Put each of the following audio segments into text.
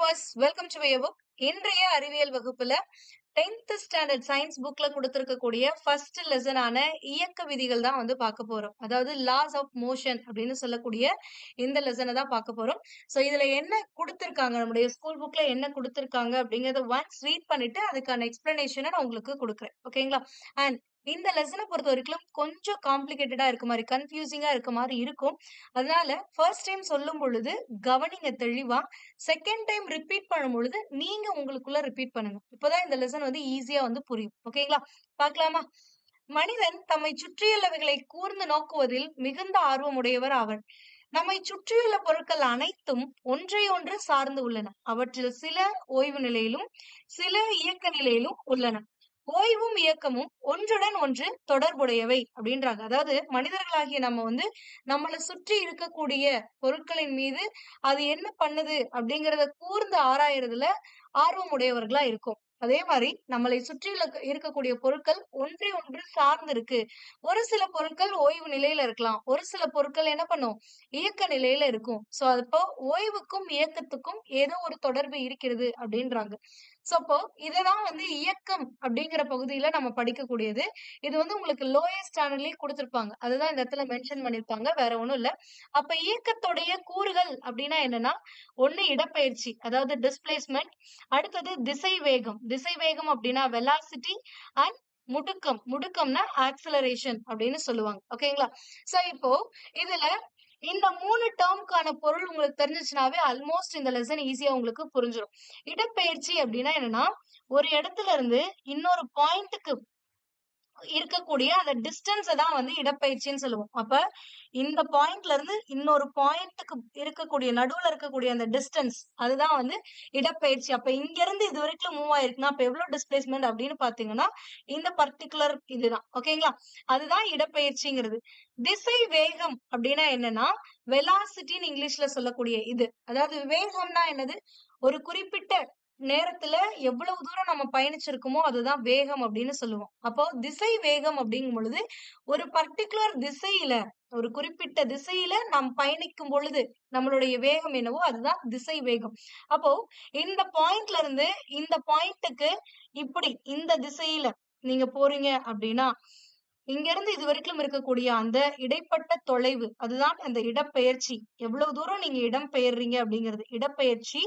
Viewers, welcome to my book. இன்றைய அறிவியல் வகுப்புல 10th ஸ்டாண்டர்ட் சயின்ஸ் புக்ல கொடுத்திருக்கக்கூடிய ஃபர்ஸ்ட் லெசனான இயக்க விதிகள் தான் வந்து பார்க்க போறோம். அதாவது லாஸ் ஆஃப் மோஷன் அப்படின்னு சொல்லக்கூடிய இந்த லெசனை தான் பார்க்க போறோம். சோ இதுல என்ன கொடுத்திருக்காங்க, நம்முடைய ஸ்கூல் புக்ல என்ன கொடுத்திருக்காங்க அப்படிங்கறத ஒன்ஸ் ரீட் பண்ணிட்டு அதுக்கான எக்ஸ்பிளனேஷனை நான் உங்களுக்கு கொடுக்குறேன். ஓகேங்களா? அண்ட் இந்த லெசனை பொறுத்த வரைக்கும் கொஞ்சம் காம்ப்ளிகேட்டடா இருக்க மாதிரி, கன்ஃபியூசிங்கா இருக்க மாதிரி இருக்கும். அதனால ஃபர்ஸ்ட் டைம் சொல்லும் பொழுது கவனிங்க தெளிவா. செகண்ட் டைம் ரிப்பீட் பண்ணும் பொழுது நீங்க உங்களுக்குள்ள ரிப்பீட் பண்ணுங்க. இப்பதான் இந்த லெசன் வந்து ஈஸியா வந்து புரியும். ஓகேங்களா? பார்க்கலாமா? மனிதன் தம்மை சுற்றியுள்ளவைகளை கூர்ந்து நோக்குவதில் மிகுந்த ஆர்வமுடையவர் ஆவர். நம்மை சுற்றியுள்ள பொருட்கள் அனைத்தும் ஒன்றை ஒன்று சார்ந்து உள்ளன. அவற்றில் சில ஓய்வு நிலையிலும் சில இயக்க நிலையிலும் உள்ளன. ஓய்வும் இயக்கமும் ஒன்றுடன் ஒன்று தொடர்புடையவை அப்படின்றாங்க. அதாவது மனிதர்களாகிய நம்ம வந்து நம்மளை சுற்றி இருக்கக்கூடிய பொருட்களின் மீது அது என்ன பண்ணுது அப்படிங்கறத கூர்ந்து ஆராயறதுல ஆர்வம் உடையவர்களா இருக்கும். அதே மாதிரி நம்மளை சுற்றி இருக்கக்கூடிய பொருட்கள் ஒன்றை ஒன்று சார்ந்து இருக்கு. ஒரு சில பொருட்கள் ஓய்வு நிலையில இருக்கலாம், ஒரு சில பொருட்கள் என்ன பண்ணும், இயக்க நிலையில இருக்கும். சோ அப்போ ஓய்வுக்கும் இயக்கத்துக்கும் ஏதோ ஒரு தொடர்பு இருக்கிறது அப்படின்றாங்க. சோ அப்போ இததான் வந்து இயக்கம் அப்படிங்கிற பகுதியில நம்ம படிக்கக்கூடியது. இது வந்து உங்களுக்கு லோயஸ்ட் ஸ்டாண்டர்ட்லயே கொடுத்திருப்பாங்க. அதுதான் இந்த இடத்துல மென்ஷன் பண்ணிருப்பாங்க, வேற ஒண்ணும் இல்ல. அப்ப இயக்கத்துடைய கூறுகள் அப்படின்னா என்னன்னா, ஒண்ணு இடப்பெயர்ச்சி, அதாவது டிஸ்பிளேஸ்மெண்ட். அடுத்தது திசை வேகம். திசை வேகம் அப்படின்னா வெலாசிட்டி. அண்ட் முடுக்கம். முடுக்கம்னா ஆக்சலரேஷன் அப்படின்னு சொல்லுவாங்க. ஓகேங்களா? சோ இப்போ இதுல இந்த 3 டேர்முக்கான பொருள் உங்களுக்கு தெரிஞ்சிச்சுனாவே ஆல்மோஸ்ட் இந்த லெசன் ஈஸியா உங்களுக்கு புரிஞ்சிடும். இடப்பெயர்ச்சி அப்படின்னா என்னன்னா, ஒரு இடத்துல இருந்து இன்னொரு பாயிண்ட்டுக்கு இருக்கக்கூடிய அந்த டிஸ்டன்ஸ் தான் வந்து இடப்பெயர்ச்சின்னு சொல்லுவோம். அப்ப இந்த பாயிண்ட்ல இருந்து இன்னொரு பாயிண்ட்டுக்கு இருக்கக்கூடிய நடுவுல இருக்கக்கூடிய அந்த டிஸ்டன்ஸ் அதுதான் வந்து இடப்பெயர்ச்சி. அப்ப இங்க இருந்து இது வரைக்கும் மூவ் ஆயிருக்குன்னா அப்ப எவ்வளவு டிஸ்பிளேஸ்மெண்ட் அப்படின்னு பாத்தீங்கன்னா இந்த பர்டிகுலர் இதுதான். ஓகேங்களா? அதுதான் இடப்பெயர்ச்சிங்கிறது. திசை வேகம் அப்படின்னா என்னன்னா, வெலாசிட்டின்னு இங்கிலீஷ்ல சொல்லக்கூடிய இது. அதாவது வேகம்னா என்னது, ஒரு குறிப்பிட்ட நேரத்துல எவ்வளவு தூரம் நம்ம பயணிச்சிருக்கோமோ அதுதான் வேகம் அப்படின்னு சொல்லுவோம். அப்போ திசை வேகம் அப்படிங்கும் பொழுது ஒரு பர்டிகுலர் திசையில, ஒரு குறிப்பிட்ட திசையில நாம் பயணிக்கும் பொழுது நம்மளுடைய வேகம் என்னவோ அதுதான் திசை வேகம். அப்போ இந்த பாயிண்ட்ல இருந்து இந்த பாயிண்ட்டுக்கு இப்படி இந்த திசையில நீங்க போறீங்க அப்படின்னா இங்க இருந்து இது வரைக்கும் இருக்கக்கூடிய அந்த இடைப்பட்ட தொலைவு அதுதான் அந்த இடப்பெயர்ச்சி. எவ்வளவு தூரம் நீங்க இடம் பெயர்றீங்க அப்படிங்கிறது இடப்பெயர்ச்சி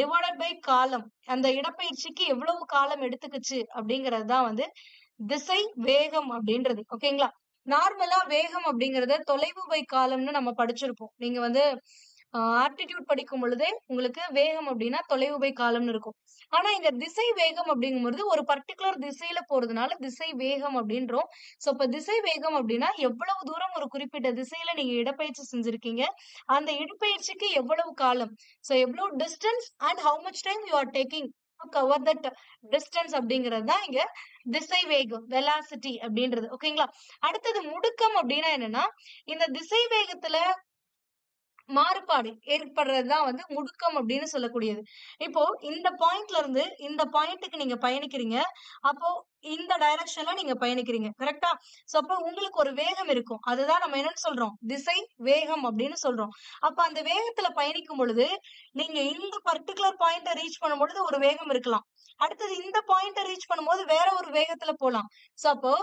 டிவைடட் பை காலம். அந்த இடப்பெயர்ச்சிக்கு எவ்வளவு காலம் எடுத்துக்குச்சு அப்படிங்கிறது தான் வந்து திசை வேகம் அப்படின்றது. ஓகேங்களா? நார்மலா வேகம் அப்படிங்கறத தொலைவு பை காலம்னு நம்ம படிச்சிருப்போம். நீங்க வந்து ஆப்டிடியூட் படிக்கும் பொழுதே உங்களுக்கு வேகம் அப்படின்னா தொலைவு பை காலம்னு இருக்கும். ஆனா இங்க திசை வேகம் அப்படிங்கும்போது ஒரு பர்டிகுலர் திசையில போறதுனால திசை வேகம் அப்படின்றோம். சோ இப்ப திசை வேகம் அப்படின்னா எவ்வளவு தூரம் ஒரு குறிப்பிட்ட திசையில நீங்க இடப்பெயர்ச்சி செஞ்சிருக்கீங்க, அந்த இடப்பெயர்ச்சிக்கு எவ்வளவு காலம், சோ எவ்வளவு distance and how much time you are taking to cover that distance அப்படிங்கிறது தான் இங்க திசை வேகம், வெலாசிட்டி அப்படின்றது. ஓகேங்களா? அடுத்தது முடுக்கம் அப்படின்னா என்னன்னா, இந்த திசை வேகத்துல மாறுபாடு ஏற்படுறதுதான் வந்து முடுக்கம் அப்படின்னு சொல்லக்கூடியது. இப்போ இந்த பாயிண்ட்ல இருந்து இந்த பாயிண்ட்டுக்கு நீங்க பயணிக்கிறீங்க. அப்போ இந்த டைரக்ஷன்ல நீங்க பயணிக்கிறீங்க. கரெக்டா? சோ அப்ப உங்களுக்கு ஒரு வேகம் இருக்கும். அதுதான் நம்ம என்னன்னு சொல்றோம், திசை வேகம் அப்படின்னு சொல்றோம். அப்ப அந்த வேகத்துல பயணிக்கும் பொழுது நீங்க இந்த பர்டிகுலர் பாயிண்ட ரீச் பண்ணும் பொழுது ஒரு வேகம் இருக்கலாம். அடுத்தது இந்த பாயிண்ட ரீச் பண்ணும்போது வேற ஒரு வேகத்துல போலாம். சோ அப்போ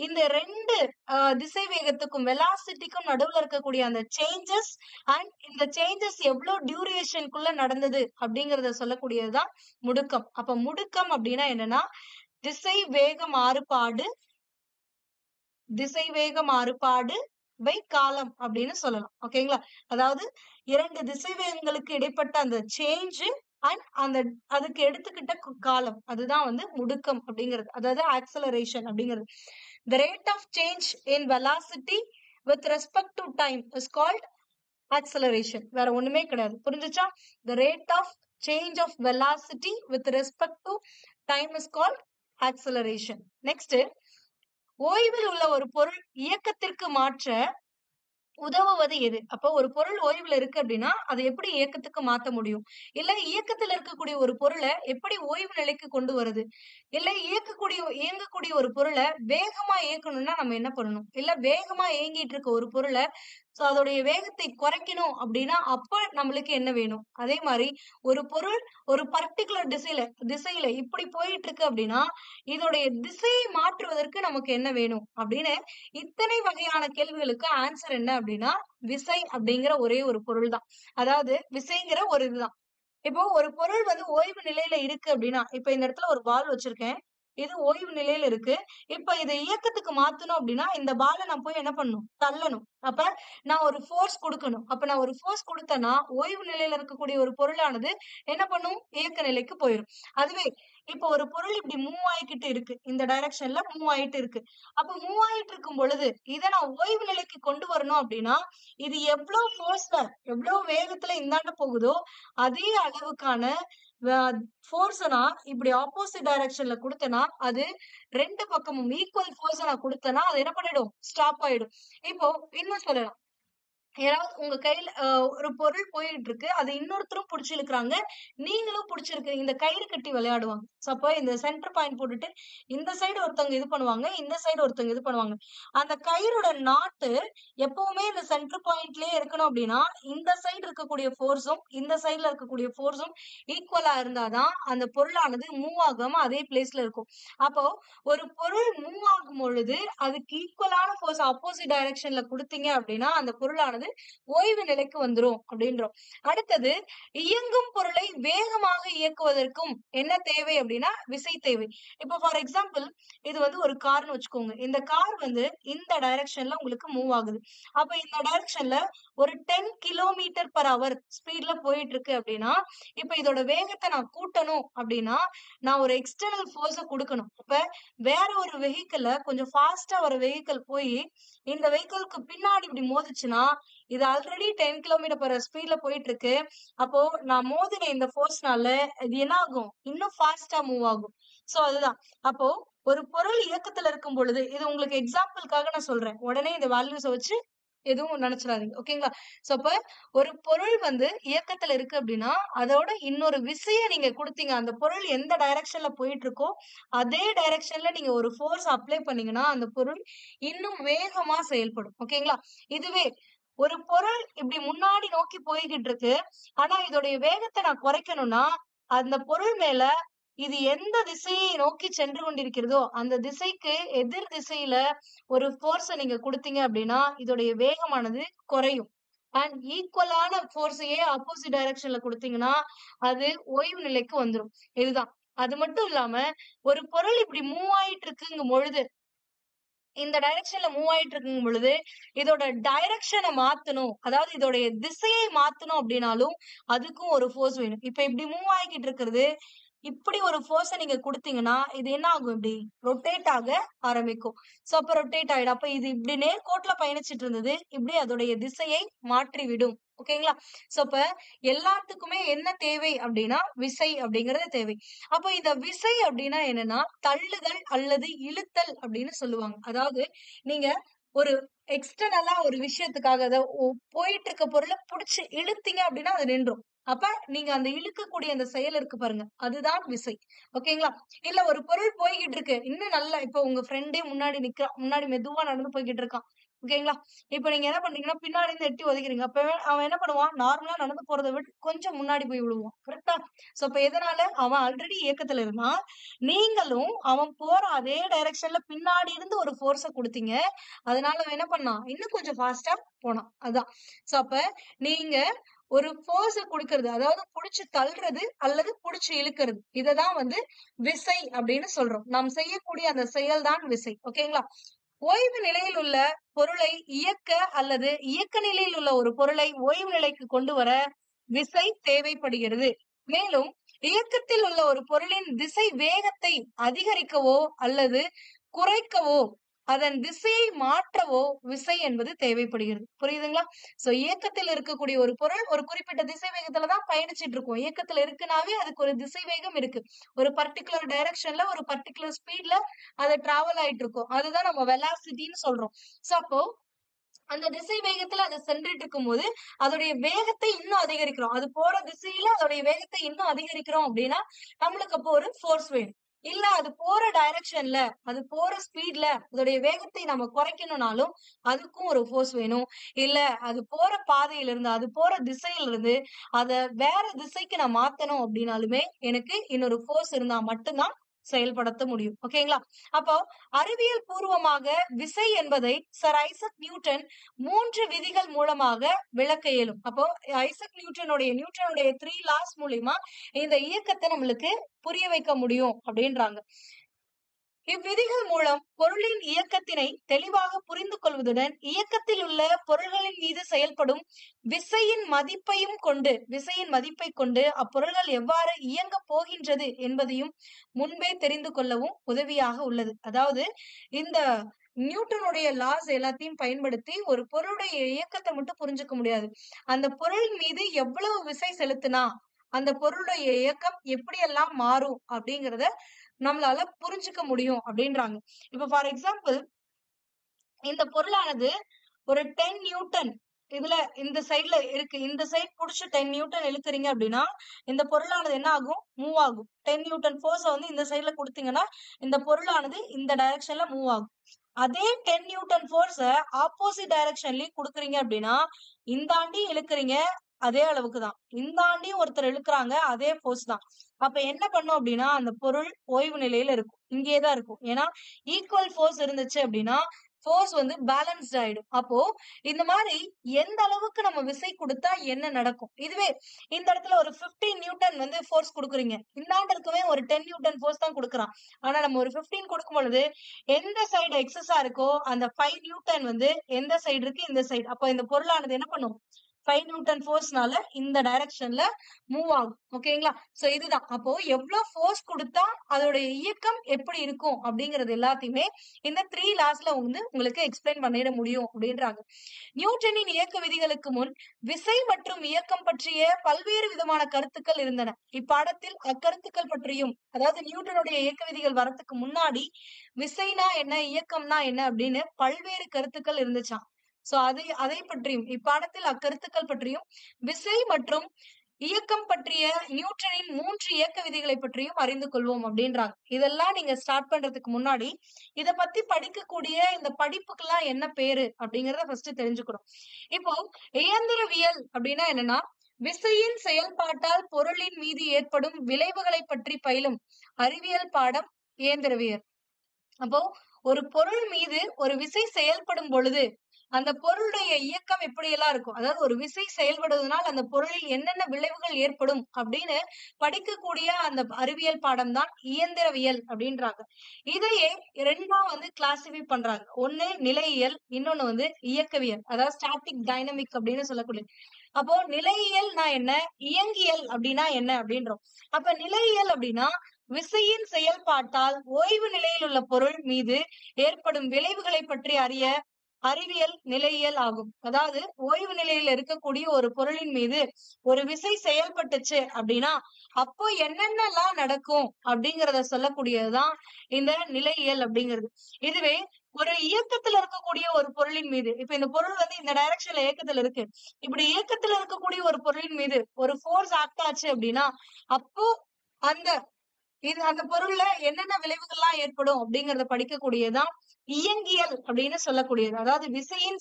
இந்த ரெண்டு திசை வேகத்துக்கும் வெலாசிட்டிக்கும் நடுவுல இருக்கக்கூடிய அந்த சேஞ்சஸ் அண்ட் இந்த சேஞ்சஸ் எவ்வளவு டியூரேஷனுக்குள்ள நடந்தது அப்படிங்கறத சொல்லக்கூடியதுதான் முடுக்கம். அப்ப முடுக்கம் அப்படின்னா என்னன்னா, திசை வேக மாறுபாடு, திசை வேக மாறுபாடு பை காலம் அப்படின்னு சொல்லலாம். ஓகேங்களா? அதாவது இரண்டு திசை வேகங்களுக்கு இடைப்பட்ட அந்த சேஞ்ச் அண்ட் அந்த அதுக்கு எடுத்துக்கிட்ட காலம் அதுதான் வந்து முடுக்கம் அப்படிங்கிறது. அதாவது ஆக்சலரேஷன் அப்படிங்கிறது. The rate of change in velocity with respect to time is called acceleration. வேற ஒண்ணுமே கிடையாது. புரிஞ்சுச்சா? The rate of change of velocity with respect to time is called acceleration. Next, ஓய்வில் உள்ள ஒரு பொருள் இயக்கத்திற்கு மாற்ற உதவுவது எது? அப்போ ஒரு பொருள் ஓய்வுல இருக்கு அப்படின்னா அதை எப்படி இயக்கத்துக்கு மாத்த முடியும்? இல்ல இயக்கத்துல இருக்கக்கூடிய ஒரு பொருளை எப்படி ஓய்வு நிலைக்கு கொண்டு வருது? இல்ல இயங்கக்கூடிய ஒரு பொருளை வேகமா இயக்கணும்னா நம்ம என்ன பண்ணணும்? இல்ல வேகமா இயங்கிட்டு இருக்க ஒரு பொருளை சோ அதோடைய வேகத்தை குறைக்கணும் அப்படின்னா அப்ப நம்மளுக்கு என்ன வேணும்? அதே மாதிரி ஒரு பொருள் ஒரு பர்டிகுலர் திசையில இப்படி போயிட்டு இருக்கு அப்படின்னா இதோடைய திசையை மாற்றுவதற்கு நமக்கு என்ன வேணும் அப்படின்னு இத்தனை வகையான கேள்விகளுக்கு ஆன்சர் என்ன அப்படின்னா விசை அப்படிங்கிற ஒரே ஒரு பொருள் தான். அதாவது விசைங்கிற ஒரு இதுதான். இப்போ ஒரு பொருள் வந்து ஓய்வு நிலையில இருக்கு அப்படின்னா, இப்ப இந்த இடத்துல ஒரு பால் வச்சிருக்கேன். இது ஓய்வு நிலையில இருக்கு. இப்ப இத இயக்கத்துக்கு மாத்தணும் அப்படின்னா, இந்த பால நான் போய் என்ன பண்ணணும்? தள்ளணும். அப்ப நான் ஒரு ஃபோர்ஸ் குடுக்கணும். அப்ப நான் ஒரு ஃபோர்ஸ் குடுத்தேன்னா, ஓய்வு நிலையில இருக்கக்கூடிய ஒரு பொருளானது என்ன பண்ணும்? இயக்க நிலைக்கு போயிரும். அதுவே இப்ப ஒரு பொருள் இப்படி மூவ் ஆயிக்கிட்டு இருக்கு. இந்த டைரக்ஷன்ல மூவ் ஆயிட்டு இருக்கு. அப்ப மூவ் ஆயிட்டு இருக்கும் பொழுது, இத நான் ஓய்வு நிலைக்கு கொண்டு வரணும் அப்படின்னா, இது எவ்வளவு ஃபோர்ஸ்ல, எவ்வளவு வேகத்துல இந்தாண்ட போகுதோ, அதே அளவுக்கான ஃபோர்ஸ நான் இப்படி ஆப்போசிட் டைரக்ஷன்ல குடுத்தேன்னா, அது 2 பக்கமும் ஈக்குவல் ஃபோர்ஸ நான் குடுத்தேன்னா, அது என்ன பண்ணிடும்? ஸ்டாப் ஆயிடும். இப்போ இன்னும் சொல்லலாம். யாராவது உங்க கையில ஒரு பொருள் போயிட்டு இருக்கு. அது இன்னொருத்தரும் புடிச்சு இழுக்குறாங்க. நீங்களும் புடிச்சிருக்கீங்க. இந்த கயிறு கட்டி விளையாடுவாங்க. சோ அப்ப இந்த சென்டர் பாயிண்ட் போட்டுட்டு, இந்த சைடு ஒருத்தவங்க இது பண்ணுவாங்க. இந்த சைடு ஒருத்தவங்க இது பண்ணுவாங்க. அந்த கயிறோட நாட்டு எப்பவுமே இந்த சென்டர் பாயிண்ட்லயே இருக்கணும் அப்படின்னா, இந்த சைடு இருக்கக்கூடிய ஃபோர்ஸும், இந்த சைடுல இருக்கக்கூடிய ஃபோர்ஸும் ஈக்குவலா இருந்தாதான் அந்த பொருளானது மூவ் ஆகாம அதே பிளேஸ்ல இருக்கும். அப்போ ஒரு பொருள் மூவ் ஆகும் பொழுது அதுக்கு ஈக்குவலான ஃபோர்ஸ் ஆப்போசிட் டைரக்ஷன்ல குடுத்தீங்க அப்படின்னா, அந்த பொருளானது ஓய்வு நிலைக்கு வந்துரும் அப்படின்றோம். அடுத்தது இயங்கும் பொருளை வேகமாக இயக்குவதற்கும் என்ன தேவை அப்படின்னா விசை தேவை. இப்போ ஃபார் எக்ஸாம்பிள் இது வந்து ஒரு கார்னு வச்சுக்கோங்க. இந்த கார் வந்து இந்த டைரக்ஷன்ல உங்களுக்கு மூவ் ஆகுது. அப்ப இந்த டைரக்ஷன்ல ஒரு 10 கிலோமீட்டர் பர் ஹவர் ஸ்பீட்ல போயிட்டு இருக்கு அப்படின்னா, இப்ப இதோட வேகத்தை நான் கூட்டணும் அப்படின்னா நான் ஒரு எக்ஸ்டர்னல் ஃபோர்ஸ கொடுக்கணும். இப்ப வேற ஒரு வெஹிக்கிள்ல கொஞ்சம் ஃபாஸ்டா ஒரு வெஹிக்கிள் போய் இந்த வெஹிக்கிள்க்கு பின்னாடி இப்படி மோதுச்சுன்னா இது ஆல்ரெடி 10 கிலோமீட்டர் பர் ஸ்பீட்ல போயிட்டு இருக்கு. அப்போ நான் மோதின இந்த ஃபோர்ஸ்னால இது என்ன ஆகும்? இன்னும் ஃபாஸ்டா மூவ் ஆகும். சோ அதுதான். அப்போ ஒரு பொருள் இயக்கத்துல இருக்கும் பொழுது இது உங்களுக்கு எக்ஸாம்பிளுக்காக நான் சொல்றேன். உடனே இந்த வேல்யூஸ வச்சு எதுவும் நினைச்சிடாதீங்க. ஓகேங்களா? சோ அப்ப ஒரு பொருள் வந்து இயக்கத்துல இருக்கு அப்படின்னா அதோட இன்னொரு விசைய நீங்க கொடுத்தீங்க. அந்த பொருள் எந்த டைரக்ஷன்ல போயிட்டு இருக்கோ அதே டைரக்ஷன்ல நீங்க ஒரு ஃபோர்ஸ் அப்ளை பண்ணீங்கன்னா அந்த பொருள் இன்னும் வேகமா செயல்படும். ஓகேங்களா? இதுவே ஒரு பொருள் இப்படி முன்னாடி நோக்கி போய்கிட்டு இருக்கு. ஆனா இதோடைய வேகத்தை நான் குறைக்கணும்னா அந்த பொருள் மேல இது எந்த திசையை நோக்கி சென்று கொண்டிருக்கிறதோ அந்த திசைக்கு எதிர் திசையில ஒரு ஃபோர்ஸ நீங்க கொடுத்தீங்க அப்படின்னா இதோடைய வேகமானது குறையும். அண்ட் ஈக்குவலான ஃபோர்ஸையே ஆப்போசிட் டைரக்ஷன்ல கொடுத்தீங்கன்னா அது ஓய்வு நிலைக்கு வந்துரும். இதுதான். அது மட்டும் இல்லாம ஒரு பொருள் இப்படி மூவ் ஆயிட்டு இருக்குங்கும் பொழுது இந்த டைரக்ஷன்ல மூவ் ஆயிட்டு இருக்கும் பொழுது இதோட டைரக்ஷனை மாத்தணும். அதாவது இதோடைய திசையை மாத்தணும் அப்படின்னாலும் அதுக்கும் ஒரு ஃபோர்ஸ் வேணும். இப்ப இப்படி மூவ் ஆகிட்டு இருக்கிறது இப்படி ஒரு ஃபோர்ஸ நீங்க குடுத்தீங்கன்னா இது என்ன ஆகும்? இப்படி ரொட்டேட் ஆக ஆரம்பிக்கும். சோ அப்ப ரொட்டேட் ஆயிடும். அப்ப இது இப்படி நேர்கோட்டுல பயணிச்சிட்டு இருந்தது இப்படி அதோடைய திசையை மாற்றி விடும். ஓகேங்களா? சோ அப்ப எல்லாத்துக்குமே என்ன தேவை அப்படின்னா விசை அப்படிங்கறது தேவை. அப்ப இந்த விசை அப்படின்னா என்னன்னா தள்ளுதல் அல்லது இழுத்தல் அப்படின்னு சொல்லுவாங்க. அதாவது நீங்க ஒரு எக்ஸ்டர்னலா ஒரு விஷயத்துக்காக போயிட்டு இருக்க பொருளை புடிச்சு இழுத்தீங்க அப்படின்னா அது நின்றும். அப்ப நீங்க அந்த இழுக்கக்கூடிய அந்த செயல் இருக்கு பாருங்க அதுதான் விசை. ஓகேங்களா? இல்ல ஒரு பொருள் போய்கிட்டு இருக்கு இன்னும் நல்லா இப்ப உங்க ஃப்ரெண்டே முன்னாடி நிக்கிறான், முன்னாடி மெதுவா நடந்து போய்கிட்டு இருக்கான். ஓகேங்களா? இப்ப நீங்க என்ன பண்றீங்கன்னா பின்னாடி இருந்து எட்டி உதைக்கிறீங்க. அப்ப அவன் என்ன பண்ணுவான்? நார்மலா நடந்து போறதை விட்டு கொஞ்சம் முன்னாடி போய் விழுவான். கரெக்டா? சோ அப்ப எதனால? அவன் ஆல்ரெடி இயக்கத்துல இருந்தான். நீங்களும் அவன் போற அதே டைரக்ஷன்ல பின்னாடி இருந்து ஒரு ஃபோர்ஸ கொடுத்தீங்க. அதனால அவன் என்ன பண்ணான்? இன்னும் கொஞ்சம் ஃபாஸ்டா போனான். அதான். சோ அப்ப நீங்க ஒரு ஃபோர்ஸ குடுக்கறது, அதாவது புடிச்சு தள்ளுறது அல்லது புடிச்சு இழுக்கிறது. இததான் வந்து விசை அப்படின்னு சொல்றோம். நாம் செய்யக்கூடிய அந்த செயல்தான் விசை. ஓகேங்களா? ஓய்வு நிலையில் உள்ள பொருளை இயக்க அல்லது இயக்க நிலையில் உள்ள ஒரு பொருளை ஓய்வு நிலைக்கு கொண்டு வர விசை தேவைப்படுகிறது. மேலும் இயக்கத்தில் உள்ள ஒரு பொருளின் திசை வேகத்தை அதிகரிக்கவோ அல்லது குறைக்கவோ அதன் திசையை மாற்றவோ விசை என்பது தேவைப்படுகிறது. புரியுதுங்களா? சோ இயக்கத்தில் இருக்கக்கூடிய ஒரு பொருள் ஒரு குறிப்பிட்ட திசை வேகத்துலதான் பயணிச்சிட்டு இருக்கும். இயக்கத்துல இருக்குனாவே அதுக்கு ஒரு திசை வேகம் இருக்கு. ஒரு பர்டிகுலர் டைரக்ஷன்ல ஒரு பர்டிகுலர் ஸ்பீட்ல அது டிராவல் ஆயிட்டு இருக்கும். அதுதான் நம்ம வெலாசிட்டின்னு சொல்றோம். சோ அப்போ அந்த திசை வேகத்துல அது சென்றுட்டு இருக்கும்போது அதோடைய வேகத்தை இன்னும் அதிகரிக்கிறோம். அது போற திசையில அதோடைய வேகத்தை இன்னும் அதிகரிக்கிறோம் அப்படின்னா நம்மளுக்கு அப்போ ஒரு ஃபோர்ஸ் வேணும். இல்ல அது போற டைரக்ஷன்ல, அது போற ஸ்பீட்ல அதோடைய வேகத்தை நம்ம குறைக்கணும்னாலும் அதுக்கும் ஒரு ஃபோர்ஸ் வேணும். இல்ல அது போற பாதையில இருந்து, அது போற திசையில இருந்து அத வேற திசைக்கு நான் மாத்தணும் அப்படின்னாலுமே எனக்கு இன்னொரு ஃபோர்ஸ் இருந்தா மட்டும் தான் செயல்படுத்த முடியும். ஓகேங்களா? அப்போ அறிவியல் பூர்வமாக விசை என்பதை சர் ஐசக் நியூட்டன் 3 விதிகள் மூலமாக விளக்க இயலும். அப்போ நியூட்டனுடைய 3 லாஸ் மூலியமா இந்த இயக்கத்தை நம்மளுக்கு புரிய வைக்க முடியும் அப்படின்றாங்க. இவ்விதிகள் மூலம் பொருளின் இயக்கத்தினை தெளிவாக புரிந்து கொள்வதுடன் இயக்கத்தில் உள்ள பொருள்களின் மீது செயல்படும் விசையின் மதிப்பை கொண்டு அப்பொருள்கள் எவ்வாறு இயங்க போகின்றது என்பதையும் முன்பே தெரிந்து கொள்ளவும் உதவியாக உள்ளது. அதாவது இந்த நியூட்டனுடைய லாஸ் எல்லாத்தையும் பயன்படுத்தி ஒரு பொருளுடைய இயக்கத்தை மட்டும் புரிஞ்சுக்க முடியாது. அந்த பொருள் மீது எவ்வளவு விசை செலுத்தினா அந்த பொருளுடைய இயக்கம் எப்படியெல்லாம் மாறும் அப்படிங்கறத நம்மளால புரிஞ்சுக்க முடியும் அப்படின்றாங்க. இப்ப ஃபார் எக்ஸாம்பிள் இந்த பொருளானது ஒரு 10 நியூட்டன் இதுல இந்த சைட்ல இருக்கு. இந்த சைட் புடிச்சு 10 நியூட்டன் இழுக்கிறீங்க அப்படின்னா இந்த பொருளானது என்ன ஆகும்? மூவ் ஆகும். 10 நியூட்டன் ஃபோர்ஸ வந்து இந்த சைட்ல கொடுத்தீங்கன்னா இந்த பொருளானது இந்த டைரக்ஷன்ல மூவ் ஆகும். அதே 10 நியூட்டன் ஃபோர்ஸ ஆப்போசிட் டைரக்ஷன்லயும் கொடுக்குறீங்க அப்படின்னா இந்தாண்டி இழுக்கிறீங்க அதே அளவுக்கு தான். இந்தாண்டி ஒருத்தர் இழுக்கிறாங்க அதே ஃபோர்ஸ் தான். அப்ப என்ன பண்ணும் அப்படின்னா அந்த பொருள் ஓய்வு நிலையில இருக்கும். இங்கேதான் இருக்கும். ஏன்னா ஈக்குவல் ஃபோர்ஸ் இருந்துச்சு அப்படின்னா ஃபோர்ஸ் வந்து பேலன்ஸ்ட் ஆயிடும். அப்போ இந்த மாதிரி எந்த அளவுக்கு நம்ம விசை கொடுத்தா என்ன நடக்கும்? இதுவே இந்த இடத்துல ஒரு 15 நியூட்டன் வந்து ஃபோர்ஸ் கொடுக்குறீங்க. இந்தாண்டு இருக்கவே ஒரு 10 நியூட்டன் ஃபோர்ஸ் தான் கொடுக்குறான். ஆனா நம்ம ஒரு 15 கொடுக்கும் பொழுது எந்த சைடு எக்ஸஸா இருக்கோ அந்த 5 நியூட்டன் வந்து எந்த சைடு இருக்கு? இந்த சைடு. அப்ப இந்த பொருளானது என்ன பண்ணும்? 5 நியூட்டன் ஃபோர்ஸ்னால இந்த டைரக்ஷன்ல மூவ் ஆகும். ஓகேங்களா? சோ இதுதான். அப்போ எவ்வளவு ஃபோர்ஸ் கொடுத்தா அதோடைய இயக்கம் எப்படி இருக்கும் அப்படிங்கறது எல்லாத்தையுமே இந்த 3 லாஸ்ல வந்து உங்களுக்கு எக்ஸ்பிளைன் பண்ணிட முடியும் அப்படின்றாங்க. நியூட்டனின் இயக்க விதிகளுக்கு முன் விசை மற்றும் இயக்கம் பற்றிய பல்வேறு விதமான கருத்துக்கள் இருந்தன. இப்பாடத்தில் அக்கருத்துக்கள் பற்றியும், அதாவது நியூட்டனுடைய இயக்க விதிகள் வரத்துக்கு முன்னாடி விசைனா என்ன, இயக்கம்னா என்ன அப்படின்னு பல்வேறு கருத்துக்கள் இருந்துச்சாம். சோ அதை பற்றியும் இப்பாடத்தில் அக்கருத்துக்கள் பற்றியும் விசை மற்றும் இயக்கம் பற்றிய நியூட்டனின் 3 இயக்க விதிகளை பற்றியும் அறிந்து கொள்வோம் அப்படின்றாங்க. இதெல்லாம் நீங்க ஸ்டார்ட் பண்றதுக்கு முன்னாடி இத பத்தி படிக்கக்கூடிய இந்த படிப்புக்கெல்லாம் என்ன பேரு அப்படிங்கறத ஃபர்ஸ்ட் தெரிஞ்சுக்கணும். இப்போ இயந்திரவியல் அப்படின்னா என்னன்னா விசையின் செயல்பாட்டால் பொருளின் மீது ஏற்படும் விளைவுகளை பற்றி பயிலும் அறிவியல் பாடம் இயந்திரவியல். அப்போ ஒரு பொருள் மீது ஒரு விசை செயல்படும் பொழுது அந்த பொருளுடைய இயக்கம் எப்படியெல்லாம் இருக்கும், அதாவது ஒரு விசை செயல்படுவதனால் அந்த பொருளில் என்னென்ன விளைவுகள் ஏற்படும் அப்படின்னு படிக்கக்கூடிய அந்த அறிவியல் பாடம் தான் இயந்திரவியல் அப்படின்றாங்க. இதையே ரெண்டா வந்து கிளாசிஃபை பண்றாங்க. ஒண்ணு நிலையியல், இன்னொன்னு வந்து இயக்கவியல், அதாவது ஸ்டாட்டிக் டைனமிக் அப்படின்னு சொல்லக்கூடிய. அப்போ நிலையியல்னா என்ன, இயங்கியல் அப்படின்னா என்ன அப்படின்றோம். அப்ப நிலையியல் அப்படின்னா விசையின் செயல்பாட்டால் ஓய்வு நிலையில் உள்ள பொருள் மீது ஏற்படும் விளைவுகளை பற்றி அறிய அறிவியல் நிலையியல் ஆகும். அதாவது ஓய்வு நிலையில இருக்கக்கூடிய ஒரு பொருளின் மீது ஒரு விசை செயல்பட்டுச்சு அப்படின்னா அப்போ என்னென்னலாம் நடக்கும் அப்படிங்கறத சொல்லக்கூடியதுதான் இந்த நிலையியல் அப்படிங்கிறது. இதுவே ஒரு இயக்கத்துல இருக்கக்கூடிய ஒரு பொருளின் மீது, இப்ப இந்த பொருள் வந்து இந்த டைரக்ஷன்ல இயக்கத்துல இருக்கு, இப்படி இயக்கத்துல இருக்கக்கூடிய ஒரு பொருளின் மீது ஒரு ஃபோர்ஸ் ஆக்ட் ஆச்சு அப்படின்னா அப்போ அந்த அந்த பொருள்ல என்னென்ன விளைவுகள்லாம் ஏற்படும் அப்படிங்கறத படிக்கக்கூடியதுதான் இயங்கியல் அப்படின்னு சொல்லக்கூடியது. அதாவது விசையின்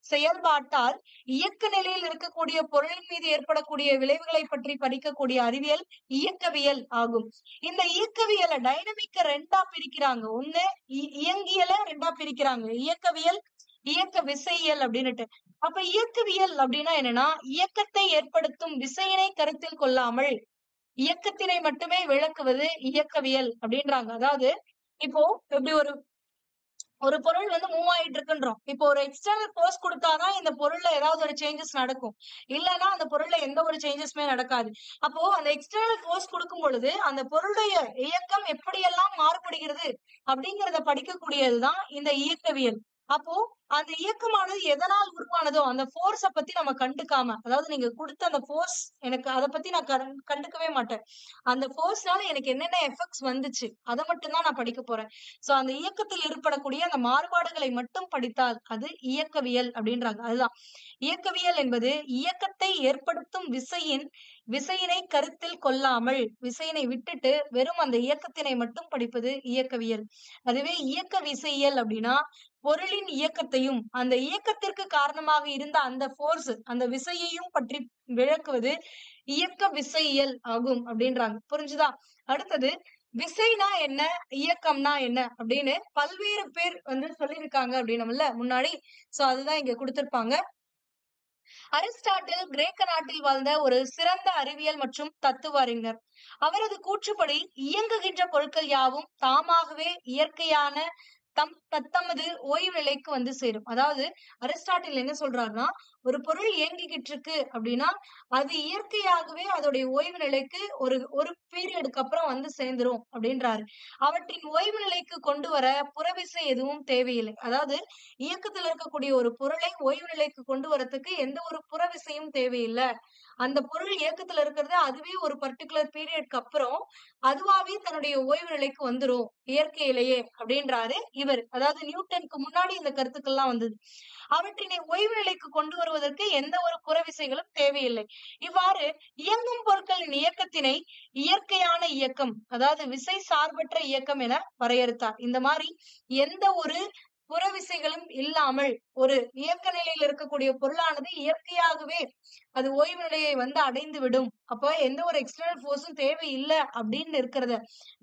செயல்பாட்டால் இயக்க நிலையில் இருக்கக்கூடிய பொருளின் மீது ஏற்படக்கூடிய விளைவுகளை பற்றி படிக்கக்கூடிய அறிவியல் இயக்கவியல் ஆகும். இந்த இயக்கவியலை டைனமிக்க ரெண்டா பிரிக்கிறாங்க. ஒண்ணு இயங்கியலை ரெண்டா பிரிக்கிறாங்க, இயக்கவியல், இயக்க விசையியல் அப்படின்னுட்டு. அப்ப இயக்கவியல் அப்படின்னா என்னன்னா இயக்கத்தை ஏற்படுத்தும் விசையினை கருத்தில் கொள்ளாமல் இயக்கத்தினை மட்டுமே விளக்குவது இயக்கவியல் அப்படின்றாங்க. அதாவது இப்போ இப்படி ஒரு பொருள் வந்து மூவ் ஆயிட்டு இருக்குன்றோம். இப்போ ஒரு எக்ஸ்டர்னல் ஃபோர்ஸ் கொடுத்தாதான் இந்த பொருள்ல ஏதாவது ஒரு சேஞ்சஸ் நடக்கும், இல்லைன்னா அந்த பொருள்ல எந்த ஒரு சேஞ்சஸுமே நடக்காது. அப்போ அந்த எக்ஸ்டர்னல் ஃபோர்ஸ் கொடுக்கும் பொழுது அந்த பொருளுடைய இயக்கம் எப்படியெல்லாம் மாறுபடுகிறது அப்படிங்கறத படிக்கக்கூடியதுதான் இந்த இயக்கவியல். அப்போ அந்த இயக்கமானது எதனால் உருவானதோ அந்த ஃபோர்ஸ பத்தி நம்ம கண்டுக்காம, அதாவது நீங்க கொடுத்த அந்த ஃபோர்ஸ் எனக்கு அதை பத்தி நான் கண்டுக்கவே மாட்டேன், அந்த ஃபோர்ஸ்னால எனக்கு என்னென்ன எஃபெக்ட்ஸ் வந்துச்சு அதை மட்டும் தான் நான் படிக்க போறேன். சோ அந்த இயக்கத்தில் ஏற்படக்கூடிய அந்த மாறுபாடுகளை மட்டும் படித்தால் அது இயக்கவியல் அப்படின்றாங்க. அதுதான் இயக்கவியல் என்பது இயக்கத்தை ஏற்படுத்தும் விசையின் விசையினை கருத்தில் கொள்ளாமல் விசையினை விட்டுட்டு வெறும் அந்த இயக்கத்தினை மட்டும் படிப்பது இயக்கவியல். அதுவே இயக்க விசையியல் அப்படின்னா பொருளின் இயக்கத்தையும் அந்த இயக்கத்திற்கு காரணமாக இருந்த அந்த போர்ஸ் அந்த விசையையும் பற்றி விளக்குவது இயக்க விசையியல் ஆகும் அப்படின்றாங்க. புரிஞ்சுதா? அடுத்தது விசைனா என்ன, இயக்கம்னா என்ன அப்படின்னு பல்வேறு பேர் வந்து சொல்லியிருக்காங்க அப்படின்னம்ல முன்னாடி. சோ அதுதான் இங்க கொடுத்திருப்பாங்க. அரிஸ்டாட்டில் கிரேக்க நாட்டில் வாழ்ந்த ஒரு சிறந்த அறிவியல் மற்றும் தத்துவ அறிஞர். அவரது கூற்றுப்படி இயங்குகின்ற பொருட்கள் யாவும் தாமாகவே இயற்கையான தத்தமது ஓய்வு நிலைக்கு வந்து சேரும். அதாவது அரிஸ்டாட்டில் என்ன சொல்றாருன்னா, ஒரு பொருள் இயங்கிக்கிட்டு இருக்கு அப்படின்னா அது இயற்கையாகவே அதோடைய ஓய்வு நிலைக்கு ஒரு ஒரு பீரியடுக்கு அப்புறம் வந்து சேர்ந்துரும் அப்படின்றாரு. அவற்றின் ஓய்வு நிலைக்கு கொண்டு வர புறவிசை எதுவும் தேவையில்லை. அதாவது இயக்கத்தில் இருக்கக்கூடிய ஒரு பொருளை ஓய்வு நிலைக்கு கொண்டு வரதுக்கு எந்த ஒரு புறவிசையும் தேவையில்லை. அந்த பொருள் இயக்கத்துல இருக்கிறது அதுவே ஒரு பர்டிகுலர் பீரியட்க்கு அப்புறம் அதுவாவே தன்னுடைய ஓய்வு நிலைக்கு வந்துரும் இயற்கையிலேயே அப்படின்றாரு இவர். அதாவது நியூட்டனுக்கு முன்னாடி இந்த கருத்துக்கள்லாம் வந்தது. அவற்றினை ஓய்வு நிலைக்கு கொண்டு வருவதற்கு எந்த ஒரு புறவிசைகளும் தேவையில்லை. இவ்வாறு இயங்கும் பொருட்களின் இயக்கத்தினை இயற்கையான இயக்கம், அதாவது விசை சார்பற்ற இயக்கம் என வரையறுத்தார். இந்த மாதிரி எந்த ஒரு புறவிசைகளும் இல்லாமல் ஒரு இயக்க நிலையில் இருக்கக்கூடிய பொருளானது இயற்கையாகவே அது ஓய்வு நிலையை வந்து அடைந்து விடும். அப்ப எந்த ஒரு எக்ஸ்டர்னல் போர்ஸும் தேவையில்லை அப்படின்னு இருக்கிறத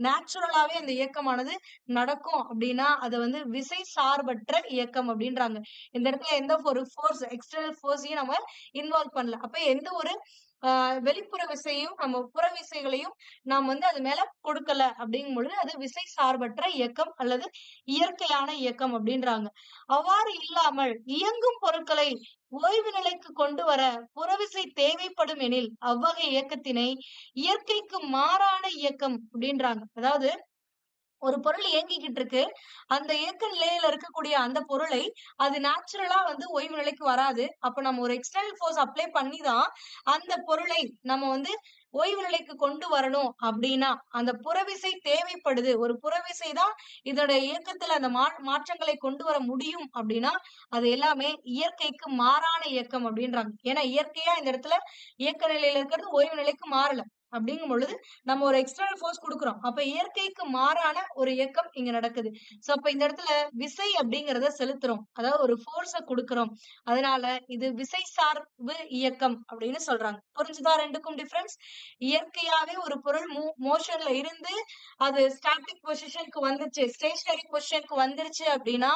நேச்சுரலாவே அந்த இயக்கமானது நடக்கும் அப்படின்னா அது வந்து விசை சார்பற்ற இயக்கம் அப்படின்றாங்க. இந்த இடத்துல எந்த ஒரு போர்ஸ் எக்ஸ்டர்னல் போர்ஸையும் நம்ம இன்வால்வ் பண்ணல. அப்ப எந்த ஒரு வெளிப்புற விசையும் நம்ம புற விசைகளையும் நாம் வந்து அது மேல கொடுக்கல அப்படிங்கும் பொழுது அது விசை சார்பற்ற இயக்கம் அல்லது இயற்கையான இயக்கம் அப்படின்றாங்க. அவ்வாறு இல்லாமல் இயங்கும் பொருட்களை ஓய்வு நிலைக்கு கொண்டு வர புறவிசை தேவைப்படும் எனில் அவ்வகை இயக்கத்தினை இயற்கைக்கு மாறான இயக்கம் அப்படின்றாங்க. அதாவது ஒரு பொருள் இயங்கிக்கிட்டு இருக்கு, அந்த இயக்க நிலையில இருக்கக்கூடிய அந்த பொருளை அது நேச்சுரலா வந்து ஓய்வு நிலைக்கு வராது. அப்ப நம்ம ஒரு எக்ஸ்டர்னல் போர்ஸ் அப்ளை பண்ணிதான் அந்த பொருளை நம்ம வந்து ஓய்வு நிலைக்கு கொண்டு வரணும் அப்படின்னா அந்த புறவிசை தேவைப்படுது. ஒரு புறவிசை தான் இதோட இயக்கத்துல அந்த மாற்றங்களை கொண்டு வர முடியும் அப்படின்னா அது எல்லாமே இயற்கைக்கு மாறான இயக்கம் அப்படின்றாங்க. ஏன்னா இயற்கையா இந்த இடத்துல இயக்க நிலையில இருக்கிறது ஓய்வு நிலைக்கு மாறல. அப்படிங்கும் பொழுது நம்ம ஒரு எக்ஸ்டர்னல் போர்ஸ் கொடுக்கிறோம். அப்ப இயற்கைக்கு மாறான ஒரு இயக்கம் இங்க நடக்குது. சோ அப்ப இந்த இடத்துல விசை அப்படிங்கறத செலுத்துறோம். அதாவது ஒரு போர்ஸ கொடுக்கிறோம். அதனால இது விசை சார்பு இயக்கம் அப்படின்னு சொல்றாங்க. புரிஞ்சுதா ரெண்டுக்கும் டிஃபரன்ஸ்? இயற்கையாவே ஒரு பொருள் மோஷன்ல இருந்து அது ஸ்டாட்டிக் பொசிஷனுக்கு வந்துச்சு, ஸ்டேஷனரி பொசிஷனுக்கு வந்துருச்சு அப்படின்னா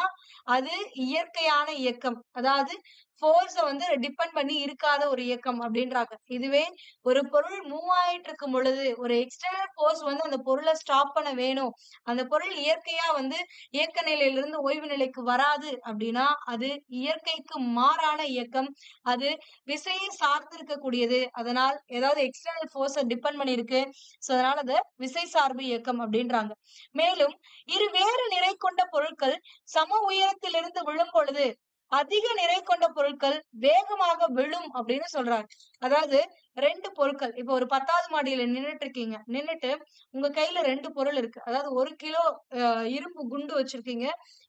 அது இயற்கையான இயக்கம். அதாவது போர்ஸ வந்து டிபெண்ட் பண்ணி இருக்காத ஒரு இயக்கம் அப்படின்றாங்க. இதுவே ஒரு பொருள் மூவ் ஆயிட்டு இருக்கும் பொழுது ஒரு எக்ஸ்டர்னல் போர்ஸ் வந்து அந்த பொருளை ஸ்டாப் பண்ண வேணும், அந்த பொருள் இயற்கையா வந்து இயக்க நிலையிலிருந்து ஓய்வு நிலைக்கு வராது அப்படின்னா அது இயற்கைக்கு மாறான இயக்கம். அது விசையை சார்ந்து இருக்கக்கூடியது. அதனால் ஏதாவது எக்ஸ்டர்னல் போர்ஸ டிபெண்ட் பண்ணி இருக்கு. சோ அதனால அது விசை சார்பு இயக்கம் அப்படின்றாங்க. மேலும் இரு வேறு நிறை கொண்ட பொருட்கள் சம உயரத்திலிருந்து விழும் பொழுது அதிக நிறை கொண்ட பொருட்கள் வேகமாக விழும் அப்படின்னு சொல்றாங்க. அதாவது ரெண்டு பொருட்கள் இப்ப ஒரு 10வது மாடியில நின்னுட்டு இருக்கீங்க. நின்னுட்டு உங்க கையில ரெண்டு பொருள் இருக்கு. அதாவது 1 கிலோ இரும்பு குண்டு வச்சிருக்கீங்க,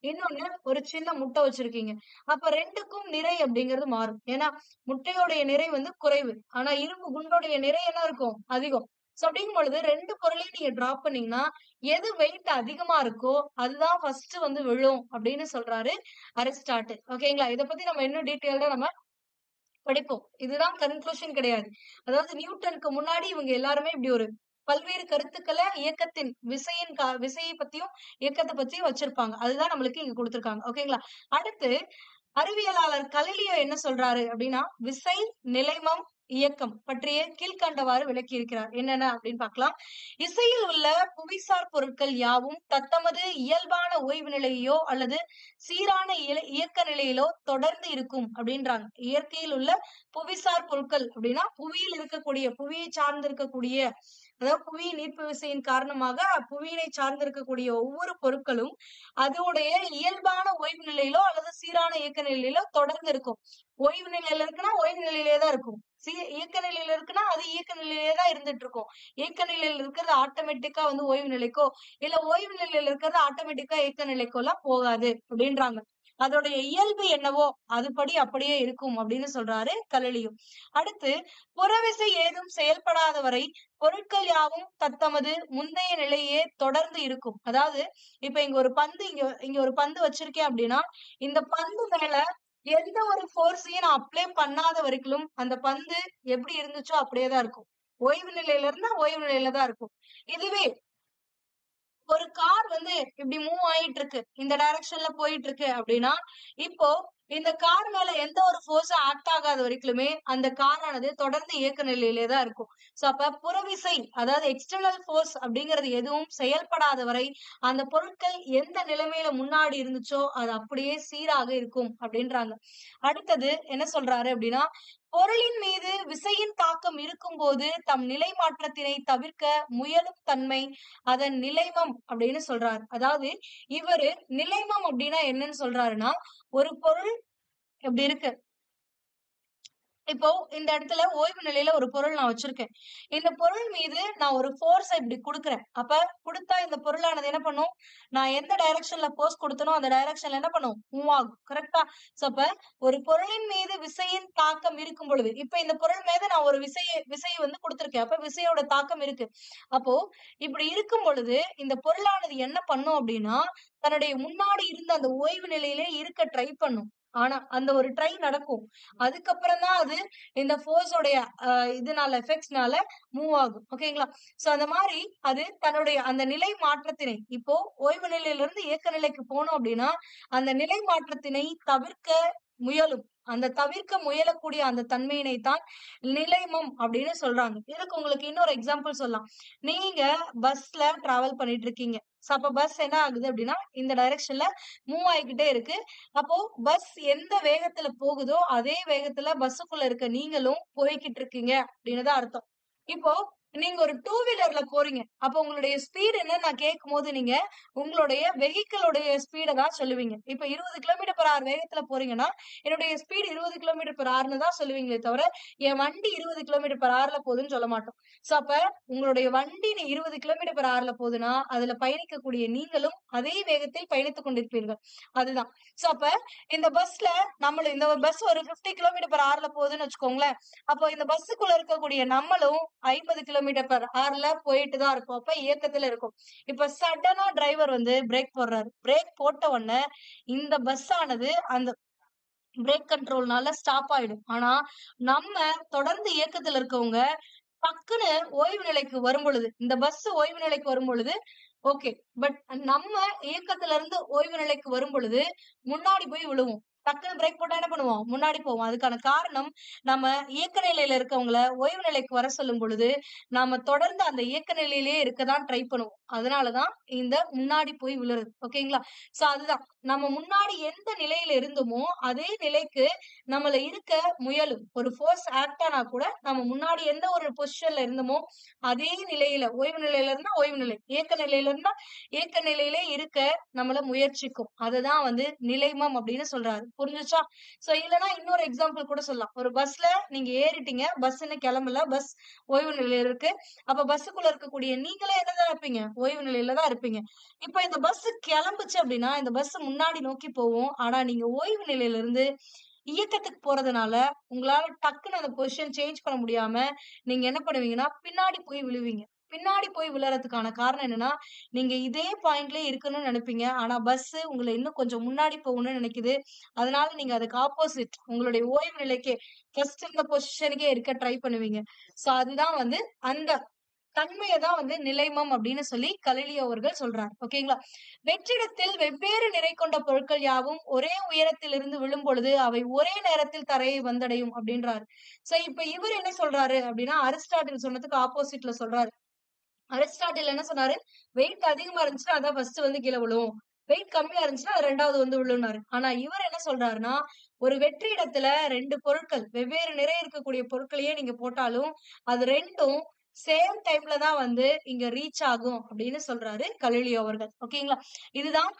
இன்னொன்னு ஒரு சின்ன முட்டை வச்சிருக்கீங்க. அப்ப ரெண்டுக்கும் நிறை அப்படிங்கிறது மாறும். ஏன்னா முட்டையோடைய நிறை வந்து குறைவு, ஆனா இரும்பு குண்டோடைய நிறை என்ன இருக்கும், அதிகம். சோ அப்படிங்கும் பொழுது ரெண்டு பொருளையும் நீங்க டிராப் பண்ணீங்கன்னா எது வெயிட் அதிகமா இருக்கோ அதுதான் ஃபர்ஸ்ட் வந்து விழும் அப்படின்னு சொல்றாரு அரிஸ்டாட்டில். ஓகேங்களா? இத பத்தி நம்ம இன்னும் டீட்டெயில்டா நம்ம படிப்போம். இதுதான் கன்க்ளூஷன் கிடையாது. அதாவது நியூட்டனுக்கு முன்னாடி இவங்க எல்லாருமே இப்படி ஒரு பல்வேறு கருத்துக்களை இயக்கத்தின் விசையை பத்தியும் இயக்கத்தை பத்தியும் வச்சிருப்பாங்க. அதுதான் நம்மளுக்கு இங்க கொடுத்திருக்காங்க. ஓகேங்களா? அடுத்து அறிவியலாளர் கலிலியோ என்ன சொல்றாரு அப்படின்னா விசை, நிலைமம், இயக்கம் பற்றிய கீழ்கண்டவாறு விளக்கி இருக்கிறார். என்னென்ன அப்படின்னு பார்க்கலாம். இசையில் உள்ள புவிசார் பொருட்கள் யாவும் தத்தமது இயல்பான ஓய்வு நிலையோ அல்லது சீரான இயக்க நிலையிலோ தொடர்ந்து இருக்கும் அப்படின்றாங்க. இயற்கையில் உள்ள புவிசார் பொருட்கள் அப்படின்னா புவியில் இருக்கக்கூடிய புவியை சார்ந்து இருக்கக்கூடிய அதாவது புவியின் ஈர்ப்பு விசையின் காரணமாக புவியினை சார்ந்து இருக்கக்கூடிய ஒவ்வொரு பொருட்களும் அதோடைய இயல்பான ஓய்வு நிலையிலோ அல்லது சீரான இயக்க நிலையிலோ தொடர்ந்து இருக்கும். ஓய்வு நிலையில இருக்குன்னா ஓய்வு நிலையிலே தான் இருக்கும். இயக்க நிலையில இருக்குன்னா அது இயக்க நிலையிலே தான் இருந்துட்டு இருக்கும். இயக்க நிலையில இருக்கிறது ஆட்டோமேட்டிக்கா வந்து ஓய்வு நிலைக்கோ இல்ல ஓய்வு நிலையில இருக்கிறது ஆட்டோமேட்டிக்கா இயக்க நிலைக்கோ எல்லாம் போகாது அப்படின்றாங்க. அதோடைய இயல்பு என்னவோ அதுபடி அப்படியே இருக்கும் அப்படின்னு சொல்றாரு கலிலியோ. அடுத்து, புறவிசை ஏதும் செயல்படாத வரை பொருட்கள் யாவும் தத்தமது முந்தைய நிலையே தொடர்ந்து இருக்கும். அதாவது இப்ப இங்க ஒரு பந்து இங்க ஒரு பந்து வச்சிருக்கேன் அப்படின்னா, இந்த பந்து மேல எந்த ஒரு ஃபோர்ஸையும் நான் அப்ளை பண்ணாத வரைக்கும் அந்த பந்து எப்படி இருந்துச்சோ அப்படியேதான் இருக்கும். ஓய்வு நிலையில இருந்தா ஓய்வு நிலையில தான் இருக்கும். இதுவே ஒரு கார் வந்து இப்படி மூவ் ஆயிட்டு இருக்கு, இந்த டைரக்ஷன்ல போயிட்டு இருக்கு அப்படின்னா, இப்போ இந்த கார் மேல எந்த ஒரு ஃபோர்ஸும் ஆக்ட் ஆகாத வரைக்குமே அந்த காரானது தொடர்ந்து இயக்க நிலையிலே தான் இருக்கும். சோ அப்ப புறவிசை, அதாவது எக்ஸ்டர்னல் ஃபோர்ஸ் அப்படிங்கிறது எதுவும் செயல்படாத வரை அந்த பொருட்கள் எந்த நிலைமையில முன்னாடி இருந்துச்சோ அது அப்படியே சீராக இருக்கும் அப்படின்றாங்க. அடுத்தது என்ன சொல்றாரு அப்படின்னா, பொருளின் மீது விசையின் தாக்கம் இருக்கும்போது தம் நிலை மாற்றத்தினை தவிர்க்க முயலும் தன்மை அதன் நிலைமம் அப்படின்னு சொல்றாரு. அதாவது இவரு நிலைமம் அப்படின்னா என்னன்னு சொல்றாருன்னா, ஒரு பொருள் இப்படி இருக்கு. இப்போ இந்த இடத்துல ஓய்வு நிலையில ஒரு பொருள் நான் வச்சிருக்கேன். இந்த பொருள் மீது நான் ஒரு ஃபோர்ஸ இப்படி குடுக்குறேன். அப்ப குடுத்தா இந்த பொருளானது என்ன பண்ணும்? நான் எந்த டைரக்ஷன்ல ஃபோர்ஸ் குடுத்தனோ அந்த டைரக்ஷன்ல என்ன பண்ணும்? மூவ் ஆகும். கரெக்ட்டா? சோ அப்ப ஒரு பொருளின் மீது விசையின் தாக்கம் இருக்கும் பொழுது, இப்ப இந்த பொருள் மீது நான் ஒரு விசைய வந்து குடுத்திருக்கேன். அப்ப விசையோட தாக்கம் இருக்கு. அப்போ இப்படி இருக்கும் பொழுது இந்த பொருளானது என்ன பண்ணும் அப்படின்னா, தன்னுடைய முன்னாடி இருந்த அந்த ஓய்வு நிலையிலே இருக்க ட்ரை பண்ணும். ஆனா அந்த ஒரு ட்ரை நடக்கும். அதுக்கப்புறம் தான் அது இந்த ஃபோர்ஸ் உடைய இதனால எஃபெக்ட்ஸ்னால மூவ் ஆகும். ஓகேங்களா? சோ அந்த மாரி அது தன்னுடைய அந்த நிலை மாற்றத்தினை, இப்போ ஓய்வு நிலையிலிருந்து இயக்க நிலைக்கு போனோம் அப்படின்னா, அந்த நிலை மாற்றத்தினை தவிர்க்க முயலும். அந்த தவிர்க்க முயலக்கூடிய அந்த தன்மையினை தான் நிலைமம் அப்படின்னு சொல்றாங்க. இதுக்கு உங்களுக்கு இன்னொரு எக்ஸாம்பிள் சொல்லலாம். நீங்க பஸ்ல டிராவல் பண்ணிட்டு இருக்கீங்க. சோ அப்ப பஸ் என்ன ஆகுது அப்படின்னா, இந்த டைரக்ஷன்ல மூவ் ஆயிக்கிட்டே இருக்கு. அப்போ பஸ் எந்த வேகத்துல போகுதோ அதே வேகத்துல பஸ்ஸுக்குள்ள இருக்க நீங்களும் போய்கிட்டு இருக்கீங்க அப்படின்னு தான் அர்த்தம். இப்போ நீங்க ஒரு டூ வீலர்ல போறீங்க. அப்ப உங்களுடைய ஸ்பீட் என்ன நான் கேட்கும்போது நீங்க உங்களுடைய வெஹிக்கிளுடைய ஸ்பீட தான் சொல்லுவீங்க. இப்ப 20 கிலோமீட்டர்/ஹவர் வேகத்துல போறீங்கன்னா, என்னுடைய ஸ்பீட் 20 கிலோமீட்டர்/ஹவர்ன்னு தான் சொல்லுவீங்களே தவிர, என் வண்டி 20 கிலோமீட்டர்/ஹவர்ல போகுதுன்னு சொல்ல மாட்டோம். சோ அப்ப உங்களுடைய வண்டி 20 கிலோமீட்டர்/ஹவர்ல போகுதுன்னா, அதுல பயணிக்கக்கூடிய நீங்களும் அதே வேகத்தில் பயணித்துக் கொண்டிருப்பீர்கள். அதுதான். சோ அப்ப இந்த பஸ்ல இந்த பஸ் ஒரு 50 கிலோமீட்டர்/ஹவர்ல போகுதுன்னு வச்சுக்கோங்களேன். அப்போ இந்த பஸ்ஸுக்குள்ள இருக்கக்கூடிய நம்மளும் 50 கிலோமீட்டர்/ஹவர்ல போயிட்டு தான் இருப்போம். அப்ப இயக்கத்துல இருக்கும். இப்ப சடனா டிரைவர் வந்து பிரேக் போடுறாரு. பிரேக் போட்ட உடனே இந்த பஸ் ஆனது அந்த பிரேக் கண்ட்ரோல்னால ஸ்டாப் ஆயிடும். ஆனா நம்ம தொடர்ந்து இயக்கத்துல இருக்கவங்க டக்குன்னு ஓய்வு நிலைக்கு வரும் பொழுது, இந்த பஸ் ஓய்வு நிலைக்கு வரும் பொழுது ஓகே. பட் நம்ம இயக்கத்துல இருந்து ஓய்வு நிலைக்கு வரும் பொழுது முன்னாடி போய் விழுவோம். டக்குன்னு பிரேக் போட்டா என்ன பண்ணுவோம்? முன்னாடி போவோம். அதுக்கான காரணம், நம்ம இயக்க நிலையில இருக்கவங்கள ஓய்வு நிலைக்கு வர சொல்லும் பொழுது, நாம தொடர்ந்து அந்த இயக்க நிலையிலேயே இருக்கதான் ட்ரை பண்ணுவோம். அதனாலதான் இந்த முன்னாடி போய் விழுறது. ஓகேங்களா? சோ அதுதான். நம்ம முன்னாடி எந்த நிலையில இருந்தோமோ, அதே நிலைக்கு நம்மள இருக்க முயலும். ஒரு ஃபோர்ஸ் ஆக்ட் ஆனா கூட, நம்ம முன்னாடி எந்த ஒரு பொசிஷன்ல இருந்தோமோ, அதே நிலையில ஓய்வு நிலையில இருந்தா ஓய்வு நிலை, இயக்க நிலையில இருந்தா இயக்க நிலையிலே இருக்க நம்மள முயற்சிக்கும். அதுதான் வந்து நிலைமம் அப்படின்னு சொல்றாரு. புரிஞ்சுச்சா? சோ இல்லன்னா இன்னொரு எக்ஸாம்பிள் கூட சொல்லலாம். ஒரு பஸ்ல நீங்க ஏறிட்டீங்க. பஸ் இன்னும் கிளம்பல. பஸ் ஓய்வு நிலையில இருக்கு. அப்ப பஸ்ஸுக்குள்ள இருக்கக்கூடிய நீங்களே என்னதான் இருப்பீங்க? ஓய்வு நிலையில தான் இருப்பீங்க. இப்ப இந்த பஸ் கிளம்புச்சு அப்படின்னா, இந்த பஸ் முன்னாடி நோக்கி போகும். ஆனா நீங்க ஓய்வு நிலையில இருந்து இயக்கத்துக்கு போறதுனால, உங்களால டக்குன்னு அந்த பொசிஷன் சேஞ்ச் பண்ண முடியாம, நீங்க என்ன பண்ணுவீங்கன்னா, பின்னாடி போய் விழுவீங்க. பின்னாடி போய் விழறதுக்கான காரணம் என்னன்னா, நீங்க இதே பாயிண்ட்லயே இருக்கணும்னு நெனைப்பீங்க. ஆனா பஸ்ஸு உங்கள இன்னும் கொஞ்சம் முன்னாடி போகணும்னு நெனைக்குது. அதனால நீங்க அதுக்கு ஆப்போசிட் உங்களுடைய ஓய்வு நிலைக்கே, ஃபர்ஸ்ட் இருந்த பொசிஷனுக்கே இருக்க ட்ரை பண்ணுவீங்க. சோ அதுதான் வந்து அந்த தன்மைய தான் வந்து நிலைமம் அப்படின்னு சொல்லி கலிலியோ அவர்கள் சொல்றார். ஓகேங்களா? வெற்றிடத்தில் வெவ்வேறு நிறை கொண்ட பொருட்கள் யாவும் ஒரே உயரத்தில் இருந்து விழும்பொழுது அவை ஒரே நேரத்தில் தரையை வந்தடையும் அப்படின்றாரு. சோ இப்ப இவர் என்ன சொல்றாரு அப்படின்னா, அரிஸ்டாட்டில் சொன்னதுக்கு ஆப்போசிட்ல சொல்றாரு. அரிஸ்டாட்டில் என்ன சொன்னாரு? வெயிட் அதிகமா இருந்துச்சுன்னா அதான் ஃபர்ஸ்ட் வந்து கீழ விழும். வெயிட் கம்மியா இருந்துச்சுன்னா அது 2வது வந்து விழும்னாரு. ஆனா இவர் என்ன சொல்றாருன்னா, ஒரு வெற்றி இடத்துல 2 பொருட்கள் வெவ்வேறு நிறை இருக்கக்கூடிய பொருட்களையே நீங்க போட்டாலும், அது 2ம் சேம் டைம்ல தான் வந்து இங்க ரீச் ஆகும் அப்படின்னு சொல்றாரு கலிலியோ அவர்கள். ஓகேங்களா? இதுதான்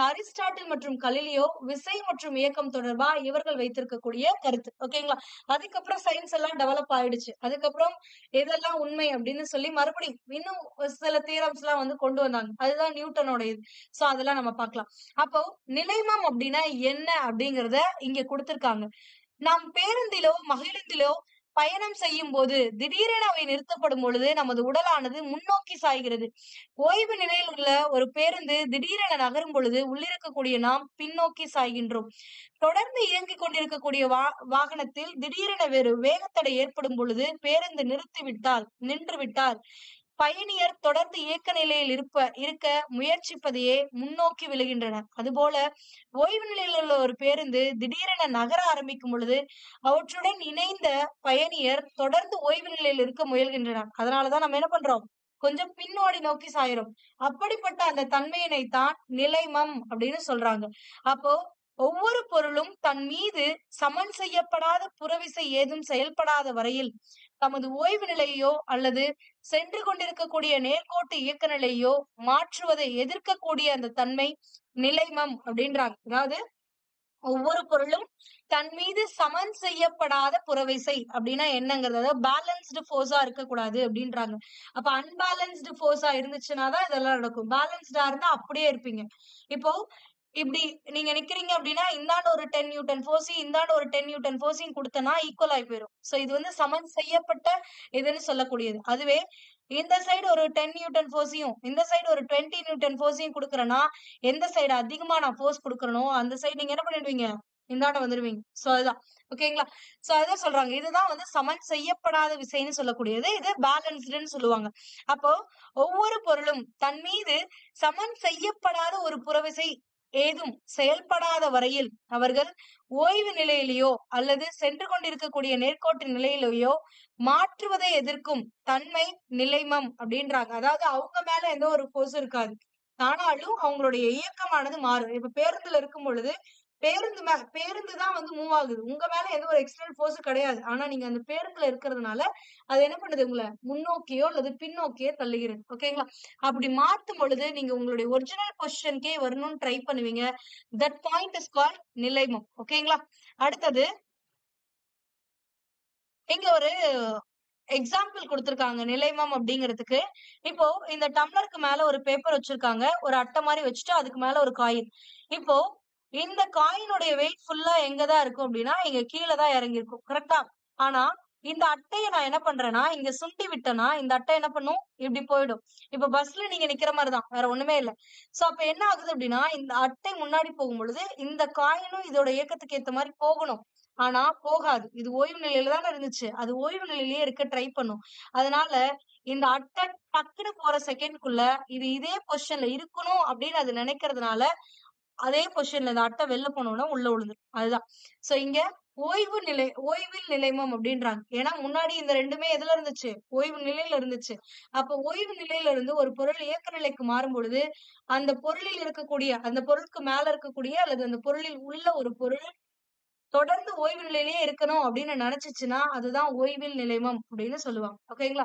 அரிஸ்டாட்டில் மற்றும் கலிலியோ விசை மற்றும் இயக்கம் தொடர்பா இவர்கள் வைத்திருக்கக்கூடிய கருத்து. ஓகேங்களா? அதுக்கப்புறம் சயின்ஸ் எல்லாம் டெவலப் ஆயிடுச்சு. அதுக்கப்புறம் எதெல்லாம் உண்மை அப்படின்னு சொல்லி மறுபடியும் இன்னும் சில தியரம்ஸ் எல்லாம் வந்து கொண்டு வந்தாங்க. அதுதான் நியூட்டனோட இது. சோ அதெல்லாம் நம்ம பார்க்கலாம். அப்போ நிலைமம் அப்படின்னா என்ன அப்படிங்கறத இங்க கொடுத்திருக்காங்க. நாம் பேருந்திலோ மகிழுந்திலோ பயணம் செய்யும் போது திடீரென அவை நிறுத்தப்படும் பொழுது நமது உடலானது முன்னோக்கி சாய்கிறது. ஓய்வு நிலையில் உள்ள ஒரு பேருந்து திடீரென நகரும் பொழுது உள்ளிருக்கக்கூடிய நாம் பின்னோக்கி சாய்கின்றோம். தொடர்ந்து இயங்கிக் கொண்டிருக்கக்கூடிய வாகனத்தில் திடீரென வேறு வேகத்தடை ஏற்படும் பொழுது பேருந்து நின்று விட்டால் பயணியர் தொடர்ந்து இயக்க நிலையில் இருக்க முயற்சிப்பதையே முன்னோக்கி விழுகின்றனர். அதுபோல ஓய்வு நிலையில் உள்ள ஒரு பேருந்து திடீரென நகர ஆரம்பிக்கும் பொழுது அவற்றுடன் இணைந்த பயணியர் தொடர்ந்து ஓய்வு நிலையில் இருக்க முயல்கின்றனர். அதனாலதான் நம்ம என்ன பண்றோம், கொஞ்சம் பின்னோடி நோக்கி சாயிரும். அப்படிப்பட்ட அந்த தன்மையினைத்தான் நிலைமம் அப்படின்னு சொல்றாங்க. அப்போ ஒவ்வொரு பொருளும் தன் மீது சமன் செய்யப்படாத புறவிசை ஏதும் செயல்படாத வரையில் தமது ஓய்வு நிலையோ அல்லது சென்று கொண்டிருக்கக்கூடிய நேர்கோட்டு இயக்க நிலையோ மாற்றுவதை எதிர்க்கக்கூடிய அந்த தன்மை நிலைமம் அப்படின்றாங்க. அதாவது ஒவ்வொரு பொருளும் தன் மீது சமன் செய்யப்படாத புறவிசை அப்படின்னா என்னங்கிறது, அதாவது பேலன்ஸ்டு ஃபோர்ஸா இருக்கக்கூடாது அப்படின்றாங்க. அப்ப அன்பேலன்ஸ்டு ஃபோர்ஸா இருந்துச்சுன்னாதான் இதெல்லாம் நடக்கும். பேலன்ஸ்டா இருந்தா அப்படியே இருப்பீங்க. இப்போ இப்படி நீங்க நிக்கிறீங்க அப்படின்னா இந்தாண்ட ஒரு 10 நியூட்டன் ஃபோர்ஸையும் இந்தாண்ட ஒரு 10 நியூட்டன் ஃபோர்ஸையும் கொடுத்தனா ஈக்குவல் ஆகி போயிடும். சோ இது வந்து சமன் செய்யப்பட்ட இதுன்னு சொல்லக்கூடியது. அதுவே இந்த சைடு ஒரு 10 நியூட்டன் ஃபோர்ஸையும் இந்த சைடு ஒரு 20 நியூட்டன் ஃபோர்ஸையும் கொடுக்குறேன்னா எந்த சைடு அதிகமா நான் ஃபோர்ஸ் கொடுக்கறனோ அந்த சைடு நீங்க என்ன பண்ணிடுவீங்க, இந்தாண்ட வந்துருவீங்க. சோ அதுதான். ஓகேங்களா? சோ அதான் சொல்றாங்க. இதுதான் வந்து சமன் செய்யப்படாத விசைன்னு சொல்லக்கூடியது. இது பேலன்ஸ்டுன்னு சொல்லுவாங்க. அப்போ ஒவ்வொரு பொருளும் தன் மீது சமன் செய்யப்படாத ஒரு புறவிசை ஏதும் செயல்படாத வரையில் அவர்கள் ஓய்வு நிலையிலேயோ அல்லது சென்று கொண்டிருக்கக்கூடிய நேர்கோட்டு நிலையிலேயோ மாற்றுவதை எதிர்க்கும் தன்மை நிலைமம் அப்படின்றாங்க. அதாவது அவங்க மேல எந்த ஒரு ஃபோர்ஸும் இருக்காது. ஆனாலும் அவங்களுடைய இயக்கமானது மாறும். இப்ப பேருந்துல இருக்கும் பொழுது பேருந்து தான் வந்து மூவ் ஆகுது. உங்க மேல எந்த ஒரு எக்ஸ்டர்னல் ஃபோர்ஸும் கிடையாது. ஆனா நீங்க அந்த பேருந்துல இருக்கிறதுனால அது என்ன பண்ணுது, உங்களை முன்னோக்கியோ அல்லது பின்னோக்கியோ தள்ளுகிறது. ஓகேங்களா? அப்படி மாத்தும் பொழுது நீங்க உங்களுடைய ஒரிஜினல் பொசிஷனுக்கே வரணும்னு ட்ரை பண்ணுவீங்க. தட் பாயிண்ட் இஸ் கால்ட் நிலைமம். ஓகேங்களா? அடுத்தது இங்க ஒரு எக்ஸாம்பிள் கொடுத்திருக்காங்க நிலைமம் அப்படிங்கிறதுக்கு. இப்போ இந்த டம்ளருக்கு மேல ஒரு பேப்பர் வச்சிருக்காங்க. ஒரு அட்டை மாதிரி வச்சுட்டு அதுக்கு மேல ஒரு காயின். இப்போ இந்த காயினுடைய வெயிட் ஃபுல்லா எங்கதான் இருக்கும் அப்படின்னா இங்க கீழே தான் இறங்கி இருக்கும். கரெக்டா? ஆனா இந்த அட்டையை நான் என்ன பண்றேன்னா இங்க சுண்டி விட்டேன்னா இந்த அட்டை என்ன பண்ணும், இப்படி போயிடும். இப்ப பஸ்ல நீங்க நிக்கிற மாதிரிதான், வேற ஒண்ணுமே இல்ல. சோ அப்ப என்ன ஆகுது அப்படின்னா இந்த அட்டை முன்னாடி போகும் பொழுது இந்த காயினும் இதோட இயக்கத்துக்கு ஏத்த மாதிரி போகணும். ஆனா போகாது. இது ஓய்வு நிலையில தானே இருந்துச்சு. அது ஓய்வு நிலையிலேயே இருக்க ட்ரை பண்ணும். அதனால இந்த அட்டை டக்குன்னு போற செகண்ட்குள்ள இது இதே பொசிஷன்ல இருக்கணும் அப்படின்னு அது நினைக்கிறதுனால அதே பொசிஷன்ல இந்த அட்டை வெளில போனோம்னா உள்ள விழுந்துரும். அதுதான். சோ இங்க ஓய்வில் நிலைமம் அப்படின்றாங்க. ஏன்னா முன்னாடி இந்த ரெண்டுமே எதுல இருந்துச்சு, ஓய்வு நிலையில இருந்துச்சு. அப்ப ஓய்வு நிலையில இருந்து ஒரு பொருள் இயக்க நிலைக்கு மாறும் பொழுது அந்த பொருளில் இருக்கக்கூடிய அந்த பொருளுக்கு மேல இருக்கக்கூடிய அல்லது அந்த பொருளில் உள்ள ஒரு பொருள் தொடர்ந்து ஓய்வு நிலையிலேயே இருக்கணும் அப்படின்னு நினைச்சுச்சுன்னா அதுதான் ஓய்வில் நிலைமம் அப்படின்னு சொல்லுவாங்க. ஓகேங்களா?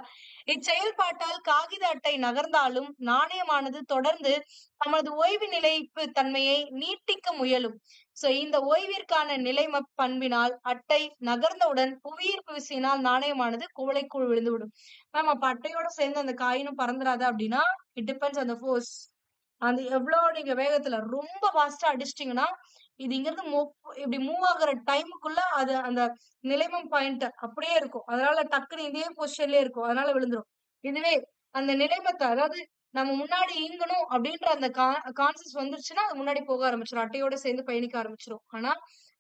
இச்செயல்பாட்டால் காகித அட்டை நகர்ந்தாலும் நாணயமானது தொடர்ந்து தமது ஓய்வு நிலைப்பு தன்மையை நீட்டிக்க முயலும். சோ இந்த ஓய்விற்கான நிலைம பண்பினால் அட்டை நகர்ந்தவுடன் புவியீர்ப்பு விசையினால் நாணயமானது குவளைக்குள் விழுந்துவிடும். மேம் அப்ப அட்டையோட சேர்ந்து அந்த காயினும் பறந்துடாது அப்படின்னா it depends on the force. அந்த எவ்வளவு நீங்க வேகத்துல ரொம்ப ஃபாஸ்டா அடிச்சிட்டீங்கன்னா இது இங்கிருந்து இப்படி மூவ் ஆகுற டைமுக்குள்ள அது அந்த நிலைமம் பாயிண்ட் அப்படியே இருக்கும். அதனால டக்குன்னு இதே பொசிஷன்லயே இருக்கும். அதனால விழுந்துரும். இதுவே அந்த நிலைமத்தை, அதாவது நம்ம முன்னாடி இயங்கணும் அப்படின்ற அந்த கான்சியஸ் வந்துருச்சுன்னா அது முன்னாடி போக ஆரம்பிச்சிடும். அட்டையோட சேர்ந்து பயணிக்க ஆரம்பிச்சிடும். ஆனா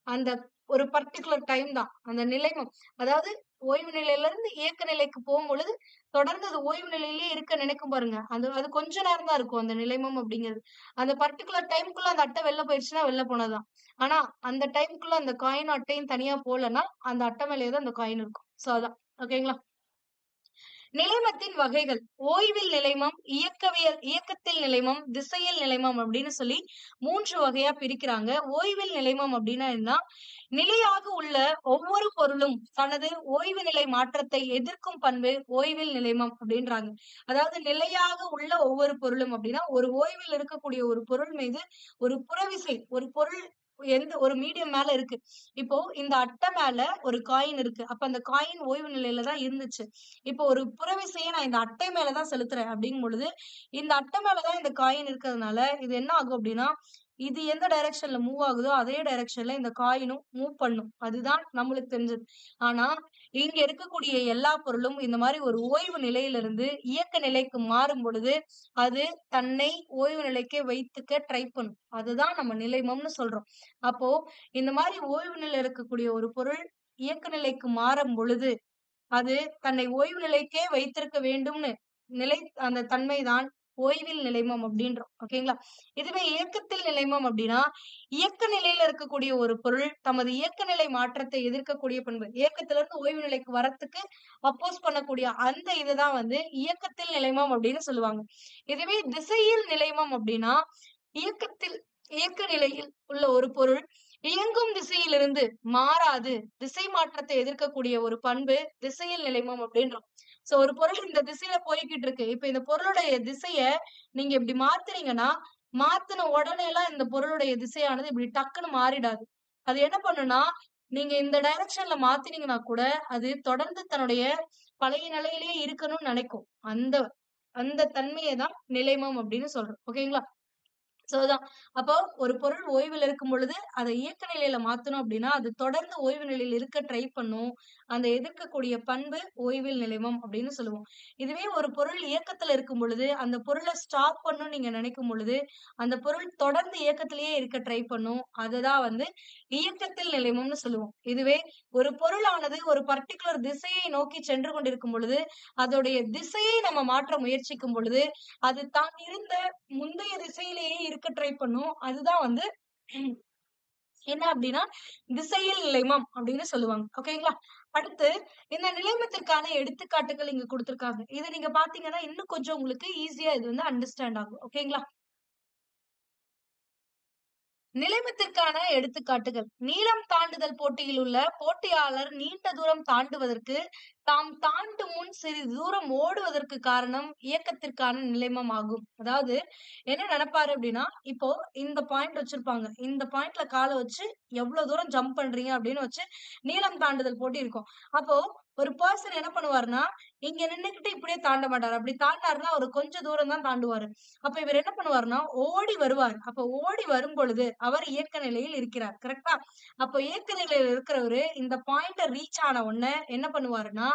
அந்த ஒரு பர்டிகுலர் டைம் தான் அந்த நிலைமம். அதாவது ஓய்வு நிலையில இருந்து இயக்க நிலைக்கு போகும் பொழுது தொடர்ந்து அது ஓய்வு நிலையிலேயே இருக்க நினைக்கும் பாருங்க. அது கொஞ்ச நேரம் தான் இருக்கும் அந்த நிலைமம் அப்படிங்கிறது. அந்த பர்டிகுலர் டைமுக்குள்ள அந்த அட்டை வெளில போயிடுச்சுன்னா வெளில போனதுதான். ஆனா அந்த டைமுக்குள்ள அந்த காயின் அட்டையும் தனியா போலன்னா அந்த அட்டை மேலேயே தான் அந்த காயின் இருக்கும். சோ அதான். ஓகேங்களா? நிலைமத்தின் வகைகள். ஓய்வில் நிலைமம், இயக்கத்தில் நிலைமம், திசையில் நிலைமம் அப்படின்னு சொல்லி 3 வகையா பிரிக்கிறாங்க. ஓய்வில் நிலைமம் அப்படின்னா என்ன? நிலையாக உள்ள ஒவ்வொரு பொருளும் தனது ஓய்வு நிலை மாற்றத்தை எதிர்க்கும் பண்பு ஓய்வில் நிலைமம் அப்படின்றாங்க. அதாவது நிலையாக உள்ள ஒவ்வொரு பொருளும் அப்படின்னா, ஒரு ஓய்வில் இருக்கக்கூடிய ஒரு பொருள் மீது ஒரு புறவிசை, ஒரு பொருள் ஒரு மீடியம் மேல இருக்கு. இப்போ இந்த அட்டை மேல ஒரு காயின் இருக்கு. அப்ப அந்த காயின் ஓய்வு நிலையில தான் இருந்துச்சு. இப்போ ஒரு புறவிசையை நான் இந்த அட்டை மேலதான் செலுத்துறேன் அப்படிங்கும் பொழுது, இந்த அட்டை மேலதான் இந்த காயின் இருக்கிறதுனால இது என்ன ஆகும் அப்படின்னா, இது எந்த டைரக்ஷன்ல மூவ் ஆகுதோ அதே டைரக்ஷன்ல இந்த காயினும் மூவ் பண்ணும். அதுதான் நம்மளுக்கு தெரிஞ்சது. ஆனா இங்க இருக்கக்கூடிய எல்லா பொருளும் இந்த மாதிரி ஒரு ஓய்வு நிலையிலிருந்து இயக்க நிலைக்கு மாறும் பொழுது அது தன்னை ஓய்வு நிலைக்கே வைத்துக்க ட்ரை பண்ணும். அதுதான் நம்ம நிலைமம்னு சொல்றோம். அப்போ இந்த மாதிரி ஓய்வு நிலையில இருக்கக்கூடிய ஒரு பொருள் இயக்க நிலைக்கு மாறும் பொழுது அது தன்னை ஓய்வு நிலைக்கே வைத்திருக்க வேண்டும்னு அந்த தன்மைதான் ஓய்வில் நிலைமம் அப்படின்றோம். ஓகேங்களா? இதுவே இயக்கத்தில் நிலைமம் அப்படின்னா, இயக்க நிலையில இருக்கக்கூடிய ஒரு பொருள் தமது இயக்க நிலை மாற்றத்தை எதிர்க்கக்கூடிய பண்பு. இயக்கத்துல இருந்து ஓய்வு நிலைக்கு வரத்துக்கு அப்போஸ் பண்ணக்கூடிய அந்த இதுதான் இயக்கத்தில் நிலைமம் அப்படின்னு சொல்லுவாங்க. இதுவே திசையில் நிலைமம் அப்படின்னா, இயக்க நிலையில் உள்ள ஒரு பொருள் இயங்கும் திசையிலிருந்து மாறாது திசை மாற்றத்தை எதிர்க்கக்கூடிய ஒரு பண்பு திசையில் நிலைமம் அப்படின்றோம். சோ ஒரு பொருள் இந்த திசையில போய்கிட்டு இருக்கு. இப்ப இந்த பொருளுடைய திசைய நீங்க இப்படி மாத்துறீங்கன்னா, மாத்துன உடனே எல்லாம் இந்த பொருளுடைய திசையானது இப்படி டக்குன்னு மாறிடாது. அது என்ன பண்ணுனா, நீங்க இந்த டைரக்ஷன்ல மாத்தினீங்கன்னா கூட அது தொடர்ந்து தன்னுடைய பழைய நிலையிலேயே இருக்கணும்னு நினைக்கும். அந்த அந்த தன்மையை தான் நிலைமம் அப்படின்னு சொல்றோம். ஓகேங்களா? அதான். அப்போ ஒரு பொருள் ஓய்வில் இருக்கும் பொழுது அதை இயக்க நிலையில மாத்தணும் அப்படின்னா அது தொடர்ந்து ஓய்வு நிலையில் இருக்க ட்ரை பண்ணும். அந்த எதிர்க்கக்கூடிய பண்பு ஓய்வில் நிலைமம் அப்படின்னு சொல்லுவோம். இதுவே ஒரு பொருள் இயக்கத்துல இருக்கும் பொழுது அந்த பொருளை ஸ்டாப் பண்ணணும்னு நீங்க நினைக்கும் பொழுது அந்த பொருள் தொடர்ந்து இயக்கத்திலேயே இருக்க ட்ரை பண்ணும். அதுதான் இயக்கத்தில் நிலைமம்னு சொல்லுவோம். இதுவே ஒரு பொருளானது ஒரு பர்டிகுலர் திசையை நோக்கி சென்று கொண்டிருக்கும் பொழுது அதோடைய திசையை நம்ம மாற்ற முயற்சிக்கும் பொழுது அது தான் இருந்த முந்தைய திசையிலேயே இருக்க ட்ரை பண்ணும். அதுதான் என்ன அப்படின்னா திசையில் நிலைமம் அப்படின்னு சொல்லுவாங்க. ஓகேங்களா? அடுத்து இந்த நிலைமத்திற்கான எடுத்துக்காட்டுகள் இங்க கொடுத்திருக்காங்க. இதை நீங்க பாத்தீங்கன்னா இன்னும் கொஞ்சம் உங்களுக்கு ஈஸியா இது அண்டர்ஸ்டாண்ட் ஆகும். ஓகேங்களா? நிலைமத்திற்கான எடுத்துக்காட்டுகள். நீளம் தாண்டுதல் போட்டியில் உள்ள போட்டியாளர் நீண்ட தூரம் தாண்டுவதற்கு தாம் தாண்டும் முன் சிறிது தூரம் ஓடுவதற்கு காரணம் இயக்கத்திற்கான நிலைமம் ஆகும். அதாவது என்ன நினைப்பாரு அப்படின்னா, இப்போ இந்த பாயிண்ட் வச்சிருப்பாங்க. இந்த பாயிண்ட்ல காலை வச்சு எவ்வளவு தூரம் ஜம்ப் பண்றீங்க அப்படின்னு வச்சு நீளம் தாண்டுதல் போட்டி இருக்கும். அப்போ ஒரு பர்சன் என்ன பண்ணுவாருன்னா, இங்க நின்னுகிட்டு இப்படியே தாண்ட மாட்டாரு. அப்படி தாண்டாருன்னா ஒரு கொஞ்ச தூரம் தான் தாண்டுவாரு. அப்ப இவர் என்ன பண்ணுவாருன்னா ஓடி வருவார். அப்ப ஓடி வரும் பொழுது அவர் இயக்க நிலையில் இருக்கிறார். கரெக்டா? அப்ப இயக்க நிலையில இருக்கிறவரு இந்த பாயிண்ட ரீச் ஆன உடனே என்ன பண்ணுவாருன்னா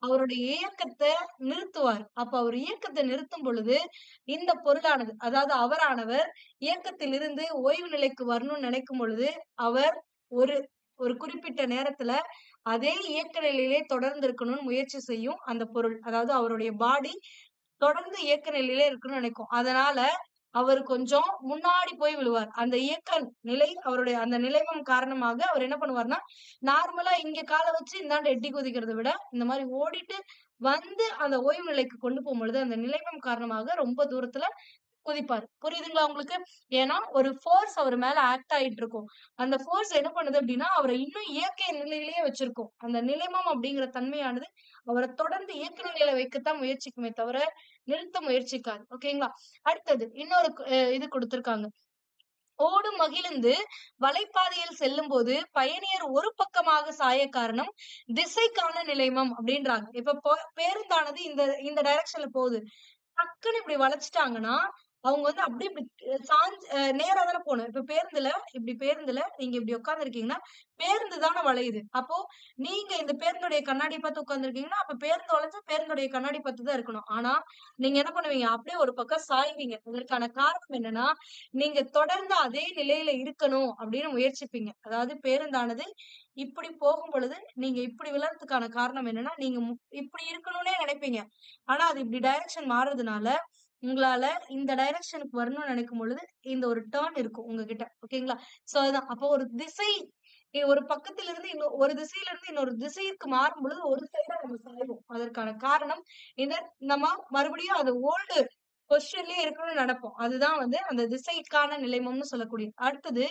அவருடைய இயக்கத்தை நிறுத்துவார். அப்ப அவர் இயக்கத்தை நிறுத்தும் பொழுது இந்த பொருளானது அதாவது அவரானவர் இயக்கத்தில் இருந்து ஓய்வு நிலைக்கு வரணும்னு நினைக்கும் பொழுது அவர் ஒரு ஒரு குறிப்பிட்ட நேரத்துல அதே இயக்க நிலையிலே தொடர்ந்து இருக்கணும்னு முயற்சி செய்யும் அந்த பொருள். அதாவது அவருடைய பாடி தொடர்ந்து இயக்க நிலையிலே இருக்கணும்னு நினைக்கும். அதனால அவர் கொஞ்சம் முன்னாடி போய் விழுவார். அந்த இயக்க நிலை அவருடைய அந்த நிலைமம் காரணமாக அவர் என்ன பண்ணுவார்னா நார்மலா இங்க காலை வச்சு இந்தாண்ட எட்டி குதிக்கிறதை விட இந்த மாதிரி ஓடிட்டு அந்த ஓய்வு நிலைக்கு கொண்டு போகும் பொழுது அந்த நிலைமம் காரணமாக ரொம்ப தூரத்துல குதிப்பாரு. புரியுதுங்களா உங்களுக்கு? ஏன்னா ஒரு ஃபோர்ஸ் அவர் மேல ஆக்ட் ஆயிட்டு இருக்கும். அந்த ஃபோர்ஸ் என்ன பண்ணுது அப்படின்னா அவரை இன்னும் இயற்கை நிலையிலேயே வச்சிருக்கும். அந்த நிலைமம் அப்படிங்கிற தன்மையானது அவரை தொடர்ந்து இயக்க நிலையில வைக்கத்தான் முயற்சிக்குமே தவிர நிறுத்த முயற்சிக்காது. ஓகேங்களா? அடுத்தது இன்னொரு இது கொடுத்திருக்காங்க. ஓடும் மகிழ்ந்து வலைப்பாதையில் செல்லும் போது பயணியர் ஒரு பக்கமாக சாய காரணம் திசைக்கான நிலைமம் அப்படின்றாங்க. இப்ப பேருந்தானது இந்த டைரக்ஷன்ல போகுது. டக்குன்னு இப்படி வளைச்சிட்டாங்கன்னா அவங்க அப்படி இப்படி சாஞ்சு நேரா தானே போகணும். இப்ப பேருந்துல நீங்க இப்படி உட்கார்ந்துருக்கீங்கன்னா பேருந்து தானே வளையுது. அப்போ நீங்க இந்த பேருந்துடைய கண்ணாடி பார்த்து உட்கார்ந்துருக்கீங்கன்னா அப்ப பேருந்து வளைஞ்சா பேருந்துடைய கண்ணாடி பார்த்து தான் இருக்கணும். ஆனா நீங்க என்ன பண்ணுவீங்க? அப்படியே ஒரு பக்கம் சாய்வீங்க. அதற்கான காரணம் என்னன்னா நீங்க தொடர்ந்து அதே நிலையில இருக்கணும் அப்படின்னு முயற்சிப்பீங்க. அதாவது பேருந்தானது இப்படி போகும் பொழுது நீங்க இப்படி விழறதுக்கான காரணம் என்னன்னா நீங்க இப்படி இருக்கணும்னே நினைப்பீங்க. ஆனா அது இப்படி டைரக்ஷன் மாறுறதுனால உங்களால இந்த டைரக்ஷனுக்கு வரணும்னு நினைக்கும் பொழுது இந்த ஒரு டர்ன் இருக்கும் உங்ககிட்ட. ஓகேங்களா? சோ அதுதான். அப்போ ஒரு திசை ஒரு பக்கத்துல இருந்து ஒரு திசையில இருந்து இன்னொரு திசைக்கு மாறும் பொழுது ஒரு சைடா நம்ம செய்வோம். அதற்கான காரணம் இந்த நம்ம மறுபடியும் அது ஓல்டு பொசிஷன்லயே இருக்கணும்னு நினைப்போம். அதுதான் வந்து அந்த திசைக்கான நிலைமம்னு சொல்லக்கூடியது. அடுத்தது,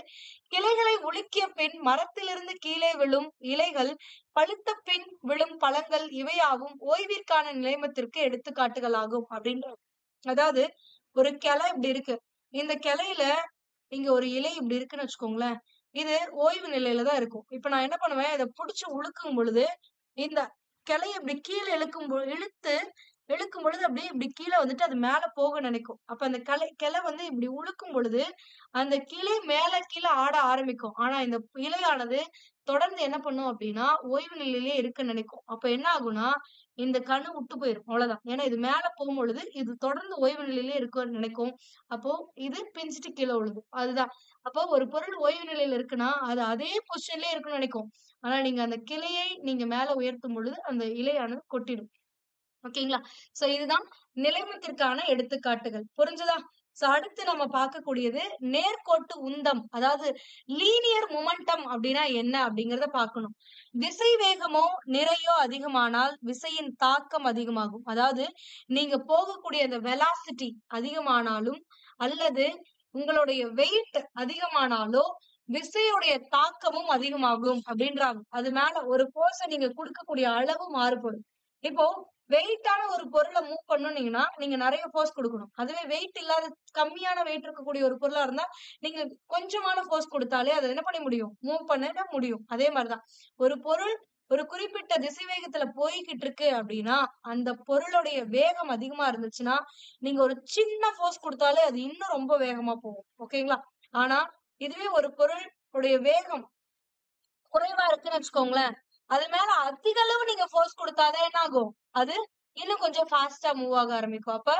கிளைகளை உலுக்கிய பின் மரத்திலிருந்து கீழே விழும் இலைகள், பழுத்த பின் விழும் பழங்கள் இவையாவும் ஓய்விற்கான நிலைமத்திற்கு எடுத்துக்காட்டுகளாகும் அப்படின்ற. அதாவது ஒரு கிளை இப்படி இருக்கு. இந்த கிளையில இங்க ஒரு இலை இப்படி இருக்குன்னு வச்சுக்கோங்களேன். இது ஓய்வு நிலையில தான் இருக்கும். இப்ப நான் என்ன பண்ணுவேன், இத புடிச்சு உழுக்கும் பொழுது, இந்த கிளைய இப்படி கீழ இழுக்கும் பொழுது அப்படியே இப்படி கீழ வந்துட்டு அது மேல போக நினைக்கும். அப்ப அந்த கிளை வந்து இப்படி உழுக்கும் பொழுது, அந்த கிளை மேல கீழ ஆட ஆரம்பிக்கும். ஆனா இந்த இலையானது தொடர்ந்து என்ன பண்ணும் அப்படின்னா, ஓய்வு நிலையிலேயே இருக்க நினைக்கும். அப்ப என்ன ஆகும்னா, இந்த கணு விட்டு போயிரும். அவ்வளவுதான். ஏன்னா இது மேல போகும்பொழுது, இது தொடர்ந்து ஓய்வு நிலையிலேயே இருக்கன்னு நினைக்கும். அப்போ இது பிஞ்சிட்டு கீழ விழுது. அதுதான். அப்போ ஒரு பொருள் ஓய்வு நிலையில இருக்குன்னா, அது அதே பொசிஷன்லயே இருக்குன்னு நினைக்கும். ஆனா நீங்க அந்த கிளையை நீங்க மேல உயர்த்தும் பொழுது, அந்த இலையானது கொட்டிடும். ஓகேங்களா? சோ இதுதான் நிலைமத்திற்கான எடுத்துக்காட்டுகள். புரிஞ்சுதா? சோ அடுத்து நம்ம பார்க்கக்கூடியது நேர்கோட்டு உந்தம். அதாவது லீனியர் மொமெண்டம் அப்படின்னா என்ன அப்படிங்கறத பார்க்கணும். திசை வேகமோ நிறையோ அதிகமானால் விசையின் தாக்கம் அதிகமாகும். அதாவது நீங்க போகக்கூடிய அந்த வெலாசிட்டி அதிகமானாலும் அல்லது உங்களுடைய வெயிட் அதிகமானாலோ விசையுடைய தாக்கமும் அதிகமாகும் அப்படின்றாங்க. அது மேல ஒரு போர்ஸ நீங்க கொடுக்கக்கூடிய அளவு மாறுபடும். இப்போ வெயிட்டான ஒரு பொருளை மூவ் பண்ணீங்கன்னா நீங்க நிறைய போர்ஸ் கொடுக்கணும். அதுவே வெயிட் இல்லாத கம்மியான வெயிட் இருக்கக்கூடிய ஒரு பொருளா இருந்தா நீங்க கொஞ்சமான போர்ஸ் கொடுத்தாலே அதை என்ன பண்ண முடியும், மூவ் பண்ண முடியும். அதே மாதிரிதான் ஒரு பொருள் ஒரு குறிப்பிட்ட திசை வேகத்துல போய்கிட்டு இருக்கு அப்படின்னா அந்த பொருளுடைய வேகம் அதிகமா இருந்துச்சுன்னா நீங்க ஒரு சின்ன போர்ஸ் கொடுத்தாலே அது இன்னும் ரொம்ப வேகமா போகும். ஓகேங்களா? ஆனா இதுவே ஒரு பொருள் உடைய வேகம் குறைவா இருக்குன்னு வச்சுக்கோங்களேன், அது மேல அதிக அளவு நீங்க போர்ஸ் கொடுத்தாதான் என்ன ஆகும், அது இன்னும் கொஞ்சம் ஃபாஸ்டா மூவ் ஆக ஆரம்பிக்கும். அப்ப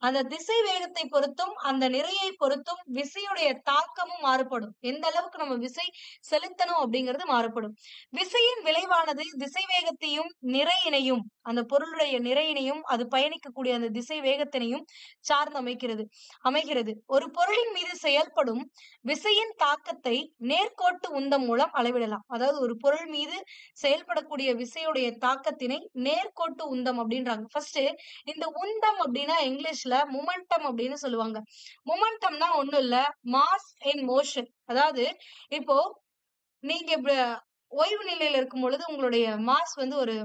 அந்த திசை வேகத்தை பொறுத்தும் அந்த நிறையை பொறுத்தும் விசையுடைய தாக்கமும் மாறுபடும். எந்த அளவுக்கு நம்ம விசை செலுத்தணும் அப்படிங்கிறது மாறுபடும். விசையின் விளைவானது திசை வேகத்தையும் நிறையினையும் அந்த பொருளுடைய நிறையினையும் அது பயணிக்கக்கூடிய அந்த திசை வேகத்தினையும் சார்ந்து அமைகிறது. ஒரு பொருளின் மீது செயல்படும் விசையின் தாக்கத்தை நேர்கோட்டு உந்தம் மூலம் அளவிடலாம். அதாவது ஒரு பொருள் மீது செயல்படக்கூடிய விசையுடைய தாக்கத்தினை நேர்கோட்டு உந்தம் அப்படின்றாங்க. ஃபர்ஸ்ட் இந்த உந்தம் அப்படின்னா இங்கிலீஷ்ல மொமெண்டம் அப்படின்னு சொல்லுவாங்க. மொமெண்டம்னா ஒண்ணும் இல்ல, மாஸ் இன் மோஷன். அதாவது இப்போ நீங்க ஓய்வு நிலையில இருக்கும் பொழுது உங்களுடைய மாஸ் வந்து ஒரு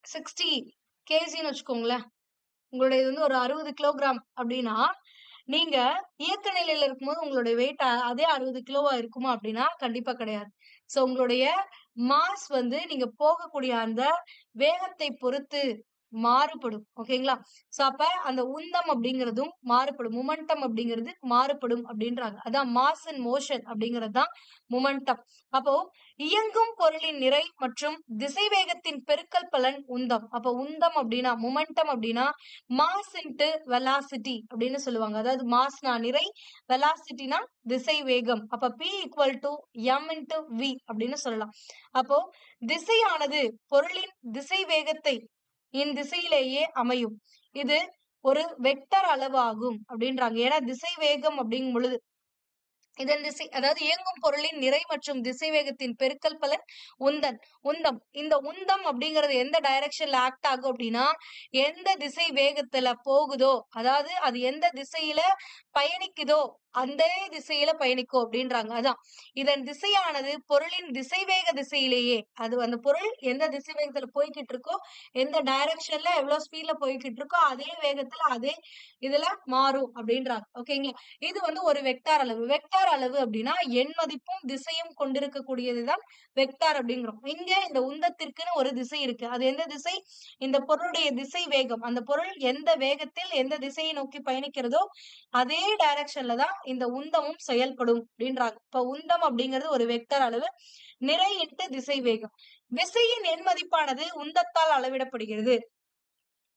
60 kgன்னு வச்சுக்கோங்களேன். உங்களுடைய இது வந்து ஒரு 60 கிலோகிராம் அப்படின்னா நீங்க இயக்க நிலையில இருக்கும்போது உங்களுடைய வெயிட் அதே 60 கிலோவா இருக்குமா அப்படின்னா கண்டிப்பா கிடையாது. சோ உங்களுடைய மாஸ் வந்து நீங்க போகக்கூடிய அந்த வேகத்தை பொறுத்து மாறுபடும். ஓகேங்களா? சோ அப்ப அந்த உந்தம் அப்படிங்கிறதும் மாறுபடும். மொமெண்டம் அப்படிங்கிறது மாறுபடும் அப்படின்றாங்க. அதான் மாஸ் அண்ட் மோஷன் அப்படிங்கிறது தான் மொமெண்டம். அப்போ இயங்கும் பொருளின் நிறை மற்றும் திசை வேகத்தின் பெருக்கல் பலன் உந்தம். அப்ப உந்தம் அப்படின்னா மொமெண்டம் அப்படின்னா மாஸ் இன்டு வெலாசிட்டி அப்படின்னு சொல்லுவாங்க. அதாவது மாஸ்னா நிறை, வெலாசிட்டினா திசை வேகம். அப்ப P equal to M into V அப்படின்னு சொல்லலாம். அப்போ திசையானது பொருளின் திசை வேகத்தை திசையிலேயே அமையும். இது ஒரு வெக்டர் அளவு ஆகும் அப்படின்றாங்க. ஏன்னா திசை வேகம் அப்படிங்கும் பொழுது இதன் திசை அதாவது இயங்கும் பொருளின் நிறை மற்றும் திசை வேகத்தின் பெருக்கல் பலன் உந்தம். இந்த உந்தம் அப்படிங்கிறது எந்த டைரக்ஷன்ல ஆக்ட் ஆகும் அப்படின்னா எந்த திசை வேகத்துல போகுதோ, அதாவது அது எந்த திசையில பயணிக்குதோ அந்த திசையில பயணிக்கும் அப்படின்றாங்க. அதான் இதன் திசையானது பொருளின் திசைவேக திசையிலேயே, அது அந்த பொருள் எந்த திசை வேகத்துல போய்கிட்டு இருக்கோ, எந்த டைரக்ஷன்ல எவ்வளவு ஸ்பீட்ல போய்கிட்டு இருக்கோ அதே வேகத்துல அதே இதுல மாறும் அப்படின்றாங்க. ஓகேங்களா? இது வந்து ஒரு வெக்டார் அளவு. வெக்டார் அளவு அப்படின்னா எண் மதிப்பும் திசையும் கொண்டிருக்கக்கூடியதுதான் வெக்டார் அப்படிங்கிறோம். இங்க இந்த உந்தத்திற்குன்னு ஒரு திசை இருக்கு. அது எந்த திசை? இந்த பொருளுடைய திசை வேகம். அந்த பொருள் எந்த வேகத்தில் எந்த திசையை நோக்கி பயணிக்கிறதோ அதே டைரக்ஷன்ல தான் இந்த உந்தமும் செயல்படும் அப்படின்றாங்க. இப்ப உந்தம் அப்படிங்கிறது ஒரு வெக்டர் அளவு, நிறை இன்டு திசை வேகம். விசையின் எண் மதிப்பானது உந்தத்தால் அளவிடப்படுகிறது.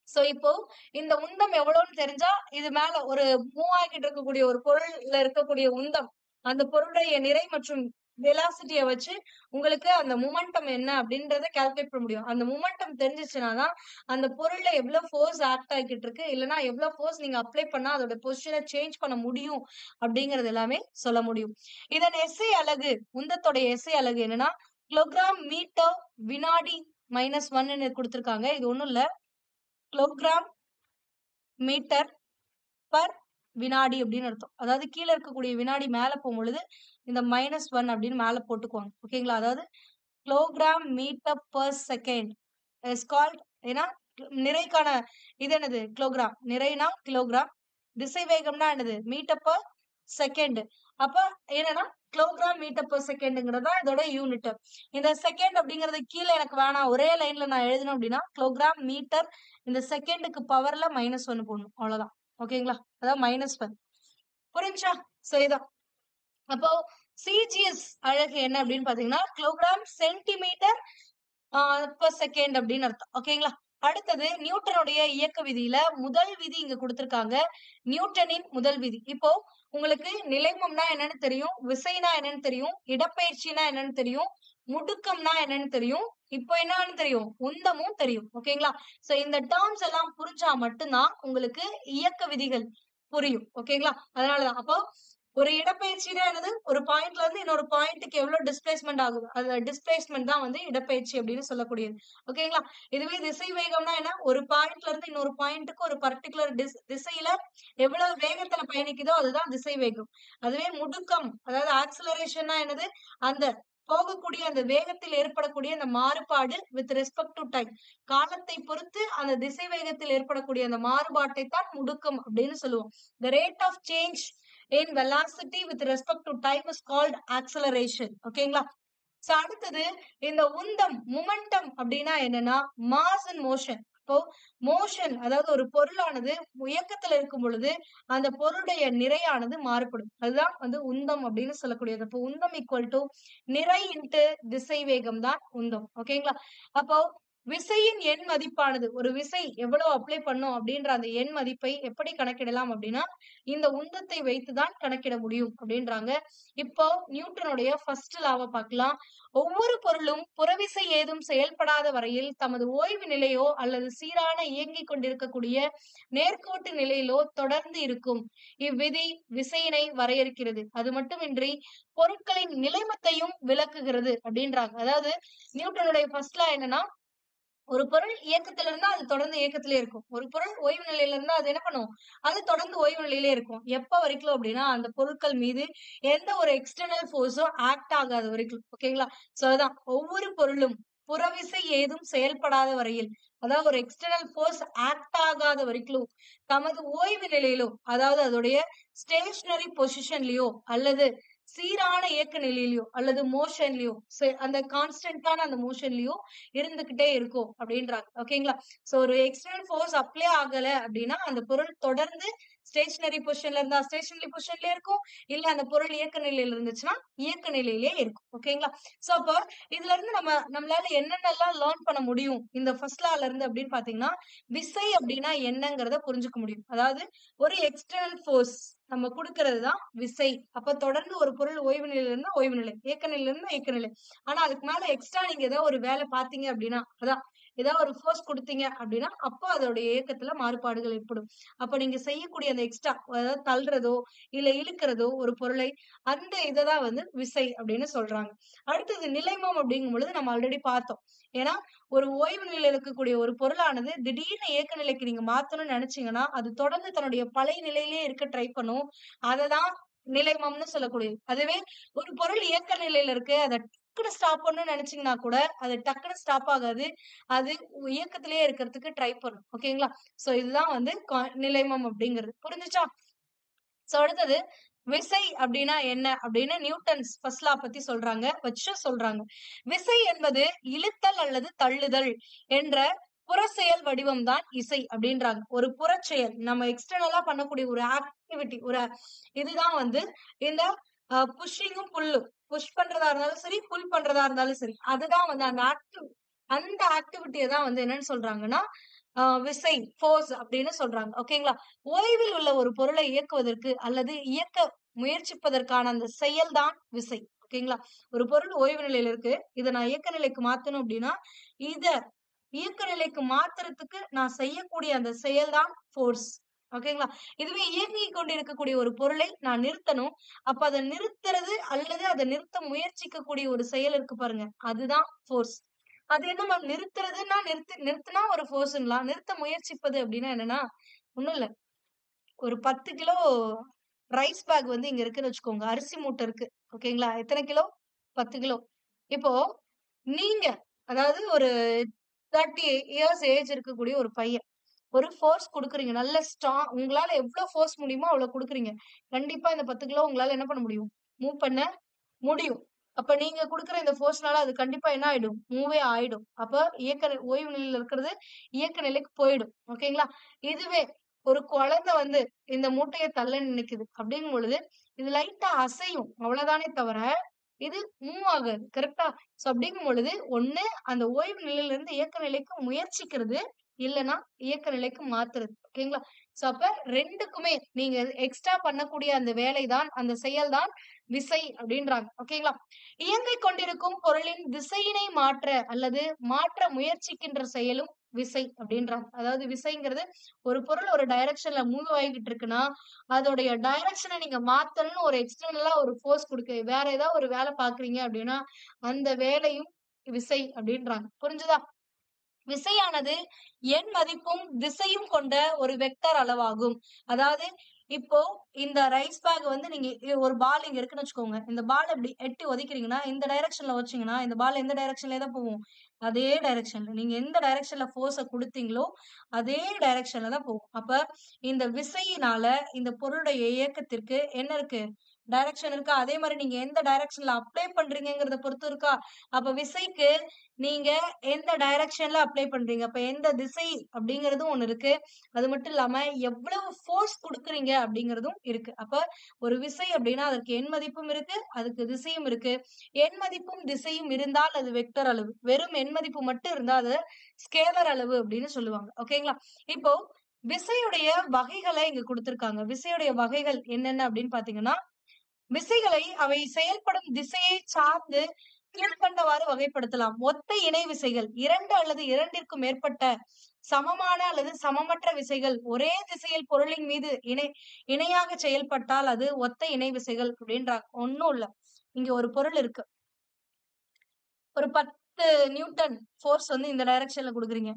சோ இப்போ இந்த உந்தம் எவ்வளவுன்னு தெரிஞ்சா இது மேல ஒரு மூவ் ஆகிட்டு இருக்கக்கூடிய ஒரு பொருள்ல இருக்கக்கூடிய உந்தம் அந்த பொருளுடைய நிறை மற்றும் வெலாசிட்டிய வச்சு உங்களுக்கு அந்த மொமெண்டம் என்ன அப்படின்றத கால்குலேட் பண்ண முடியும். அந்த மொமெண்டம் தெரிஞ்சிச்சுனாதான் அந்த பொருள்ல எவ்வளவு ஃபோர்ஸ் ஆக்ட் ஆகிட்டு இருக்கு, இல்லைன்னா எவ்வளவு ஃபோர்ஸ் நீங்க அப்ளை பண்ணா அதோட பொசிஷனை சேஞ்ச் பண்ண முடியும் அப்படிங்கறது எல்லாமே சொல்ல முடியும். இதன் எஸ்ஐ அலகு, உந்தத்தோட எஸ்ஐ அலகு என்னன்னா கிலோகிராம் மீட்டர் வினாடி -1 கொடுத்திருக்காங்க. இது ஒண்ணும் இல்ல, கிலோகிராம் மீட்டர் பர் வினாடி அப்படின்னு அர்த்தம். அதாவது கீழே இருக்கக்கூடிய வினாடி மேல போகும்பொழுது இந்த -1 அப்படின்னு மேல போட்டுக்குவாங்க. ஓகேங்களா? அதாவது kilogram metre per second is called, ஏன்னா நிறைக்கான இது என்னது? கிலோகிராம். நிறைனா கிலோகிராம், திசைவேகம்னா என்னது? Metre per second. அப்ப என்னன்னா கிலோகிராம் மீட்டர் பர் செகண்ட்ங்கிறதா இதோட யூனிட். இந்த செகண்ட் அப்படிங்கறது கீழே எனக்கு வேணாம், ஒரே லைன்ல நான் எழுதணும் அப்படின்னா கிலோகிராம் மீட்டர் இந்த செகண்டுக்கு பவர்ல -1 போடணும், அவ்வளவுதான். ஓகேங்களா? அதாவது -1. புரிஞ்சா? சோ இதான். அப்போ சிஜிஎஸ் அழகு என்ன அப்படின்னு பாத்தீங்கன்னா கிலோகிராம் சென்டிமீட்டர் per செகண்ட் அப்படின்னு அர்த்தம். ஓகேங்களா? அடுத்தது நியூட்டனுடைய இயக்க விதியில முதல் விதி இங்க கொடுத்திருக்காங்க. நியூட்டனின் முதல் விதி. இப்போ உங்களுக்கு நிலைமம்னா என்னன்னு தெரியும், விசைனா என்னன்னு தெரியும், இடப்பெயர்ச்சினா என்னன்னு தெரியும், முடுக்கம்னா என்னன்னு தெரியும், இப்போ என்னன்னு தெரியும், உந்தமும் தெரியும். ஓகேங்களா? சோ இந்த டேர்ம்ஸ் எல்லாம் புரிஞ்சா மட்டும்தான் உங்களுக்கு இயக்க விதிகள் புரியும். ஓகேங்களா? அதனாலதான் அப்போ ஒரு இடப்பெயர்ச்சினா என்னது? ஒரு பாயிண்ட்ல இருந்து இன்னொரு பாயிண்ட்டுக்கு எவ்வளவு டிஸ்பிளேஸ்மெண்ட் ஆகுது, அந்த டிஸ்பிளேஸ்மெண்ட் தான் வந்து இடப்பெயர்ச்சி அப்படின்னு சொல்லக்கூடியது. ஓகேங்களா? இதுவே திசை வேகம்னா என்ன? ஒரு பாயிண்ட்ல இருந்து இன்னொரு பாயிண்ட்டுக்கு ஒரு பர்டிகுலர் திசையில எவ்வளவு வேகத்துல பயணிக்குதோ அதுதான் திசை வேகம். அதுவே முடுக்கம், அதாவது ஆக்சிலரேஷன்னா என்னது? அந்த போகக்கூடிய அந்த வேகத்தில் ஏற்படக்கூடிய அந்த மாறுபாடு வித் ரெஸ்பெக்ட் டு டைம், காலத்தை பொறுத்து அந்த திசை வேகத்தில் ஏற்படக்கூடிய அந்த மாறுபாட்டை தான் முடுக்கம் அப்படின்னு சொல்லுவோம். The rate of change in velocity with respect to time is called acceleration. ஓகேங்களா? சோ அடுத்தது இந்த உந்தம், மொமெண்டம் அப்படின்னா என்னன்னா மாஸ் அண்ட் மோஷன். இப்போ மோஷன் அதாவது ஒரு பொருளானது இயக்கத்துல இருக்கும் பொழுது அந்த பொருளுடைய நிறையானது மாறுபடும், அதுதான் வந்து உந்தம் அப்படின்னு சொல்லக்கூடியது. அப்போ உந்தம் ஈக்குவல் டு நிறை இன்ட்டு திசை வேகம் தான் உந்தம். ஓகேங்களா? அப்போ விசையின் எண் மதிப்பானது, ஒரு விசை எவ்வளவு அப்ளை பண்ணும் அப்படின்ற அந்த எண் மதிப்பை எப்படி கணக்கிடலாம் அப்படின்னா இந்த உந்தத்தை வைத்துதான் கணக்கிட முடியும் அப்படின்றாங்க. இப்போ நியூட்டனுடைய ஃபர்ஸ்ட் லாவை பார்க்கலாம். ஒவ்வொரு பொருளும் புறவிசை ஏதும் செயல்படாத வரையில் தமது ஓய்வு நிலையோ அல்லது சீரான இயங்கிக் கொண்டிருக்கக்கூடிய நேர்கோட்டு நிலையிலோ தொடர்ந்து இருக்கும். இவ்விதி விசையினை வரையறுக்கிறது. அது மட்டுமின்றி பொருட்களின் நிலைமத்தையும் விளக்குகிறது அப்படின்றாங்க. அதாவது நியூட்டனுடைய ஃபர்ஸ்ட் லா என்னன்னா, ஒரு பொருள் இயக்கத்துல இருந்தா அது தொடர்ந்து இயக்கத்திலே இருக்கும், ஒரு பொருள் ஓய்வு நிலையில இருந்தா அது என்ன பண்ணும், அது தொடர்ந்து ஓய்வு நிலையிலே இருக்கும். எப்ப வரைக்கும் அப்படின்னா அந்த பொருட்கள் மீது எந்த ஒரு எக்ஸ்டர்னல் போர்ஸும் ஆக்ட் ஆகாத வரைக்கும். ஓகேங்களா? சோ அதான் ஒவ்வொரு பொருளும் புறவிசை ஏதும் செயல்படாத வரையில், அதாவது ஒரு எக்ஸ்டர்னல் போர்ஸ் ஆக்ட் ஆகாத வரைக்கும் தமது ஓய்வு நிலையிலோ, அதாவது அதோடைய ஸ்டேஷனரி பொசிஷன்லயோ அல்லது சீரான இயக்க நிலையிலயோ அல்லது மோஷன்லயோ, அந்த கான்ஸ்டன்டான அந்த மோஷன்லயோ இருந்துகிட்டே இருக்கும் அப்படின்றாங்க. ஓகேங்களா? சோ ஒரு எக்ஸ்டர்னல் ஃபோர்ஸ் அப்ளை ஆகல அப்படின்னா அந்த பொருள் தொடர்ந்து ஸ்டேஷனரி பொசிஷன்ல இருந்தா ஸ்டேஷனரி பொசிஷன்லயே இருக்கும், இல்ல அந்த பொருள் இயக்க நிலையில இருந்துச்சுன்னா இயக்க நிலையிலே இருக்கும். ஓகேங்களா? சோ அப்போ இதுல இருந்து நம்மளால என்னென்னலாம் லேர்ன் பண்ண முடியும் இந்த ஃபர்ஸ்ட் லால இருந்து அப்படின்னு பாத்தீங்கன்னா, விசை அப்படின்னா என்னங்கறத புரிஞ்சுக்க முடியும். அதாவது ஒரு எக்ஸ்டர்னல் ஃபோர்ஸ் நம்ம குடுக்கிறது தான் விசை. அப்ப தொடர்ந்து ஒரு பொருள் ஓய்வு நிலையில இருந்தா ஓய்வு நிலை, இயக்க நிலையில இருந்தா இயக்க நிலை. ஆனா அதுக்கு மேல எக்ஸ்ட்ரா நீங்க ஏதாவது ஒரு வேலை பாத்தீங்க அப்படின்னா, அதான் ஏதாவது ஒரு ஃபோர்ஸ் கொடுத்தீங்க அப்படின்னா அப்போ அதோட இயக்கத்துல மாறுபாடுகள் ஏற்படும். அப்ப நீங்க செய்யக்கூடிய அந்த எக்ஸ்ட்ரா, அதாவது தள்ளுறதோ இல்ல இழுக்கிறதோ ஒரு பொருளை, அந்த இததான் வந்து விசை அப்படின்னு சொல்றாங்க. அடுத்தது நிலைமம் அப்படிங்கும் பொழுது நம்ம ஆல்ரெடி பார்த்தோம். ஏன்னா ஒரு ஓய்வு நிலையில இருக்கக்கூடிய ஒரு பொருளானது திடீர்னு இயக்க நிலைக்கு நீங்க மாத்தணும்னு நினைச்சீங்கன்னா அது தொடர்ந்து தன்னுடைய பழைய நிலையிலேயே இருக்க ட்ரை பண்ணும். அததான் நிலைமம்னு சொல்லக்கூடியது. அதுவே ஒரு பொருள் இயக்க நிலையில இருக்கு, அதை டக்குனு ஸ்டாப் பண்ணணும்னு நினைச்சீங்கன்னா கூட அது டக்குனு ஸ்டாப் ஆகாது, அது இயக்கத்திலேயே இருக்கிறதுக்கு ட்ரை பண்ணும். ஓகேங்களா? சோ இதுதான் வந்து நிலைமம் அப்படிங்கிறது. புரிஞ்சுச்சா? சோ அடுத்தது விசை அப்படின்னா என்ன அப்படின்னு நியூட்டன்ஸ் ஃபர்ஸ்ட் லா பத்தி சொல்றாங்க, வச்சு சொல்றாங்க. விசை என்பது இழுத்தல் அல்லது தள்ளுதல் என்ற புறச்செயல் வடிவம் தான் இசை அப்படின்றாங்க. ஒரு புறச்செயல், நம்ம எக்ஸ்டர்னலா பண்ணக்கூடிய ஒரு ஆக்டிவிட்டி, ஒரு இதுதான் வந்து இந்த புஷ்ஷிங்கும் புல்லும், புஷ் பண்றதா இருந்தாலும் சரி, புல் பண்றதா இருந்தாலும் சரி, அதுதான் வந்து அந்த ஆக்டிவிட்டியை தான் வந்து என்னன்னு சொல்றாங்கன்னா விசை, ஃபோர்ஸ் அப்படின்னு சொல்றாங்க. ஓகேங்களா? ஓய்வில் உள்ள ஒரு பொருளை இயக்குவதற்கு அல்லது இயக்க முயற்சிப்பதற்கான அந்த செயல்தான் விசை. ஓகேங்களா? ஒரு பொருள் ஓய்வு நிலையில இருக்கு, இதை நான் இயக்க நிலைக்கு மாத்தணும் அப்படின்னா இத இயக்க நிலைக்கு மாத்துறதுக்கு நான் செய்யக்கூடிய அந்த செயல்தான் ஃபோர்ஸ். ஓகேங்களா? இதுவே இயங்கிக் கொண்டிருக்கக்கூடிய ஒரு பொருளை நான் நிறுத்தணும், அப்ப அதை நிறுத்துறது அல்லது அதை நிறுத்த முயற்சிக்கக்கூடிய ஒரு செயல் இருக்கு பாருங்க, அதுதான் ஃபோர்ஸ். அது என்ன மேம் நிறுத்துறதுன்னா நிறுத்துனா ஒரு ஃபோர்ஸ்ங்களாம். நிறுத்த முயற்சிப்பது அப்படின்னா என்னன்னா, ஒண்ணும் இல்ல. ஒரு 10 கிலோ ரைஸ் பேக் வந்து இங்க இருக்குன்னு வச்சுக்கோங்க. அரிசி மூட்டை இருக்கு. ஓகேங்களா? எத்தன கிலோ? 10 கிலோ. இப்போ நீங்க அதாவது ஒரு 30 இயர்ஸ் ஏஜ் இருக்கக்கூடிய ஒரு பையன். ஒரு ஃபோர்ஸ் குடுக்குறீங்க. நல்ல உங்களால எவ்ளோ ஃபோர்ஸ் முடியுமோ அவ்ளோ குடுக்குறீங்க. கண்டிப்பா இந்த 10 கிலோ உங்களால என்ன பண்ண முடியும்? மூவ் பண்ண முடியும். அப்ப நீங்க குடுக்குற இந்த ஃபோர்ஸ்னால அது கண்டிப்பா என்ன ஆயிடும்? மூவே ஆயிடும். அப்ப ஓய்வு நிலையில இருக்கிறது இயக்க நிலைக்கு போயிடும். ஓகேங்களா? இதுவே ஒரு குழந்தை வந்து இந்த மூட்டைய தள்ள நினைக்குது அப்படிங்கும் பொழுது, இது லைட்டா அசையும். அவ்வளவுதானே தவிர, இது மூவ் ஆகாது. கரெக்ட்டா? சோ அப்படிங்கும் பொழுது, ஒண்ணு அந்த ஓய்வு நிலையில இருந்து இயக்க நிலைக்கு முயற்சிக்கிறது. இல்லன்னா இயக்க நிலைக்கு மாத்துறது. ஓகேங்களா? சோ அப்ப 2க்குமே நீங்க எக்ஸ்ட்ரா பண்ணக்கூடிய அந்த வேலை தான், அந்த செயல் தான் விசை அப்படின்றாங்க. ஓகேங்களா? இயங்கிக் கொண்டிருக்கும் பொருளின் திசையினை மாற்ற அல்லது மாற்ற முயற்சிக்கின்ற செயலும் விசை அப்படின்றாங்க. அதாவது விசைங்கிறது ஒரு பொருள் ஒரு டைரக்ஷன்ல மூவ் ஆகிட்டு இருக்குன்னா, அதோடைய டைரக்ஷன நீங்க மாத்தணும்னு ஒரு எக்ஸ்டர்னலா ஒரு ஃபோர்ஸ் வேற ஏதாவது ஒரு வேலை பார்க்குறீங்க அப்படின்னா, அந்த வேலையும் விசை அப்படின்றாங்க. புரிஞ்சுதா? விசையானது எண் மதிப்பும் திசையும் கொண்ட ஒரு வெக்டர் அளவாகும். அதாவது இப்போ இந்த ரைஸ் பேக் வந்து நீங்க ஒரு பால் இங்க இருக்குன்னு வச்சுக்கோங்க. இந்த பால் இப்படி எட்டி ஒதைக்கிறீங்கன்னா, இந்த டைரக்ஷன்ல வச்சீங்கன்னா, இந்த பால் எந்த டைரக்ஷன்லயே தான் போகும். அதே டைரக்ஷன்ல. நீங்க எந்த டைரக்ஷன்ல ஃபோர்ஸ குடுத்தீங்களோ, அதே டைரக்ஷன்ல தான் போகும். அப்ப இந்த விசையினால இந்த பொருளுடைய இயக்கத்திற்கு என்ன இருக்கு? டைரக்ஷன் இருக்கா? அதே மாரி நீங்க எந்த டைரக்ஷன்ல அப்ளை பண்றீங்கங்கிறத பொறுத்து இருக்கா? அப்ப விசைக்கு நீங்க எந்த டைரக்ஷன்ல அப்ளை பண்றீங்க? அப்ப எந்த திசை அப்படிங்கிறதும் ஒண்ணு இருக்கு. அது மட்டும் இல்லாம எவ்வளவு ஃபோர்ஸ் குடுக்குறீங்க அப்படிங்கிறதும் இருக்கு. அப்ப ஒரு விசை அப்படின்னா அதற்கு எண் மதிப்பும் இருக்கு, அதுக்கு திசையும் இருக்கு. எண் மதிப்பும் திசையும் இருந்தால் அது வெக்டர் அளவு. வெறும் எண் மதிப்பு மட்டும் இருந்தா அது ஸ்கேலர் அளவு அப்படின்னு சொல்லுவாங்க. ஓகேங்களா? இப்போ விசையுடைய வகைகள இங்க குடுத்திருக்காங்க. விசையுடைய வகைகள் என்னென்ன அப்படின்னு பார்த்தீங்கன்னா, விசைகளை அவை செயல்படும் திசையை சார்ந்து கீழ்க்கண்டவாறு வகைப்படுத்தலாம். ஒத்த இணை விசைகள் 2 அல்லது 2ற்கும் மேற்பட்ட சமமான அல்லது சமமற்ற விசைகள் ஒரே திசையில் பொருளின் மீது இணையாக செயல்பட்டால் அது ஒத்த இணை விசைகள் அப்படின்றாங்க. ஒண்ணும் இல்ல. இங்க ஒரு பொருள் இருக்கு. ஒரு 10 நியூட்டன் ஃபோர்ஸ் வந்து இந்த டைரக்ஷன்ல குடுக்குறீங்க.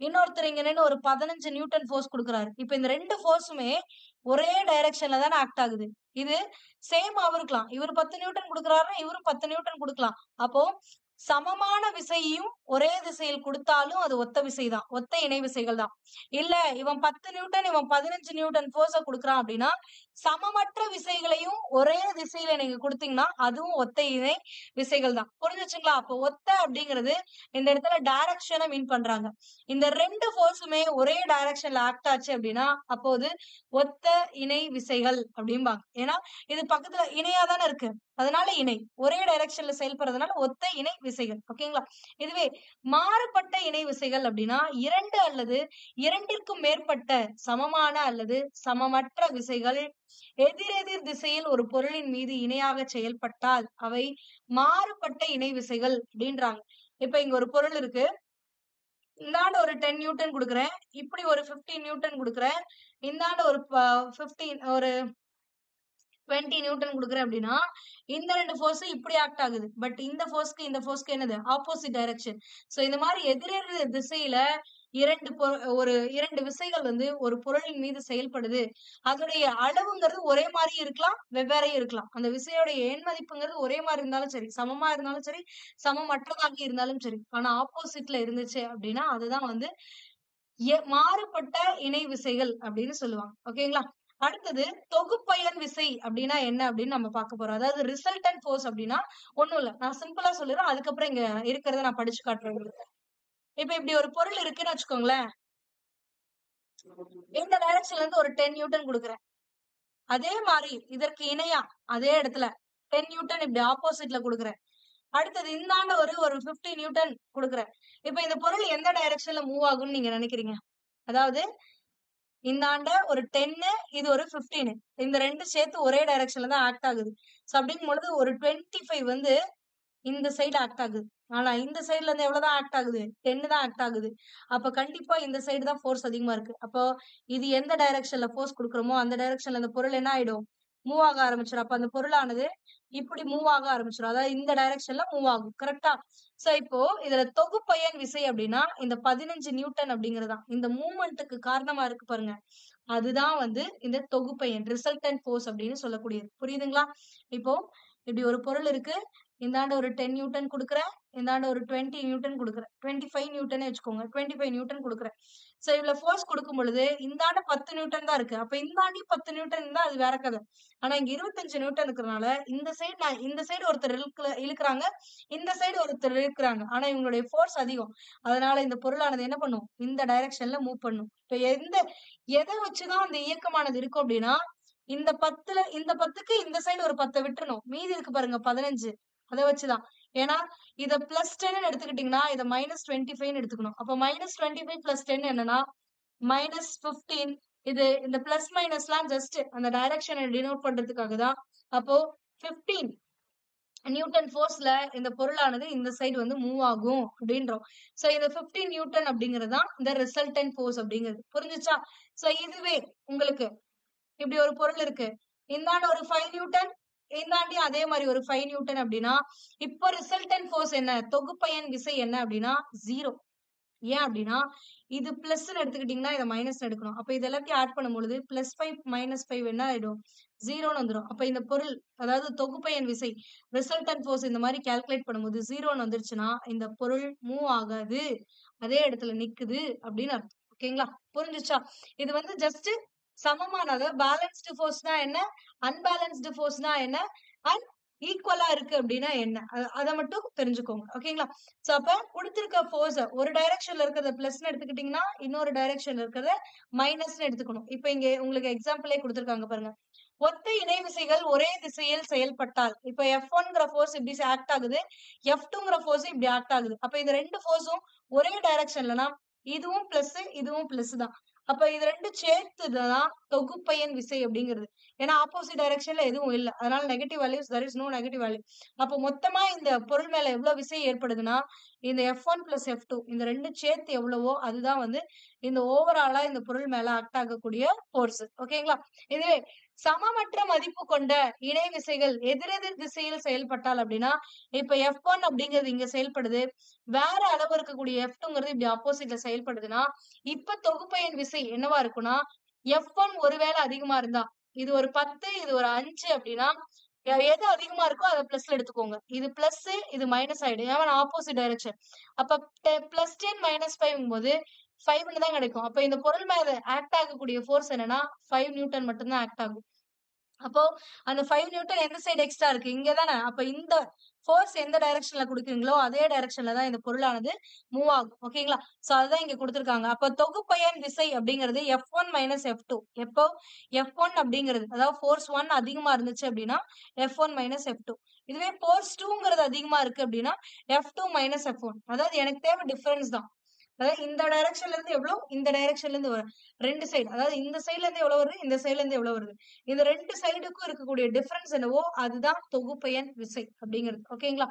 இன்னொருத்தர் இங்க நின்னு ஒரு 15 நியூட்டன் ஃபோர்ஸ் குடுக்குறாரு. இப்ப இந்த 2 ஃபோர்ஸுமே ஒரே டைரக்ஷன்ல தானே ஆக்ட் ஆகுது. இது சேமாவும் இருக்கலாம். இவரு 10 நியூட்டன் குடுக்குறாருன்னா, இவரும் 10 நியூட்டன் குடுக்கலாம். அப்போ சமமான விசையையும் ஒரே திசையில் குடுத்தாலும் அது ஒத்த விசைதான். ஒத்த இணை விசைகள் தான். இல்ல இவன் 10 நியூட்டன், இவன் 15 நியூட்டன் ஃபோர்ஸ குடுக்குறான் அப்படின்னா, சமமற்ற விசைகளையும் ஒரே திசையில நீங்க குடுத்தீங்கன்னா, அதுவும் ஒத்த இணை விசைகள் தான். புரிஞ்சுச்சுங்களா? அப்போ ஒத்த அப்படிங்கிறது இந்த இடத்துல டைரக்ஷன மீன் பண்றாங்க. இந்த 2 ஃபோர்ஸுமே ஒரே டைரக்ஷன்ல ஆக்ட் ஆச்சு அப்படின்னா, அப்போது ஒத்த இணை விசைகள் அப்படிம்பாங்க. ஏன்னா, இது பக்கத்துல இணையா தானே இருக்கு. அதனால இணை. ஒரே டைரக்ஷன்ல செயல்படுறதுனால ஒத்த இணை விசைகள். ஓகேங்களா? இதுவே மாறுபட்ட இணை விசைகள் அப்படின்னா, 2 அல்லது 2ற்கும் மேற்பட்ட சமமான அல்லது சமமற்ற விசைகள் எதிரெதிர் திசையில் ஒரு பொருளின் மீது இணையாக செயல்பட்டால் அவை மாறுபட்ட இணை விசைகள் அப்படின்றாங்க. இப்ப இங்க ஒரு பொருள் இருக்கு. இந்தாண்ட ஒரு 10 நியூட்டன் குடுக்குறேன். இப்படி ஒரு 15 நியூட்டன் குடுக்குறேன். இந்தாண்ட ஒரு 15 ஒரு 20 நியூட்டன் குடுக்குறேன் அப்படின்னா, இந்த 2 ஃபோர்ஸும் இப்படி ஆக்ட் ஆகுது. பட் இந்த ஃபோர்ஸ்க்கு என்னது? Opposite direction. சோ இந்த மாரி எதிரெதிர் திசையில 2 விசைகள் வந்து ஒரு பொருளின் மீது செயல்படுது. அதோடைய அளவுங்கிறது ஒரே மாரி இருக்கலாம், வெவ்வேறையும் இருக்கலாம். அந்த விசையோடைய எண் மதிப்புங்கிறது ஒரே மாரி இருந்தாலும் சரி, சமமா இருந்தாலும் சரி, சமமற்றதாக இருந்தாலும் சரி. ஆனா ஆப்போசிட்ல இருந்துச்சு அப்படின்னா, அதுதான் வந்து மாறுபட்ட இணை விசைகள் அப்படின்னு சொல்லுவாங்க. ஓகேங்களா? அடுத்தது தொகுப்பயன் விசை அப்படின்னா என்ன அப்படின்னு நம்ம பார்க்க போறோம். அதாவது ரிசல்டன்ட் ஃபோர்ஸ் அப்படின்னா ஒண்ணும் இல்ல. நான் சிம்பிளா சொல்லிடுறேன். அதுக்கப்புறம் இங்க இருக்கிறத நான் படிச்சு காட்டுறேன் உங்களுக்கு. இப்ப இப்படி ஒரு பொருள் இருக்குன்னு வச்சுக்கோங்களேன். இந்த டைரக்ஷன்ல இருந்து ஒரு 10 நியூட்டன் குடுக்குறேன். அதே மாரி இதற்கு இணையா அதே இடத்துல 10 நியூட்டன் இப்படி ஆப்போசிட்ல குடுக்குறேன். அடுத்தது இந்தாண்ட ஒரு 50 நியூட்டன் குடுக்குறேன். இப்ப இந்த பொருள் எந்த டைரக்ஷன்ல மூவ் ஆகும்னு நீங்க நினைக்கிறீங்க? அதாவது இந்தாண்ட ஒரு 10 இது ஒரு 15 இந்த 2 சேர்த்து ஒரே டைரக்ஷன்ல தான் ஆக்ட் ஆகுது. சோ அப்படிங்கும் பொழுது ஒரு 25 வந்து இந்த சைடு ஆக்ட் ஆகுது. ஆனா இந்த சைடுல இருந்து எவ்வளவுதான் ஆக்ட் ஆகுது? 10 தான் ஆக்ட் ஆகுது. அப்ப கண்டிப்பா இந்த சைடு தான் ஃபோர்ஸ் அதிகமா இருக்கு. அப்போ இது எந்த டைரக்ஷன்ல ஃபோர்ஸ் குடுக்குறோமோ, அந்த டைரக்ஷன்ல அந்த பொருள் என்ன ஆயிடும்? மூவ் ஆக ஆரம்பிச்சிடும். அப்ப அந்த பொருளானது இப்படி மூவ் ஆக ஆரம்பிச்சிடும். அதாவது இந்த டைரக்ஷன்ல மூவ் ஆகும். கரெக்டா? சோ இப்போ இதுல தொகுப்பயன் விசை அப்படின்னா இந்த 15 நியூட்டன் அப்படிங்கறதுதான். இந்த மூவ்மெண்ட்டுக்கு காரணமா இருக்கு பாருங்க. அதுதான் வந்து இந்த தொகுப்பயன் ரிசல்டன்ட் ஃபோர்ஸ் அப்படின்னு சொல்லக்கூடியது. புரியுதுங்களா? இப்போ இப்படி ஒரு பொருள் இருக்கு. இந்தாண்ட ஒரு 10 நியூட்டன் கொடுக்குறேன். இந்தாண்ட ஒரு 20 நியூட்டன் கொடுக்குறேன். 25 நியூட்டனே வச்சுக்கோங்க. 25 நியூட்டன் கொடுக்குறேன். சோ இவ்வளவு ஃபோர்ஸ் கொடுக்கும் பொழுது இந்தாண்ட 10 நியூட்டன் தான் இருக்கு. அப்ப இந்தாண்டி 10 நியூட்டன் இருந்தா அது வேற கதை. ஆனா இங்க 25 நியூட்டன் இருக்கிறதுனால இந்த சைடு இந்த சைடு ஒருத்தர் இழுக்கிறாங்க, இந்த சைடு ஒருத்தர் இழுக்கிறாங்க. ஆனா இவங்களுடைய ஃபோர்ஸ் அதிகம். அதனால இந்த பொருளானது என்ன பண்ணும்? இந்த டைரக்ஷன்ல மூவ் பண்ணும். இப்ப எதை வச்சுதான் அந்த இயக்கமானது இருக்கும் அப்படின்னா இந்த 10க்கு இந்த சைடு ஒரு 10 விட்டுறணும். மீதி இருக்கு பாருங்க 15. அதை வச்சுதான். ஏன்னா இத +10 எடுத்துக்கிட்டீங்கன்னா இத -25 எடுத்துக்கணும். அப்ப -25 +10 என்னன்னா -15. இது இந்த பிளஸ் மைனஸ்லாம் ஜஸ்ட் அந்த டைரக்ஷனை டினோட் பண்றதுக்காக தான். அப்போ 15 நியூட்டன் ஃபோர்ஸ்ல இந்த பொருளானது இந்த சைடு வந்து மூவ் ஆகும் அப்படின்றோம். சோ இந்த 15 நியூட்டன் அப்படிங்கிறது தான் இந்த ரிசல்டன்ட் ஃபோர்ஸ் அப்படிங்கிறது. புரிஞ்சுச்சா? சோ இதுவே உங்களுக்கு இப்படி ஒரு பொருள் இருக்கு. இந்தாண்ட ஒரு 5 நியூட்டன், இந்தாண்டி அதே மாதிரி ஒரு 5 நியூட்டன் அப்படின்னா இப்போ ரிசல்டன்ட் ஃபோர்ஸ் என்ன? தொகுப்பயன் விசை என்ன அப்படின்னா 0. ஏன் அப்படின்னா இது பிளஸ் எடுத்துக்கிட்டீங்கன்னா இதை மைனஸ் எடுக்கணும். அப்ப இது எல்லாத்தையும் ஆட் பண்ணும்பொழுது +5 -5 என்ன ஆயிடும்? 0ன்னு வந்துடும். அப்ப இந்த பொருள் அதாவது தொகுப்பயன் விசை ரிசல்டன்ட் ஃபோர்ஸ் இந்த மாதிரி கால்குலேட் பண்ணும்போது 0ன்னு வந்துருச்சுன்னா இந்த பொருள் மூவ் ஆகாது, அதே இடத்துல நிக்குது அப்படின்னு அர்த்தம். ஓகேங்களா? புரிஞ்சுச்சா? இது வந்து ஜஸ்ட் சமமானத பேலன்ஸ்டு ஃபோர்ஸ்னா என்ன, அன்பேலன்ஸ்டு ஃபோர்ஸ்னா என்ன, அண்ட் ஈக்குவலா இருக்கு அப்படின்னா என்ன, அதை மட்டும் தெரிஞ்சுக்கோங்க. ஓகேங்களா? சோ அப்ப கொடுத்திருக்க ஃபோர்ஸ் ஒரு டைரக்ஷன்ல இருக்கிறத பிளஸ்ன்னு எடுத்துக்கிட்டீங்கன்னா இன்னொரு டைரக்ஷன்ல இருக்கிறத மைனஸ்ன்னு எடுத்துக்கணும். இப்ப இங்க உங்களுக்கு எக்ஸாம்பிளே கொடுத்திருக்காங்க பாருங்க. ஒத்த இணை விசைகள் ஒரே திசையில் செயல்பட்டால் இப்ப F1ங்கிற ஃபோர்ஸ் இப்படி ஆக்ட் ஆகுது, F2ங்கிற ஃபோர்ஸ் இப்படி ஆக்ட் ஆகுது. அப்ப இந்த ரெண்டு ஃபோர்ஸும் ஒரே டைரக்ஷன்லனா இதுவும் பிளஸ் இதுவும் பிளஸ் தான். அப்ப இது ரெண்டும் சேர்த்துதான் தொகுப்பயன் விசை அப்படிங்கிறது. ஏன்னா ஆப்போசிட் டைரக்ஷன்ல எதுவும் இல்ல. அதனால negative values there is no negative value. அப்ப மொத்தமா இந்த பொருள் மேல எவ்வளவு விசை ஏற்படுதுன்னா இந்த F1 + F2 இந்த ரெண்டும் சேர்த்து எவ்வளவோ அதுதான் வந்து இந்த ஓவராலா இந்த பொருள் மேல ஆக்ட் ஆகக்கூடிய ஃபோர்ஸ். ஓகேங்களா? இதுவே சமமற்ற மதிப்பு கொண்ட இணை விசைகள் எதிரெதிர் திசையில் செயல்பட்டால் அப்படின்னா இப்ப F1 அப்படிங்கிறது இங்க செயல்படுது, வேற அளவு இருக்கக்கூடிய F2ங்கிறது இப்படி ஆப்போசிட்ல செயல்படுதுன்னா இப்ப தொகுப்பயன் விசை என்னவா இருக்கும்னா F1 ஒருவேளை அதிகமா இருந்தா இது ஒரு 10 இது ஒரு 5 அப்படின்னா எது அதிகமா இருக்கோ அதை பிளஸ்ல எடுத்துக்கோங்க. இது பிளஸ் இது மைனஸ் ஆயிடும். ஏன்னா ஆப்போசிட் டைரக்ஷன். அப்ப +10 -5 போது 5ன்னு தான் கிடைக்கும். அப்ப இந்த பொருள் மேல ஆக்ட் ஆகக்கூடிய ஃபோர்ஸ் என்னன்னா 5 நியூட்டன் மட்டும்தான் ஆக்ட் ஆகும். அப்போ அந்த 5 நியூட்டன் எந்த சைடு எக்ஸ்ட்ரா இருக்கு? இங்க தானே. அப்ப இந்த ஃபோர்ஸ் எந்த டைரக்ஷன்ல குடுக்குறீங்களோ அதே டைரக்ஷன்ல தான் இந்த பொருளானது மூவ் ஆகும். ஓகேங்களா? சோ அதுதான் இங்க கொடுத்திருக்காங்க. அப்ப தொகுப்பயன் விசை அப்படிங்கிறது F1 - F2. எப்போ F1 அப்படிங்கிறது அதாவது ஃபோர்ஸ் 1 அதிகமா இருந்துச்சு அப்படின்னா F1 - F2. இதுவே ஃபோர்ஸ் 2ங்கிறது அதிகமா இருக்கு அப்படின்னா F2 - F1. அதாவது எனக்கு தேவை டிஃபரன்ஸ் தான். அதாவது இந்த டைரக்ஷன்ல இருந்து எவ்வளவு, இந்த டைரக்ஷன்ல இருந்து வரும். ரெண்டு சைடு அதாவது இந்த சைடுல இருந்து எவ்வளவு வருது, இந்த சைடுல இருந்து எவ்வளவு வருது. இந்த ரெண்டு சைடுக்கும் இருக்கக்கூடிய டிஃபரன்ஸ் என்னவோ அதுதான் தொகுப்பயன் விசை அப்படிங்கிறது. ஓகேங்களா?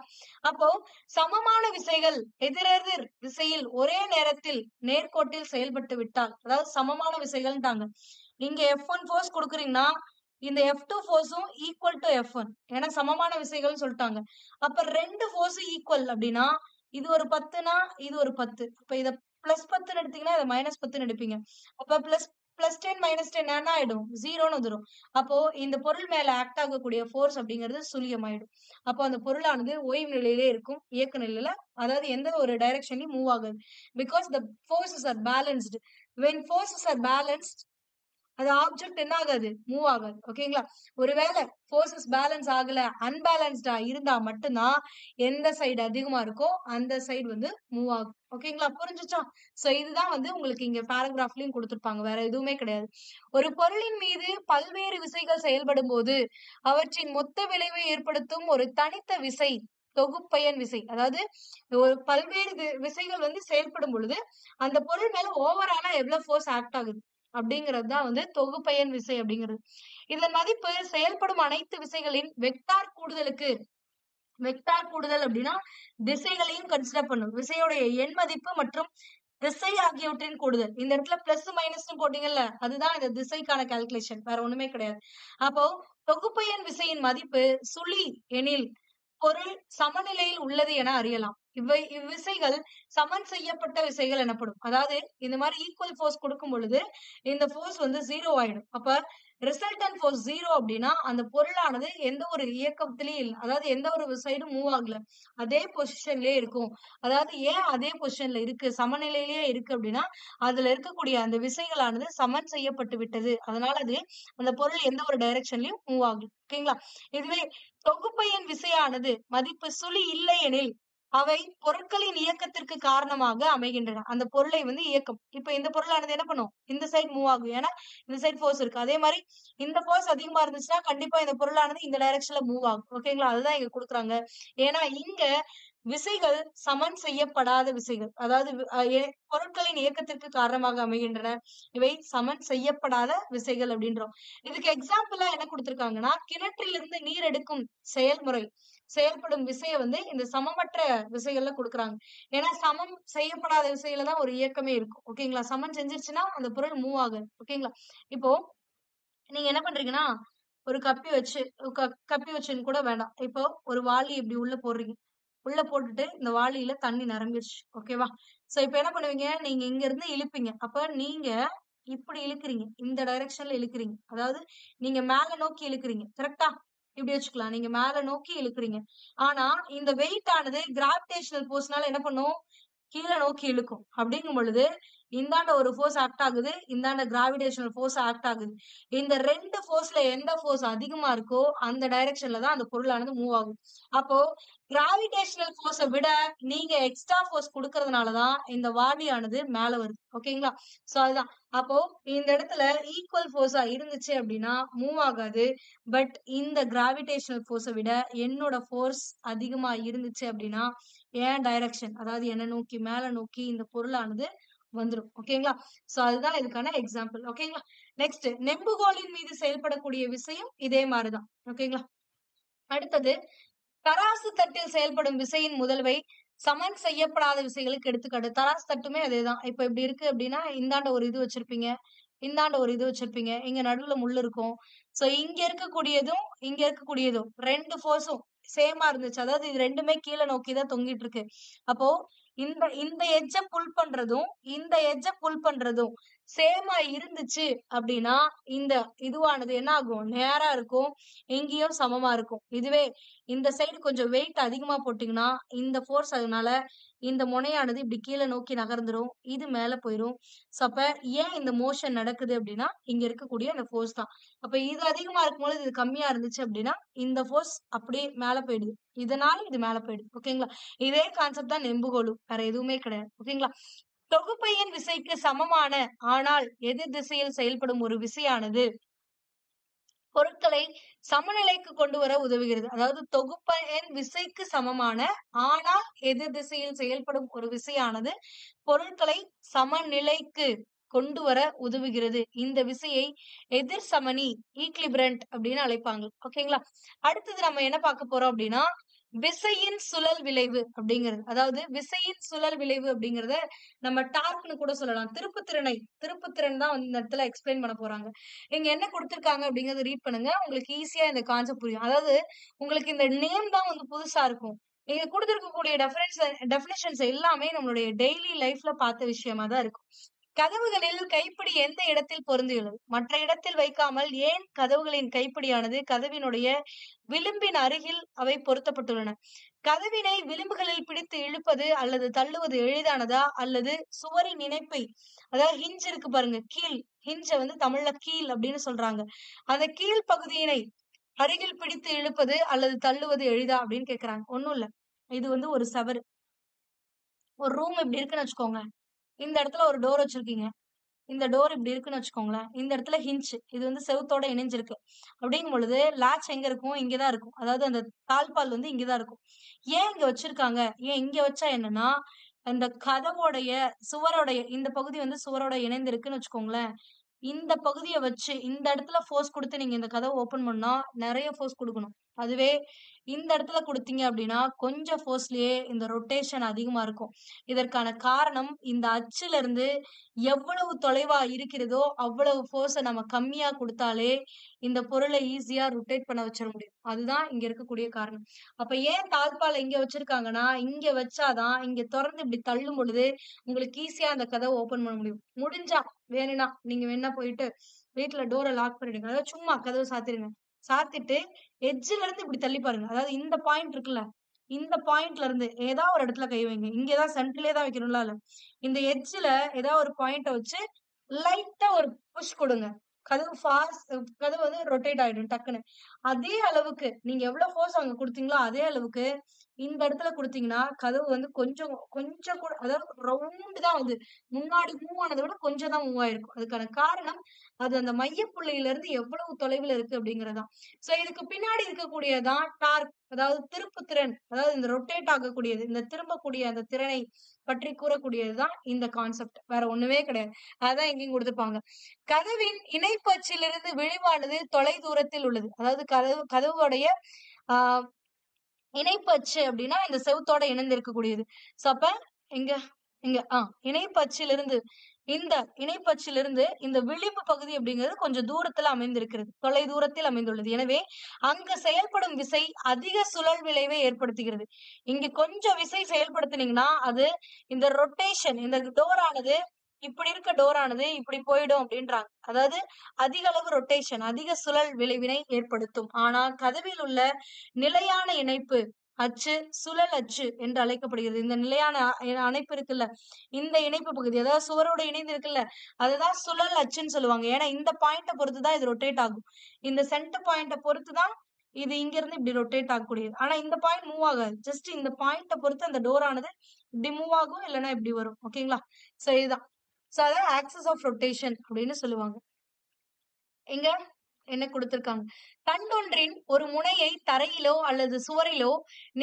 அப்போ சமமான விசைகள் எதிரெதிர் திசையில் ஒரே நேரத்தில் நேர்கோட்டில் செயல்பட்டு விட்டால் அதாவது சமமான விசைகள்ன்றாங்க. நீங்க F1 ஃபோர்ஸ் கொடுக்குறீங்கன்னா இந்த F2 ஃபோர்ஸும் ஈக்குவல் டு F1. ஏன்னா சமமான விசைகள்னு சொல்லிட்டாங்க. அப்ப ரெண்டு ஃபோர்ஸும் ஈக்குவல் அப்படின்னா இது ஒரு 10னா இது ஒரு 10. அப்ப இத +10ன்னு எடுத்தீங்கன்னா இத -10ன்னு எடுப்பீங்க. அப்ப +10 -10 என்ன ஆயிடும்? 0ன்னு வந்துரும். அப்போ இந்த பொருள் மேல ஆக்ட் ஆகக்கூடிய ஃபோர்ஸ் அப்படிங்கிறது சுழியமாயிடும். அப்போ அந்த பொருளானது ஓய்வு நிலையிலே இருக்கும், இயக்க நிலையில. அதாவது எந்த ஒரு டைரக்ஷன்லயும் மூவ் ஆகாது. Because the forces are balanced. When forces are balanced அது ஆப்ஜெக்ட் என்ன ஆகாது? மூவ் ஆகாது. ஓகேங்களா? ஒருவேளை ஃபோர்ஸஸ் பேலன்ஸ் ஆகல, அன்பேலன்ஸ்டா இருந்தா மட்டும்தான் எந்த சைடு அதிகமா இருக்கோ அந்த சைடு வந்து மூவ் ஆகும். ஓகேங்களா? புரிஞ்சுச்சா? சோ இதுதான் வந்து உங்களுக்கு இங்க பேராகிராஃப்லயும் கொடுத்திருப்பாங்க. வேற எதுவுமே கிடையாது. ஒரு பொருளின் மீது பல்வேறு விசைகள் செயல்படும் போது அவற்றின் மொத்த விளைவை ஏற்படுத்தும் ஒரு தனித்த விசை தொகுப்பயன் விசை. அதாவது ஒரு பல்வேறு விசைகள் வந்து செயல்படும் பொழுது அந்த பொருள் மேல ஓவராலா எவ்வளவு ஃபோர்ஸ் ஆக்ட் ஆகுது அப்படிங்கிறது தான் வந்து தொகுப்பயன் விசை அப்படிங்கிறது. இதன் மதிப்பு செயல்படும் அனைத்து விசைகளின் வெக்டார் கூடுதலுக்கு வெக்டார் கூடுதல் அப்படின்னா திசைகளையும் கன்சிடர் பண்ணும். விசையுடைய எண் மதிப்பு மற்றும் திசை ஆகியவற்றின் கூடுதல். இந்த இடத்துல பிளஸ் மைனஸ்னு போட்டீங்கல்ல, அதுதான் இந்த திசைக்கான கால்குலேஷன். வேற ஒண்ணுமே கிடையாது. அப்போ தொகுப்பு எண் விசையின் மதிப்பு சுழி எனில் பொருள் சமநிலையில் உள்ளது என அறியலாம். இவ்விசைகள் சமன் செய்யப்பட்ட விசைகள் எனப்படும். அதாவது இந்த மாதிரி ஈக்குவல் ஃபோர்ஸ் கொடுக்கும் பொழுது இந்த ஃபோர்ஸ் வந்து 0 ஆயிடும். அப்ப ரிசல்டன்ட் ஃபோர்ஸ் 0 அப்படின்னா அந்த பொருளானது எந்த ஒரு இயக்கத்திலயும் இல்ல. அதாவது எந்த ஒரு சைடும் மூவ் ஆகல. அதே பொசிஷன்லயே இருக்கும். அதாவது ஏன் அதே பொசிஷன்ல இருக்கு, சமநிலையிலேயே இருக்கு அப்படின்னா, அதுல இருக்கக்கூடிய அந்த விசைகளானது சமன் செய்யப்பட்டு விட்டது. அதனால அது அந்த பொருள் எந்த ஒரு டைரக்ஷன்லயும் மூவ் ஆகும். ஓகேங்களா? இதுவே தொகுப்பையின் விசையானது மதிப்பு சுழி இல்லை எனில் அவை பொருட்களின் இயக்கத்திற்கு காரணமாக அமைகின்றன. அந்த பொருளை வந்து இயக்கம். இப்ப இந்த பொருளானது என்ன பண்ணும்? இந்த சைடு மூவ் ஆகும். ஏன்னா இந்த சைடு ஃபோர்ஸ் இருக்கு. அதே மாதிரி இந்த ஃபோர்ஸ் அதிகமா இருந்துச்சுன்னா கண்டிப்பா இந்த பொருளானது இந்த டைரக்ஷன்ல மூவ் ஆகும். ஓகேங்களா? அதுதான் இங்க கொடுக்குறாங்க. ஏன்னா இங்க விசைகள் சமன் செய்யப்படாத விசைகள். அதாவது பொருட்களின் இயக்கத்திற்கு காரணமாக அமைகின்றன. இவை சமன் செய்யப்படாத விசைகள் அப்படின்றோம். இதுக்கு எக்ஸாம்பிளா என்ன கொடுத்திருக்காங்கன்னா, கிணற்றிலிருந்து நீர் எடுக்கும் செயல்முறை செயல்படும் விசையை வந்து இந்த சமமற்ற விசைகள்ல கொடுக்குறாங்க. ஏன்னா சமம் செய்யப்படாத விசையில தான் ஒரு இயக்கமே இருக்கும். ஓகேங்களா? சமன் செஞ்சிருச்சுன்னா அந்த பொருள் மூவ் ஆகுது. ஓகேங்களா? இப்போ நீங்க என்ன பண்றீங்கன்னா, ஒரு கப்பி வச்சுன்னு கூட வேண்டாம். இப்போ ஒரு வாளி இப்படி உள்ள போடுறீங்க. உள்ள போட்டுட்டு இந்த வாளியில தண்ணி நிரம்பிடுச்சு. ஓகேவா? சோ இப்ப என்ன பண்ணுவீங்க? நீங்க இங்க இருந்து இழுப்பீங்க. அப்ப நீங்க இப்படி இழுக்குறீங்க. இந்த டைரக்ஷன்ல இழுக்குறீங்க. அதாவது நீங்க மேல நோக்கி இழுக்குறீங்க. கரெக்ட்டா? இப்படி வச்சுக்கலாம். நீங்க மேல நோக்கி இழுக்குறீங்க. ஆனா இந்த வெயிட் ஆனது கிராவிடேஷனல் ஃபோர்ஸ்னால என்ன பண்ணும்? கீழ நோக்கி இழுக்கும். அப்படிங்கும் பொழுது இந்தாண்ட ஒரு ஃபோர்ஸ் ஆக்ட் ஆகுது. இந்தாண்ட கிராவிடேஷனல் ஃபோர்ஸ் ஆக்ட் ஆகுது. இந்த 2 ஃபோர்ஸ்ல எந்த ஃபோர்ஸ் அதிகமா இருக்கோ அந்த டைரக்ஷன்ல தான் அந்த பொருளானது மூவ் ஆகும். அப்போ கிராவிடேஷனல் ஃபோர்ஸ விட நீங்க எக்ஸ்ட்ரா ஃபோர்ஸ் குடுக்கறதுனால தான் இந்த வாளியானது மேல வருது. ஓகேங்களா? சோ அதுதான். அப்போ இந்த இடத்துல ஈக்குவல் ஃபோர்ஸா இருந்துச்சு அப்படின்னா மூவ் ஆகாது. பட் இந்த கிராவிடேஷனல் ஃபோர்ஸ விட என்னோட ஃபோர்ஸ் அதிகமா இருந்துச்சு அப்படின்னா என் டைரக்ஷன், அதாவது என்ன நோக்கி மேல நோக்கி இந்த பொருளானது வந்துரும். ஓகேங்களா? சோ அதுதான் இதுக்கான எக்ஸாம்பிள். ஓகேங்களா? நெக்ஸ்ட் நெம்புகோலின் மீது செயல்படக்கூடிய விசையும் இதே மாதிரிதான். ஓகேங்களா? அடுத்தது தராசு தட்டில் செயல்படும் விசையின் முதல்வை சமன் செய்யப்படாத விசைகளுக்கு எடுத்துக்காட்டு. தராசு தட்டுமே அதேதான். இப்ப இப்படி இருக்கு அப்படின்னா இந்தாண்ட ஒரு இது வச்சிருப்பீங்க. இந்தாண்ட ஒரு இது வச்சிருப்பீங்க. இங்க நடுவுல முள்ளு இருக்கும். சோ இங்க இருக்கக்கூடியதும் இங்க இருக்கக்கூடியதும் 2 ஃபோர்ஸும் சேமா இருந்துச்சு. அதாவது இது 2மே கீழ நோக்கி தான் தொங்கிட்டு இருக்கு. அப்போ இந்த இந்த எட்ஜ புல் பண்றதும் இந்த எட்ஜ புல் பண்றதும் சேமா இருந்துச்சு அப்படின்னா இந்த இதுவானது என்ன ஆகும்? நேரா இருக்கும். எங்கேயும் சமமா இருக்கும். இதுவே இந்த சைடு கொஞ்சம் வெயிட் அதிகமா போட்டீங்கன்னா இந்த ஃபோர்ஸ் அதனால இந்த முனையானது இப்படி கீழ நோக்கி நகர்ந்துரும். இது மேல போயிரும். சோ அப்ப ஏன் இந்த மோஷன் நடக்குது அப்படின்னா இங்க இருக்கக்கூடிய அந்த ஃபோர்ஸ் தான். அப்ப இது அதிகமா இருக்கும்போது இது கம்மியா இருந்துச்சு அப்படின்னா இந்த ஃபோர்ஸ் அப்படியே மேல போயிடுது. இதனால இது மேல போயிடுது. ஓகேங்களா? இதே கான்செப்ட் தான் நெம்புகோலும். வேற எதுவுமே கிடையாது. ஓகேங்களா? தொகுப்பையின் விசைக்கு சமமான ஆனால் எதிர் திசையில் செயல்படும் ஒரு விசையானது பொருட்களை சமநிலைக்கு கொண்டு வர உதவுகிறது. அதாவது தொகுப்பெண் விசைக்கு சமமான ஆனால் எதிர் திசையில் செயல்படும் ஒரு விசையானது பொருட்களை சமநிலைக்கு கொண்டு வர உதவுகிறது. இந்த விசையை எதிர் சமனி ஈக்லிபிரண்ட் அப்படின்னு அழைப்பாங்க. ஓகேங்களா? அடுத்தது நம்ம என்ன பார்க்க போறோம் அப்படின்னா விசையின் சுழல் விளைவு அப்படிங்கிறது. அதாவது விசையின் சுழல் விளைவு அப்படிங்கறத நம்ம டார்க்னு கூட சொல்லலாம். திருப்புத்திறன் தான் வந்து இந்த இடத்துல எக்ஸ்பிளைன் பண்ண போறாங்க. இங்க என்ன கொடுத்திருக்காங்க அப்படிங்கறத ரீட் பண்ணுங்க. உங்களுக்கு ஈஸியா இந்த கான்செப்ட் புரியும். அதாவது உங்களுக்கு இந்த நேம் தான் வந்து புதுசா இருக்கும். இங்க கொடுத்திருக்கக்கூடிய டெஃபினிஷன்ஸ் எல்லாமே நம்மளுடைய டெய்லி லைஃப்ல பார்த்த விஷயமா தான் இருக்கும். கதவுகளில் கைப்பிடி எந்த இடத்தில் பொருந்துகிறது? மற்ற இடத்தில் வைக்காமல் ஏன் கதவுகளின் கைப்பிடியானது கதவினுடைய விளிம்பின் அருகில் அவை பொருத்தப்பட்டுள்ளன? கதவினை விளிம்புகளில் பிடித்து இழுப்பது அல்லது தள்ளுவது எளிதானதா அல்லது சுவரின் இணைப்பை, அதாவது ஹிஞ்ச் இருக்கு பாருங்க, கீழ் ஹிஞ்ச வந்து தமிழ்ல கீழ் அப்படின்னு சொல்றாங்க. அந்த கீழ் பகுதியினை அருகில் பிடித்து இழுப்பது அல்லது தள்ளுவது எளிதா அப்படின்னு கேக்குறாங்க. ஒண்ணும் இல்ல. இது வந்து ஒரு சவறு. ஒரு ரூம் இப்படி இருக்குன்னு வச்சுக்கோங்க. இந்த இடத்துல ஒரு டோர் வச்சிருக்கீங்க. இந்த டோர் இப்படி இருக்குன்னு வச்சுக்கோங்களேன். இந்த இடத்துல ஹிஞ்ச். இது வந்து செவுத்தோட இணைஞ்சிருக்கு. அப்படிங்கும் பொழுது லாட்ச் எங்க இருக்கும்? இங்கதான் இருக்கும். அதாவது அந்த தாழ்பால் வந்து இங்கதான் இருக்கும். ஏன் இங்க வச்சிருக்காங்க? ஏன் இங்க வச்சா என்னன்னா, அந்த கதவோடைய சுவரோடைய இந்த பகுதி வந்து சுவரோட இணைந்திருக்குன்னு வச்சுக்கோங்களேன். இந்த பகுதிய வச்சு இந்த இடத்துல ஃபோர்ஸ் குடுத்து நீங்க இந்த கதவ ஓப்பன் பண்ணா நெறைய ஃபோர்ஸ் குடுக்கணும். அதுவே இந்த இடத்துல கொடுத்தீங்க அப்படின்னா கொஞ்சம் ஃபோர்ஸ்லயே இந்த ரொட்டேஷன் அதிகமா இருக்கும். இதற்கான காரணம் இந்த அச்சுல இருந்து எவ்வளவு தொலைவா இருக்கிறதோ அவ்வளவு ஃபோர்ஸை நம்ம கம்மியா கொடுத்தாலே இந்த பொருளை ஈஸியா ரொட்டேட் பண்ண வச்சிட முடியும். அதுதான் இங்க இருக்கக்கூடிய காரணம். அப்ப ஏன் தாழ்பாலை இங்க வச்சிருக்காங்கன்னா, இங்க வச்சாதான் இங்க திறந்து இப்படி தள்ளும் பொழுது உங்களுக்கு ஈஸியா அந்த கதவை ஓபன் பண்ண முடியும். முடிஞ்சா வேணும்னா நீங்க வேணா போயிட்டு வீட்டுல டோரை லாக் பண்ணிடுங்க. அதாவது சும்மா கதவை சாத்திருங்க. சாத்திட்டு எட்ஜ்ல இருந்து இப்படி தள்ளி பாருங்க. அதாவது இந்த பாயிண்ட் இருக்குல்ல, இந்த பாயிண்ட்ல இருந்து ஏதாவது ஒரு இடத்துல கை வைங்க. இங்கதான் சென்டர்லயே தான் வைக்கணும்ல இல்ல. இந்த எட்ஜ்ல ஏதாவது ஒரு பாயிண்ட வச்சு லைட்டா ஒரு புஷ் கொடுங்க. கதவு ஃபாஸ்ட், கதவு வந்து ரொட்டேட் ஆயிடும் டக்குன்னு. அதே அளவுக்கு நீங்க எவ்வளவு ஃபோர்ஸ் அங்க கொடுத்தீங்களோ அதே அளவுக்கு இந்த இடத்துல கொடுத்தீங்கன்னா கதவு வந்து கொஞ்சம் கொஞ்சம் கூட, அதாவது ரவுண்டு தான் வந்து முன்னாடி மூவ் ஆனதை விட கொஞ்சம் தான் மூவ் ஆயிருக்கும். அதுக்கான காரணம் அது அந்த மையப்புள்ளியில இருந்து எவ்வளவு தொலைவில் இருக்கு அப்படிங்கறதுதான். சோ இதுக்கு பின்னாடி இருக்கக்கூடியதான் டார்க், அதாவது திருப்பு திறன். அதாவது இந்த ரொட்டேட் ஆகக்கூடியது, இந்த திரும்பக்கூடிய அந்த திறனை பற்றி கூறக்கூடியதுதான் இந்த கான்செப்ட். வேற ஒண்ணுமே கிடையாது. அதான் எங்கேயும் கொடுத்திருப்பாங்க. கதவின் இணைப்பு அச்சிலிருந்து விளிம்பானது தொலை தூரத்தில் உள்ளது. அதாவது கதவுடைய ஆஹ் இணைப்பு அச்சு அப்படின்னா இந்த செவுத்தோட இணைந்து இருக்கக்கூடியது. சோ அப்ப இங்க இங்க இணைப்பு அச்சிலிருந்து, இந்த இணைப்பு அச்சிலிருந்து இந்த விளிம்பு பகுதி அப்படிங்கிறது கொஞ்சம் தூரத்துல அமைந்திருக்கிறது, தொலை தூரத்தில் அமைந்துள்ளது. எனவே அங்க செயல்படும் விசை அதிக சுழல் விளைவை ஏற்படுத்துகிறது. இங்க கொஞ்சம் விசை செயல்படுத்தினீங்கன்னா அது இந்த ரொட்டேஷன், இந்த டோர் ஆனது இப்படி இருக்க டோர் ஆனது இப்படி போயிடும் அப்படின்றாங்க. அதாவது அதிக அளவு ரொட்டேஷன், அதிக சுழல் விளைவினை ஏற்படுத்தும். ஆனா கதவில் உள்ள நிலையான இணைப்பு அச்சு சுழல் அச்சு என்று அழைக்கப்படுகிறது. இந்த நிலையான அணைப்பு இருக்குல்ல, இந்த இணைப்பு பகுதி, அதாவது சுவரோட இணைந்து இருக்குல்ல, அதுதான் சுழல் அச்சுன்னு சொல்லுவாங்க. ஏன்னா இந்த பாயிண்ட பொறுத்துதான் இது ரொட்டேட் ஆகும். இந்த சென்டர் பாயிண்ட பொறுத்துதான் இது இங்க இருந்து இப்படி ரொட்டேட் ஆகக்கூடியது. ஆனா இந்த பாயிண்ட் மூவ் ஆகாது. ஜஸ்ட் இந்த பாயிண்ட பொறுத்து அந்த டோர் ஆனது இப்படி மூவ் ஆகும், இல்லைன்னா இப்படி வரும். ஓகேங்களா? சோ இதுதான். சோ அதான் ஆக்சஸ் ஆஃப் ரொட்டேஷன் அப்படின்னு சொல்லுவாங்க. இங்க என்ன கொடுத்திருக்காங்க, தண்டொன்றின் ஒரு முனையை தரையிலோ அல்லது சுவரிலோ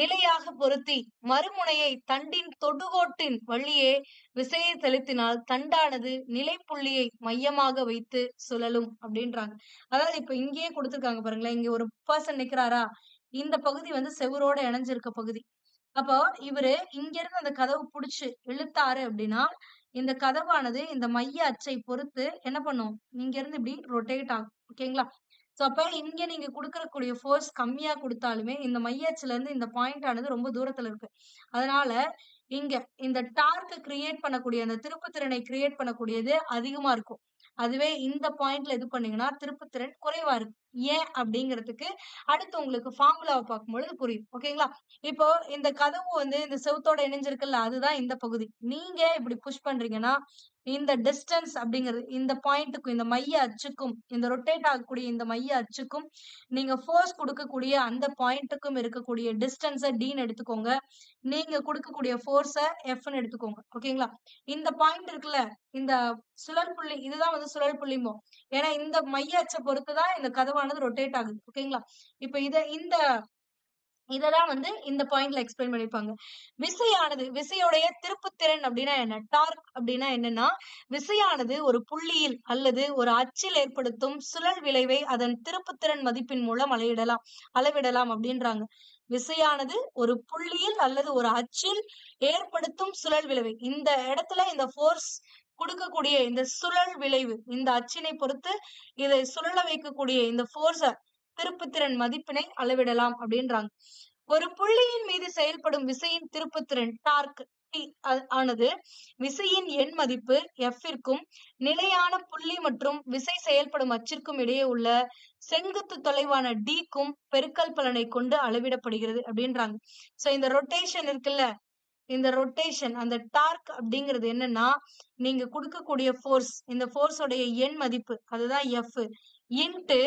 நிலையாக பொருத்தி மறுமுனையை தண்டின் தொடுகோட்டின் வழியே விசையை செலுத்தினால் தண்டானது நிலைப்புள்ளியை மையமாக வைத்து சுழலும் அப்படின்றாங்க. அதாவது இப்ப இங்கேயே கொடுத்திருக்காங்க பாருங்களேன். இங்க ஒரு பர்சன் நிக்கிறாரா, இந்த பகுதி வந்து செவரோட இணைஞ்சிருக்க பகுதி. அப்போ இவரு இங்க இருந்து அந்த கதவு புடிச்சு இழுத்தாரு அப்படின்னா இந்த கதவானது இந்த மைய அச்சை பொறுத்து என்ன பண்ணும், இங்க இருந்து இப்படி ரொட்டேட் ஆகும். ஓகேங்களா? சோ அப்ப இங்க நீங்க கொடுக்கக்கூடிய ஃபோர்ஸ் கம்மியா கொடுத்தாலுமே இந்த மைய அச்சுல இருந்து இந்த பாயிண்ட் ஆனது ரொம்ப தூரத்துல இருக்கு. அதனால இங்க இந்த டார்க் கிரியேட் பண்ணக்கூடிய, அந்த திருப்புத்திறனை கிரியேட் பண்ணக்கூடியது அதிகமா இருக்கும். அதுவே இந்த பாயிண்ட்ல இது பண்ணீங்கன்னா திருப்புத்திறன் குறைவா இருக்கு. ஏன் அப்படிங்கிறதுக்கு அடுத்து உங்களுக்கு ஃபார்முலாவை பார்க்கும்பொழுது புரியும். ஓகேங்களா? இப்போ இந்த கதவு வந்து இந்த செவுத்தோட இணைஞ்சிருக்குல்ல, அதுதான் இந்த பகுதி. நீங்க இப்படி புஷ் பண்றீங்கன்னா இந்த டிஸ்டன்ஸ் அப்படிங்கிறது இந்த பாயிண்ட்டுக்கும் இந்த மைய அச்சுக்கும், இந்த ரொட்டேட் ஆகக்கூடிய இந்த மைய அச்சுக்கும் நீங்க ஃபோர்ஸ் கொடுக்கக்கூடிய அந்த பாயிண்ட்டுக்கும் இருக்கக்கூடிய டிஸ்டன்ஸ டீன்னு எடுத்துக்கோங்க. நீங்க கொடுக்கக்கூடிய ஃபோர்ஸ எஃப்னு எடுத்துக்கோங்க. ஓகேங்களா? இந்த பாயிண்ட் இருக்குல்ல, இந்த சுழல் புள்ளி, இதுதான் வந்து சுழல் புள்ளிமோ. ஏன்னா இந்த மைய அச்சை பொறுத்துதான் இந்த கதவானது ரொட்டேட் ஆகுது. ஓகேங்களா? இப்ப இததான் வந்து இந்த பாயிண்ட்ல எக்ஸ்பிளைன் பண்ணிருப்பாங்க. விசையானது, விசையுடைய திருப்புத்திறன் அப்படின்னா என்ன, டார்க் அப்படின்னா என்னன்னா, விசையானது ஒரு புள்ளியில் அல்லது ஒரு அச்சில் ஏற்படுத்தும் சுழல் விளைவை அதன் திருப்புத்திறன் மதிப்பின் மூலம் அளவிடலாம் அப்படின்றாங்க. விசையானது ஒரு புள்ளியில் அல்லது ஒரு அச்சில் ஏற்படுத்தும் சுழல் விளைவை, இந்த இடத்துல இந்த ஃபோர்ஸ் கொடுக்கக்கூடிய இந்த சுழல் விளைவு, இந்த அச்சினை பொறுத்து இதை சுழல வைக்கக்கூடிய இந்த ஃபோர்ஸ திருப்புத்திறன் மதிப்பினை அளவிடலாம் அப்படின்றாங்க. ஒரு புள்ளியின் மீது செயல்படும் விசையின் திருப்புத்திறன் டார்க் ஆனது விசையின் எண் மதிப்பு எஃப்ற்கும் நிலையான புள்ளி மற்றும் விசை செயல்படும் அச்சிற்கும் இடையே உள்ள செங்குத்து தொலைவான டிக்கும் பெருக்கல் பலனை கொண்டு அளவிடப்படுகிறது அப்படின்றாங்க. சோ இந்த ரொட்டேஷன் இருக்குல்ல, இந்த ரொட்டேஷன், அந்த டார்க் அப்படிங்கிறது என்னன்னா, நீங்க கொடுக்கக்கூடிய ஃபோர்ஸ், இந்த ஃபோர்ஸோடைய எண் மதிப்பு அதுதான் எஃப் இன்ட்டு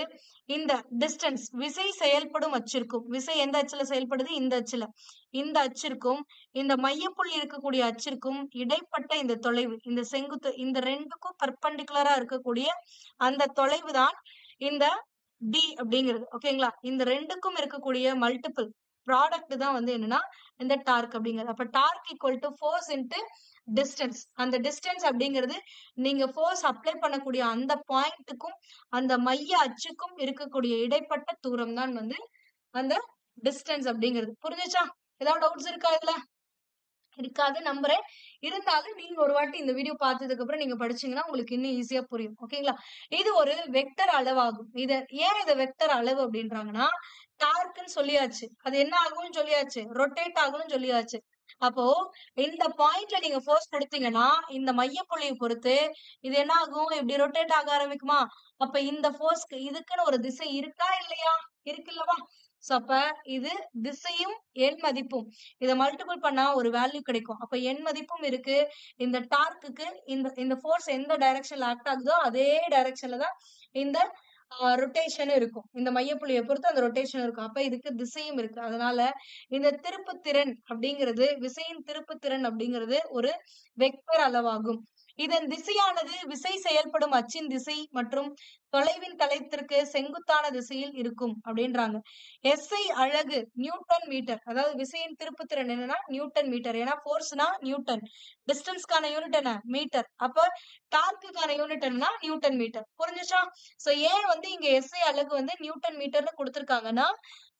இந்த டிஸ்டன்ஸ், விசை செயல்படும் அச்சிற்கும், விசை எந்த அச்சுல செயல்படுது, இந்த அச்சுல, இந்த அச்சிற்கும் இந்த மையப்புள்ளி இருக்கக்கூடிய அச்சிற்கும் இடைப்பட்ட இந்த தொலைவு, இந்த செங்குத்து, இந்த ரெண்டுக்கும் பர்பண்டிகுலரா இருக்கக்கூடிய அந்த தொலைவு தான் இந்த டி அப்படிங்கிறது. ஓகேங்களா? இந்த ரெண்டுக்கும் இருக்கக்கூடிய மல்டிபிள் ப்ராடக்ட் தான் வந்து என்னன்னா இந்த டார்க் அப்படிங்கிறது. அப்ப dark equal to force into distance. அந்த டிஸ்டன்ஸ் அப்படிங்கிறது நீங்க ஃபோர்ஸ் அப்ளை பண்ணக்கூடிய அந்த பாயிண்ட்டுக்கும் அந்த மைய அச்சுக்கும் இருக்கக்கூடிய இடைப்பட்ட தூரம் தான் வந்து அந்த டிஸ்டன்ஸ் அப்படிங்கிறது. புரிஞ்சுச்சா? ஏதாவது டவுட்ஸ் இருக்கா இதுல? இருக்காது நம்புறேன். இருந்தாலும் நீங்க ஒரு வாட்டி இந்த வீடியோ பார்த்ததுக்கு அப்புறம் நீங்க படிச்சீங்கன்னா உங்களுக்கு இன்னும் ஈஸியா புரியும். ஓகேங்களா? இது ஒரு வெக்டர் அளவாகும். இத வெக்டர் அளவு அப்படின்றாங்கன்னா, டார்க்ன்னு சொல்லியாச்சு. அது என்ன ஆகும்னு சொல்லியாச்சு. ரொட்டேட் ஆகும்னு சொல்லியாச்சு. அப்போ இந்த பாயிண்ட்ல நீங்க ஃபோர்ஸ் கொடுத்தீங்கன்னா, இந்த மையப்புள்ளியை பொறுத்து இது என்ன ஆகும்? இப்படி ரொட்டேட் ஆக ஆரம்பிக்குமா? அப்ப இந்த ஃபோர்ஸ்க்கு இதுக்குன்னு ஒரு திசை இருக்கா இல்லையா? இருக்குல்லவா? சோ அப்ப இது திசையும் எண் மதிப்பும் இத மல்டிபிள் பண்ணா ஒரு வேல்யூ கிடைக்கும். அப்ப எண் மதிப்பும் இருக்கு. இந்த டார்க்குக்கு இந்த ஃபோர்ஸ் எந்த டைரக்ஷன்ல ஆக்ட் ஆகுதோ அதே டைரக்ஷன்ல தான் இந்த ரொட்டேஷன் இருக்கும். இந்த மையப்புள்ளியை பொறுத்து அந்த ரொட்டேஷன் இருக்கும். அப்ப இதுக்கு திசையும் இருக்கு. அதனால இந்த திருப்புத்திறன் அப்படிங்கிறது விசையின் திருப்புத்திறன் அப்படிங்கிறது ஒரு வெக்டர் அளவாகும். இதன் திசையானது விசை செயல்படும் அச்சின் திசை மற்றும் தொலைவின் தளத்திற்கு செங்குத்தான திசையில் இருக்கும் அப்படின்றாங்க. SI அலகு நியூட்டன் மீட்டர். அதாவது விசையின் திருப்புத்திறன் என்னன்னா நியூட்டன் மீட்டர். ஏன்னா போர்ஸ்னா நியூட்டன், டிஸ்டன்ஸ்க்கான யூனிட் என்ன மீட்டர். அப்ப டார்க்குக்கான யூனிட் என்னன்னா நியூட்டன் மீட்டர். புரிஞ்சுச்சா? சோ ஏன் வந்து இங்க SI அலகு வந்து நியூட்டன் மீட்டர்னு கொடுத்திருக்காங்கன்னா,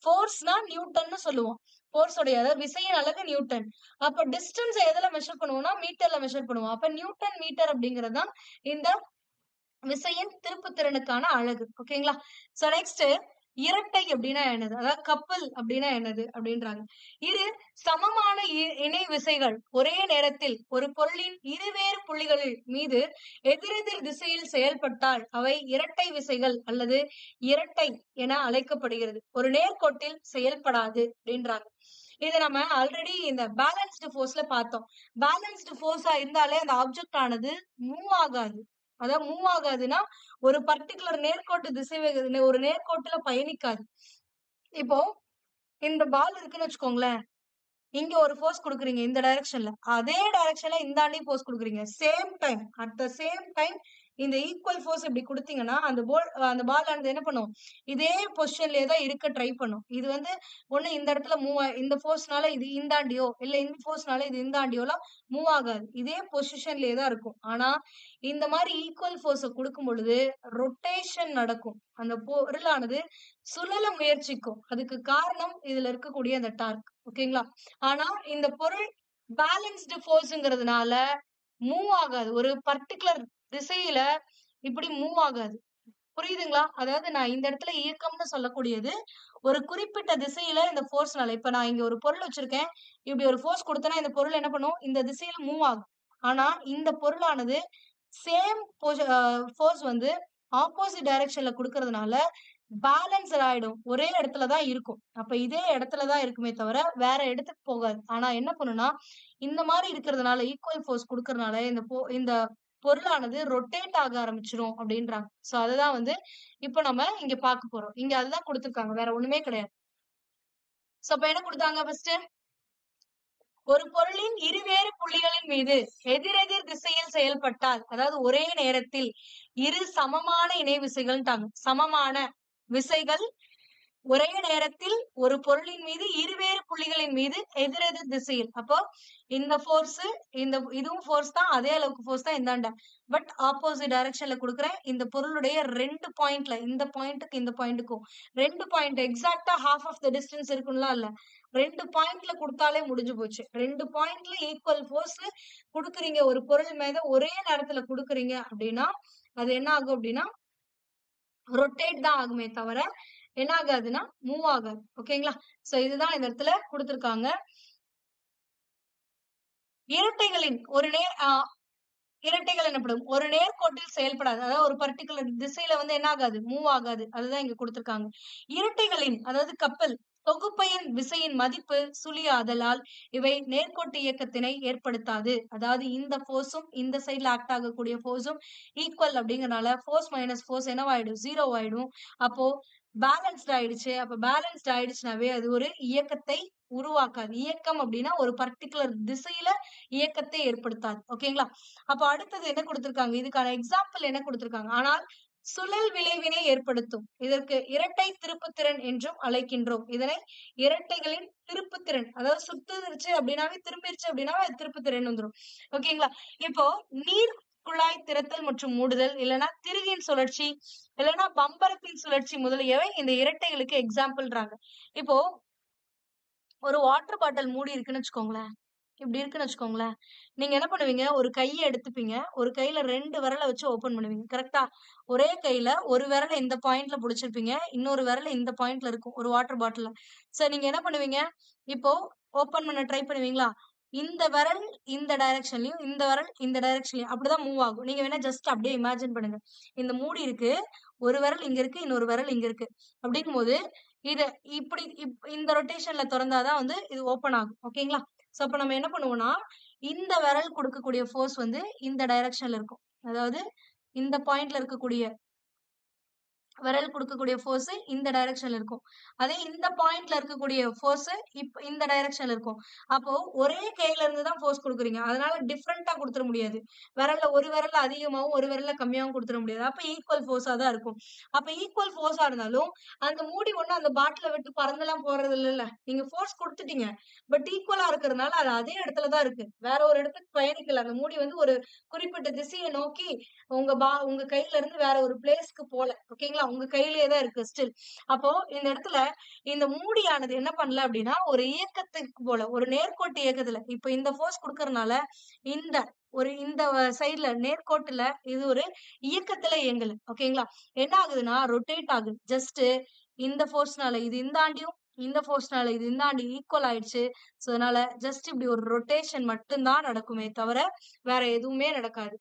போர்ஸ்னா நியூட்டன்னு சொல்லுவோம். போர்ஸோடைய அதாவது விசையின் அலகு நியூட்டன். அப்ப டிஸ்டன்ஸ் எதுல மெஷர் பண்ணுவோம்னா மீட்டர்ல மெஷர் பண்ணுவோம். அப்ப நியூட்டன் மீட்டர் அப்படிங்கிறது தான் இந்த விசையின் திருப்புத்திறனுக்கான அலகு. ஓகேங்களா? சோ நெக்ஸ்ட் இரட்டை அப்படின்னா என்னது? அதாவது கப்பல் அப்படின்னா என்னது அப்படின்றாங்க. இரு சமமான இணை விசைகள் ஒரே நேரத்தில் ஒரு பொருளின் இருவேறு புள்ளிகளில் மீது எதிரெதிர் திசையில் செயல்பட்டால் அவை இரட்டை விசைகள் அல்லது இரட்டை என அழைக்கப்படுகிறது. ஒரு நேர்கோட்டில் செயல்படாது அப்படின்றாங்க. இது நம்ம ஆல்ரெடி இந்த பேலன்ஸ்டு ஃபோர்ஸ்ல பார்த்தோம். பேலன்ஸ்டு ஃபோர்ஸா இருந்தாலே அந்த ஆப்ஜெக்ட் ஆனது மூவ் ஆகாது. அதாவது மூவ் ஆகாதுன்னா ஒரு பர்டிகுலர் நேர்கோட்டு திசை ஒரு நேர்கோட்டுல பயணிக்காது. இப்போ இந்த பால் இருக்குன்னு வச்சுக்கோங்களேன். இங்க ஒரு ஃபோர்ஸ் குடுக்குறீங்க இந்த டைரக்ஷன்ல. அதே டைரக்ஷன்ல இந்தாண்டி ஃபோர்ஸ் குடுக்குறீங்க. Same time at the same time இந்த ஈக்குவல் ஃபோர்ஸ் இப்படி குடுத்தீங்கன்னா அந்த பால் ஆனது என்ன பண்ணும்? இதே பொசிஷன்லயே தான் இருக்க ட்ரை பண்ணும். இது வந்து ஒண்ணு இந்த இடத்துல இந்த ஃபோர்ஸ்னால இது இந்தாண்டியோ இல்ல இந்த ஃபோர்ஸ்னால இது இந்தாண்டியோலாம் மூவ் ஆகாது. இதே பொசிஷன்லயே தான் இருக்கும். ஆனா இந்த மாதிரி ஈக்குவல் ஃபோர்ஸ குடுக்கும் பொழுது ரொட்டேஷன் நடக்கும். அந்த பொருளானது சுழல முயற்சிக்கும். அதுக்கு காரணம் இதுல இருக்கக்கூடிய அந்த டார்க். ஓகேங்களா? ஆனா இந்த பொருள் பேலன்ஸ்டு ஃபோர்ஸ்ங்கிறதுனால மூவ் ஆகாது. ஒரு பர்ட்டிகுலர் திசையில இப்படி மூவ் ஆகாது. புரியுதுங்களா? அதாவது நான் இந்த இடத்துல இயக்கம்னு சொல்லக்கூடியது ஒரு குறிப்பிட்ட திசையில இந்த ஃபோர்ஸ்னால இப்ப நான் இங்க ஒரு பொருள் வச்சிருக்கேன். இப்படி ஒரு ஃபோர்ஸ் கொடுத்தனா இந்த பொருள் என்ன பண்ணும்? இந்த திசையில மூவ் ஆகும். ஆனா இந்த பொருளானது சேம் ஃபோர்ஸ் வந்து ஆப்போசிட் டைரக்ஷன்ல குடுக்கறதுனால பேலன்ஸ்ட் ஆயிடும். ஒரே இடத்துல தான் இருக்கும். அப்ப இதே இடத்துல தான் இருக்குமே தவிர வேற இடத்துக்கு போகாது. ஆனா என்ன பண்ணும்னா இந்த மாதிரி இருக்கிறதுனால ஈக்குவல் ஃபோர்ஸ் குடுக்கறதுனால இந்த பொருளானது ரொட்டேட் ஆக ஆரம்பிச்சிரும் அப்படின்றாங்க. சோ அதுதான் வந்து இப்ப நம்ம இங்க பார்க்க போறோம். இங்க அதுதான் கொடுத்திருக்காங்க. வேற ஒண்ணுமே கிடையாது. சோ அப்ப என்ன கொடுத்தாங்க ஃபர்ஸ்ட்? ஒரு பொருளின் இருவேறு புள்ளிகளின் மீது எதிரெதிர் திசையில் செயல்பட்டால் அதாவது ஒரே நேரத்தில் இரு சமமான இணை விசைகள்ட்டாங்க. சமமான விசைகள் ஒரே நேரத்தில் ஒரு பொருளின் மீது இருவேறு புள்ளிகளின் மீது எதிரெதிர் திசையில். அப்போ இந்த ஃபோர்ஸ் இதுவும் ஃபோர்ஸ் தான். அதே அளவுக்கு ஃபோர்ஸ் தான் இந்தாண்ட. பட் ஆப்போசிட் டைரக்ஷன்ல கொடுக்குறேன். இந்த பொருளுடைய 2 பாயிண்ட்ல இந்த பாயிண்ட்டுக்கு இந்த பாயிண்ட்டுக்கும் 2 பாயிண்ட் எக்ஸாக்டா ஹாஃப் ஆஃப் த டிஸ்டன்ஸ் இருக்கும்லாம் இல்ல. 2 பாயிண்ட்ல கொடுத்தாலே முடிஞ்சு போச்சு. 2 பாயிண்ட்ல ஈக்குவல் ஃபோர்ஸ் குடுக்குறீங்க. ஒரு பொருள் மேல ஒரே நேரத்துல குடுக்குறீங்க அப்படின்னா அது என்ன ஆகும் அப்படின்னா ரொட்டேட் தான் ஆகுமே தவிர என்ன ஆகாதுன்னா மூவ் ஆகாது. ஓகேங்களா? சோ இதுதான் இந்த இடத்துல கொடுத்திருக்காங்க. இரட்டைகளின் இரட்டைகள் எனப்படும். ஒரு நேர்கோட்டில் செயல்படாது. அதாவது ஒரு பர்ட்டிகுலர் திசையில வந்து என்ன ஆகாது? மூவ் ஆகாது. அதுதான் இங்க கொடுத்திருக்காங்க. இரட்டைகளின் அதாவது கப்பல் தொகுப்பையின் விசையின் மதிப்பு சுழியாதலால் இவை நேர்கோட்டு இயக்கத்தினை ஏற்படுத்தாது. அதாவது இந்த ஃபோர்ஸும் இந்த சைட்ல ஆக்ட் ஆகக்கூடிய ஃபோர்ஸும் ஈக்குவல் அப்படிங்கறனால ஃபோர்ஸ் மைனஸ் ஃபோர்ஸ் என்னவாயிடும்? 0 ஆயிடும். அப்போ பேலன்ஸ்ட் ஆயிடுச்சு. அப்ப பேலன்ஸ்ட் ஆயிடுச்சுனாவே அது ஒரு இயக்கத்தை உருவாக்காது. இயக்கம் அப்படின்னா ஒரு பர்ட்டிகுலர் திசையில இயக்கத்தை ஏற்படுத்தாது. ஓகேங்களா? அப்ப அடுத்தது என்ன கொடுத்திருக்காங்க? இதுக்கான எக்ஸாம்பிள் என்ன கொடுத்திருக்காங்க? ஆனால் சுழல் விளைவினை ஏற்படுத்தும். இதற்கு இரட்டை திருப்புத்திறன் என்றும் அழைக்கின்றோம். இதனை இரட்டைகளின் திருப்புத்திறன் அதாவது சுத்துருச்சு அப்படின்னாவே திரும்பிருச்சு அப்படின்னாவே அது திருப்புத்திறன் வந்துரும். ஓகேங்களா? இப்போ நீர் குழாய் திறத்தல் மற்றும் மூடுதல் இல்லைன்னா திருகின் சுழற்சி இல்லைன்னா பம்பரத்தின் சுழற்சி முதலியவை இந்த இரட்டைகளுக்கு எக்ஸாம்பிள்ன்றாங்க. இப்போ ஒரு வாட்டர் பாட்டில் மூடி இருக்குன்னு வச்சுக்கோங்களேன். இப்படி இருக்குன்னு வச்சுக்கோங்களேன். நீங்க என்ன பண்ணுவீங்க? ஒரு கைய எடுத்துப்பீங்க. ஒரு கையில 2 விரல வச்சு ஓப்பன் பண்ணுவீங்க. கரெக்ட்டா? ஒரே கையில ஒரு விரல இந்த பாயிண்ட்ல புடிச்சிருப்பீங்க. இன்னொரு விரல் இந்த பாயிண்ட்ல இருக்கும். ஒரு வாட்டர் பாட்டில்ல. நீங்க என்ன பண்ணுவீங்க? இப்போ ஓப்பன் பண்ண ட்ரை பண்ணுவீங்களா? இந்த விரல் இந்த டைரக்ஷன்லயும், இந்த விரல் இந்த டைரக்ஷன்லயும் அப்படிதான் மூவ் ஆகும். நீங்க வேணா ஜஸ்ட் அப்படியே இமேஜின் பண்ணுங்க. இந்த மூடி இருக்கு. ஒரு விரல் இங்க இருக்கு. இன்னொரு விரல் இங்க இருக்கு. அப்படிங்கும்போது இத இப்படி இந்த ரொட்டேஷன்ல தொறந்தாதான் வந்து இது ஓப்பன் ஆகும். ஓகேங்களா? அப்ப நம்ம என்ன பண்ணுவோம்னா, இந்த விரல் குடுக்கக்கூடிய ஃபோர்ஸ் வந்து இந்த டைரக்ஷன்ல இருக்கும். அதாவது இந்த பாயிண்ட்ல இருக்கக்கூடிய விரல் குடுக்கக்கூடிய ஃபோர்ஸ் இந்த டைரக்ஷன்ல இருக்கும். அதே இந்த பாயிண்ட்ல இருக்கக்கூடிய ஃபோர்ஸ் இந்த டைரக்ஷன்ல இருக்கும். அப்போ ஒரே கையில இருந்து தான் ஃபோர்ஸ் குடுக்குறீங்க. அதனால டிஃபரண்டா குடுத்துற முடியாது. ஒரு விரல்ல அதிகமாவும், ஒரு விரல்ல கம்மியாவும் குடுத்துற முடியாது. அப்ப ஈக்குவல் ஃபோர்ஸா தான் இருக்கும். அப்ப ஈக்குவல் ஃபோர்ஸா இருந்தாலும், அந்த மூடி ஒண்ணும் அந்த பாட்டில விட்டு பறந்தெல்லாம் போறது இல்லல்ல. நீங்க ஃபோர்ஸ் குடுத்துட்டீங்க. பட் ஈக்குவலா இருக்கிறதுனால அது அதே இடத்துல தான் இருக்கு. வேற ஒரு இடத்துக்கு பயணிக்கல. அந்த மூடி வந்து ஒரு குறிப்பிட்ட திசையை நோக்கி உங்க கையில இருந்து வேற ஒரு பிளேஸ்க்கு போல. ஓகேங்களா? உங்க கையிலேயே தான் இருக்கு ஸ்டில். அப்போ இந்த இடத்துல இந்த மூடியானது என்ன பண்ணல அப்படின்னா, ஒரு இயக்கத்துக்கு போல ஒரு நேர்கோட்டு இயக்கத்துல இப்ப இந்த ஃபோர்ஸ் குடுக்கறதுனால இந்த இந்த சைடுல நேர்கோட்டுல இது ஒரு இயக்கத்துல இயங்கல. ஓகேங்களா? என்ன ஆகுதுன்னா ரொட்டேட் ஆகுது. ஜஸ்ட் இந்த ஃபோர்ஸ்னால இது இந்தாண்டியும், இந்த ஃபோர்ஸ்னால இது இந்தாண்டி ஈக்குவல் ஆயிடுச்சு. அதனால ஜஸ்ட் இப்படி ஒரு ரொட்டேஷன் மட்டும்தான் நடக்குமே தவிர வேற எதுவுமே நடக்காது.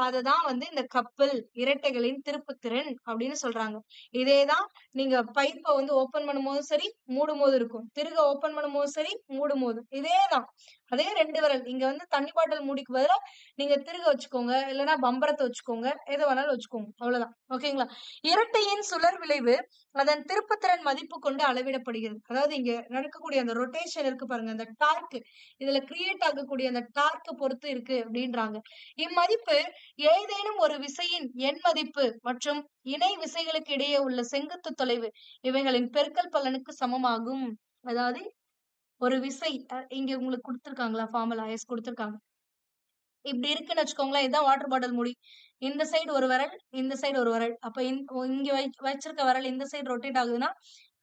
அததான் வந்து இந்த கப்பல் இரட்டைகளின் திருப்புத்திறன் அப்படின்னு சொல்றாங்க. இதேதான் நீங்க பைப்பை வந்து ஓபன் பண்ணும்போதும் சரி, மூடும் போது இருக்கும். திருக ஓபன் பண்ணும் போதும் சரி, மூடும் போது இதேதான். அதே 2 விரல் இங்க வந்து தண்ணி பாட்டில் மூடிக்கு பதிலா நீங்க திருக வச்சுக்கோங்க, இல்லைன்னா பம்பரத்தை வச்சுக்கோங்க, எது வேணாலும் வச்சுக்கோங்க. அவ்வளவுதான். ஓகேங்களா? இரட்டையின் சுழற் விளைவு அதன் திருப்புத்திறன் மதிப்பு கொண்டு அளவிடப்படுகிறது. அதாவது இங்க நடக்கக்கூடிய அந்த ரொட்டேஷன் இருக்கு பாருங்க, அந்த டார்க் இதுல கிரியேட் ஆகக்கூடிய அந்த டார்க் பொறுத்து இருக்கு அப்படின்றாங்க. இம்மதிப்பு ஏதேனும் ஒரு விசையின் எண் மதிப்பு மற்றும் இணை விசைகளுக்கு இடையே உள்ள செங்குத்து தொலைவு இவைகளின் பெருக்கல் பலனுக்கு சமமாகும். அதாவது ஒரு விசை இங்க உங்களுக்கு கொடுத்திருக்காங்களா? ஃபார்முலா எஸ் கொடுத்திருக்காங்க. இப்படி இருக்குன்னு வச்சுக்கோங்களேன். இதுதான் வாட்டர் பாட்டில் மூடி. இந்த சைடு ஒரு விரல், இந்த சைடு ஒரு விரல். அப்ப இங்க வச்சிருக்க விரல் இந்த சைடு ரொட்டேட் ஆகுதுன்னா,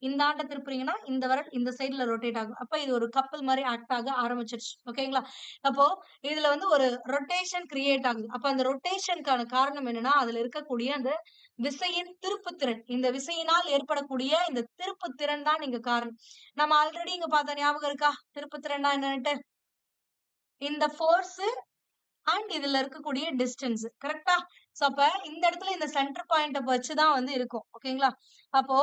இந்த ஆண்ட திருப்புறீங்கன்னா இந்த விரல் இந்த சைடுல ரொட்டேட் ஆகும். அப்ப இது ஒரு கப்பல் மாதிரி ஆக்ட் ஆக ஆரம்பிச்சிருச்சு. ஓகேங்களா? அப்போ இதுல வந்து ஒரு ரொட்டேஷன் கிரியேட் ஆகுது. அப்ப அந்த ரொட்டேஷனுக்கான காரணம் என்னன்னா, அதுல இருக்கக்கூடிய அந்த விசையின் திருப்புத்திறன். இந்த விசையினால் ஏற்படக்கூடிய இந்த திருப்புத்திறன் தான் இங்க காரணம். நம்ம ஆல்ரெடி இங்க பார்த்த ஞாபகம் இருக்கா? திருப்புத்திறன்னா என்னன்ட்டு? இந்த ஃபோர்ஸ் அண்ட் இதுல இருக்கக்கூடிய டிஸ்டன்ஸ். கரெக்டா? அப்ப இந்த இடத்துல இந்த சென்டர் பாயிண்ட வச்சுதான் வந்து இருக்கும். ஓகேங்களா? அப்போ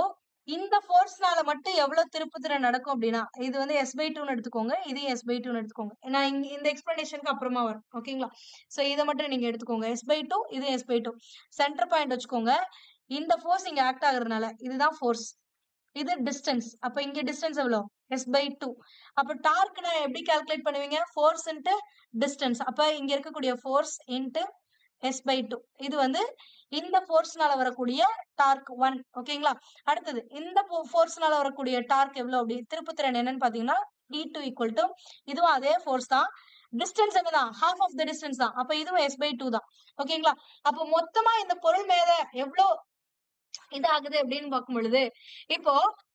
இந்த ஃபோர்ஸ்னால மட்டும் எவ்வளவு திருப்புத்திறன் நடக்கும் அப்படின்னா, இது வந்து S/2ன்னு எடுத்துக்கோங்க. இதையும் S/2ன்னு எடுத்துக்கோங்க. நான் இந்த எக்ஸ்பிளனேஷனுக்கு அப்புறமா வரும். ஓகேங்களா? இதை மட்டும் நீங்க எடுத்துக்கோங்க. S/2 இது S/2. சென்டர் பாயிண்ட் வச்சுக்கோங்க. இந்த ஃபோர்ஸ் இங்க ஆக்ட் ஆகுறதுனால இதுதான் ஃபோர்ஸ். இது டிஸ்டன்ஸ். அப்ப இங்க டிஸ்டன்ஸ் எவ்வளவு? S/2. அப்ப டார்க்னா எப்படி கால்குலேட் பண்ணுவீங்க? Force into distance. அப்ப இங்க இருக்கக்கூடிய ஃபோர்ஸ் இன்டு S/2. இது வந்து இந்த ஃபோர்ஸ்னால வரக்கூடிய டார்க் 1. ஓகேங்களா? அடுத்தது இந்த ஃபோர்ஸ்னால வரக்கூடிய டார்க் எவ்வளவு அப்படி திருப்புத்திறன் என்னன்னு பாத்தீங்கன்னா E2 ஈக்குவல் டு இதுவும் அதே ஃபோர்ஸ் தான். டிஸ்டன்ஸ் என்னதான்? ஹாஃப் ஆஃப் த டிஸ்டன்ஸ் தான். அப்ப இதுவும் S/2 தான். ஓகேங்களா? அப்ப மொத்தமா இந்த பொருள் மேல எவ்வளவு இதாகுது அப்படின்னு பார்க்கும் பொழுது இப்போ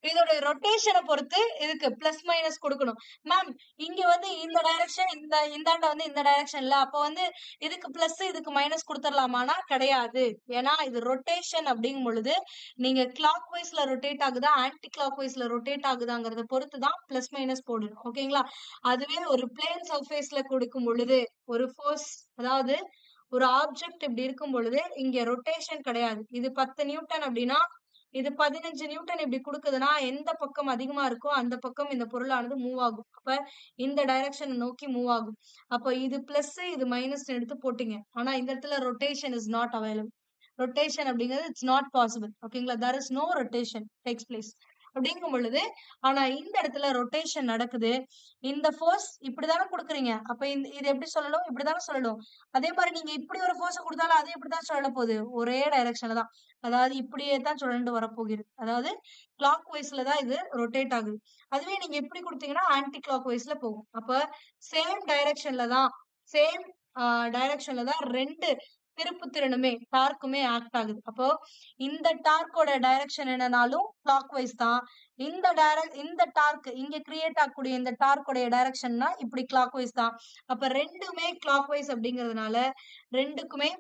இதோட ரொட்டேஷனை பொறுத்து இதுக்கு பிளஸ் மைனஸ் கொடுக்கணும். மேம் இங்க வந்து இந்த டைரக்ஷன் இந்தாண்ட வந்து இந்த டைரக்ஷன் இல்ல, அப்ப வந்து இதுக்கு பிளஸ் இதுக்கு மைனஸ் கொடுத்துடலாமானா கிடையாது. ஏன்னா இது ரொட்டேஷன் அப்படிங்கும் பொழுது நீங்க கிளாக் வைஸ்ல ரொட்டேட் ஆகுதா ஆன்டி கிளாக் வைஸ்ல ரொட்டேட் ஆகுதாங்கிறத பொறுத்து தான் பிளஸ் மைனஸ் போடணும். ஓகேங்களா? அதுவே ஒரு பிளேன் சர்ஃபேஸ்ல கொடுக்கும் பொழுது ஒரு ஃபோர்ஸ், அதாவது ஒரு ஆப்ஜெக்ட் இப்படி இருக்கும் பொழுது இங்க ரொட்டேஷன் கிடையாது. இது 10 நியூட்டன் அப்படின்னா இது 15 நியூட்டன் இப்படி கொடுக்குதுன்னா எந்த பக்கம் அதிகமா இருக்கோ அந்த பக்கம் இந்த பொருளானது மூவ் ஆகும். அப்ப இந்த டைரக்ஷன் நோக்கி மூவ் ஆகும். அப்ப இது பிளஸ் இது மைனஸ் எடுத்து போட்டீங்க. ஆனா இந்த இடத்துல rotation is not available. Rotation அப்படிங்கிறது இட்ஸ் நாட் பாசிபிள். ஓகேங்களா? There is no rotation takes place அப்படிங்கும் பொழுது, ஆனா இந்த இடத்துல ரொட்டேஷன் நடக்குது. இந்த ஃபோர்ஸ் இப்படிதானே கொடுக்குறீங்க. அப்ப இது எப்படி சொல்லணும்? இப்படிதானே சொல்லணும். அதே மாதிரி நீங்க இப்படி ஒரு ஃபோர்ஸ் கொடுத்தாலும் அது எப்படிதான் சொல்ல போகுது? ஒரே டைரக்ஷன்ல தான். அதாவது இப்படியே தான் சுழண்டு வரப்போகிறது. அதாவது கிளாக் வைஸ்ல தான் இது ரொட்டேட் ஆகுது. அதுவே நீங்க இப்படி கொடுத்தீங்கன்னா ஆன்டி கிளாக் வைஸ்ல போகும். அப்ப சேம் டைரக்ஷன்ல தான் 2 திருப்புத்திறனுமே டார்க்குமே ஆக்ட் ஆகுது. அப்போ இந்த டார்க்கோட டைரக்ஷன் என்னனாலும் கிளாக் வைஸ் தான். இந்த டார்க் இங்க கிரியேட் ஆகக்கூடிய இந்த டார்க்கோட டைரக்ஷன்னா இப்படி கிளாக் வைஸ் தான். அப்ப ரெண்டுமே கிளாக் வைஸ் அப்படிங்கிறதுனால ரெண்டுக்குமே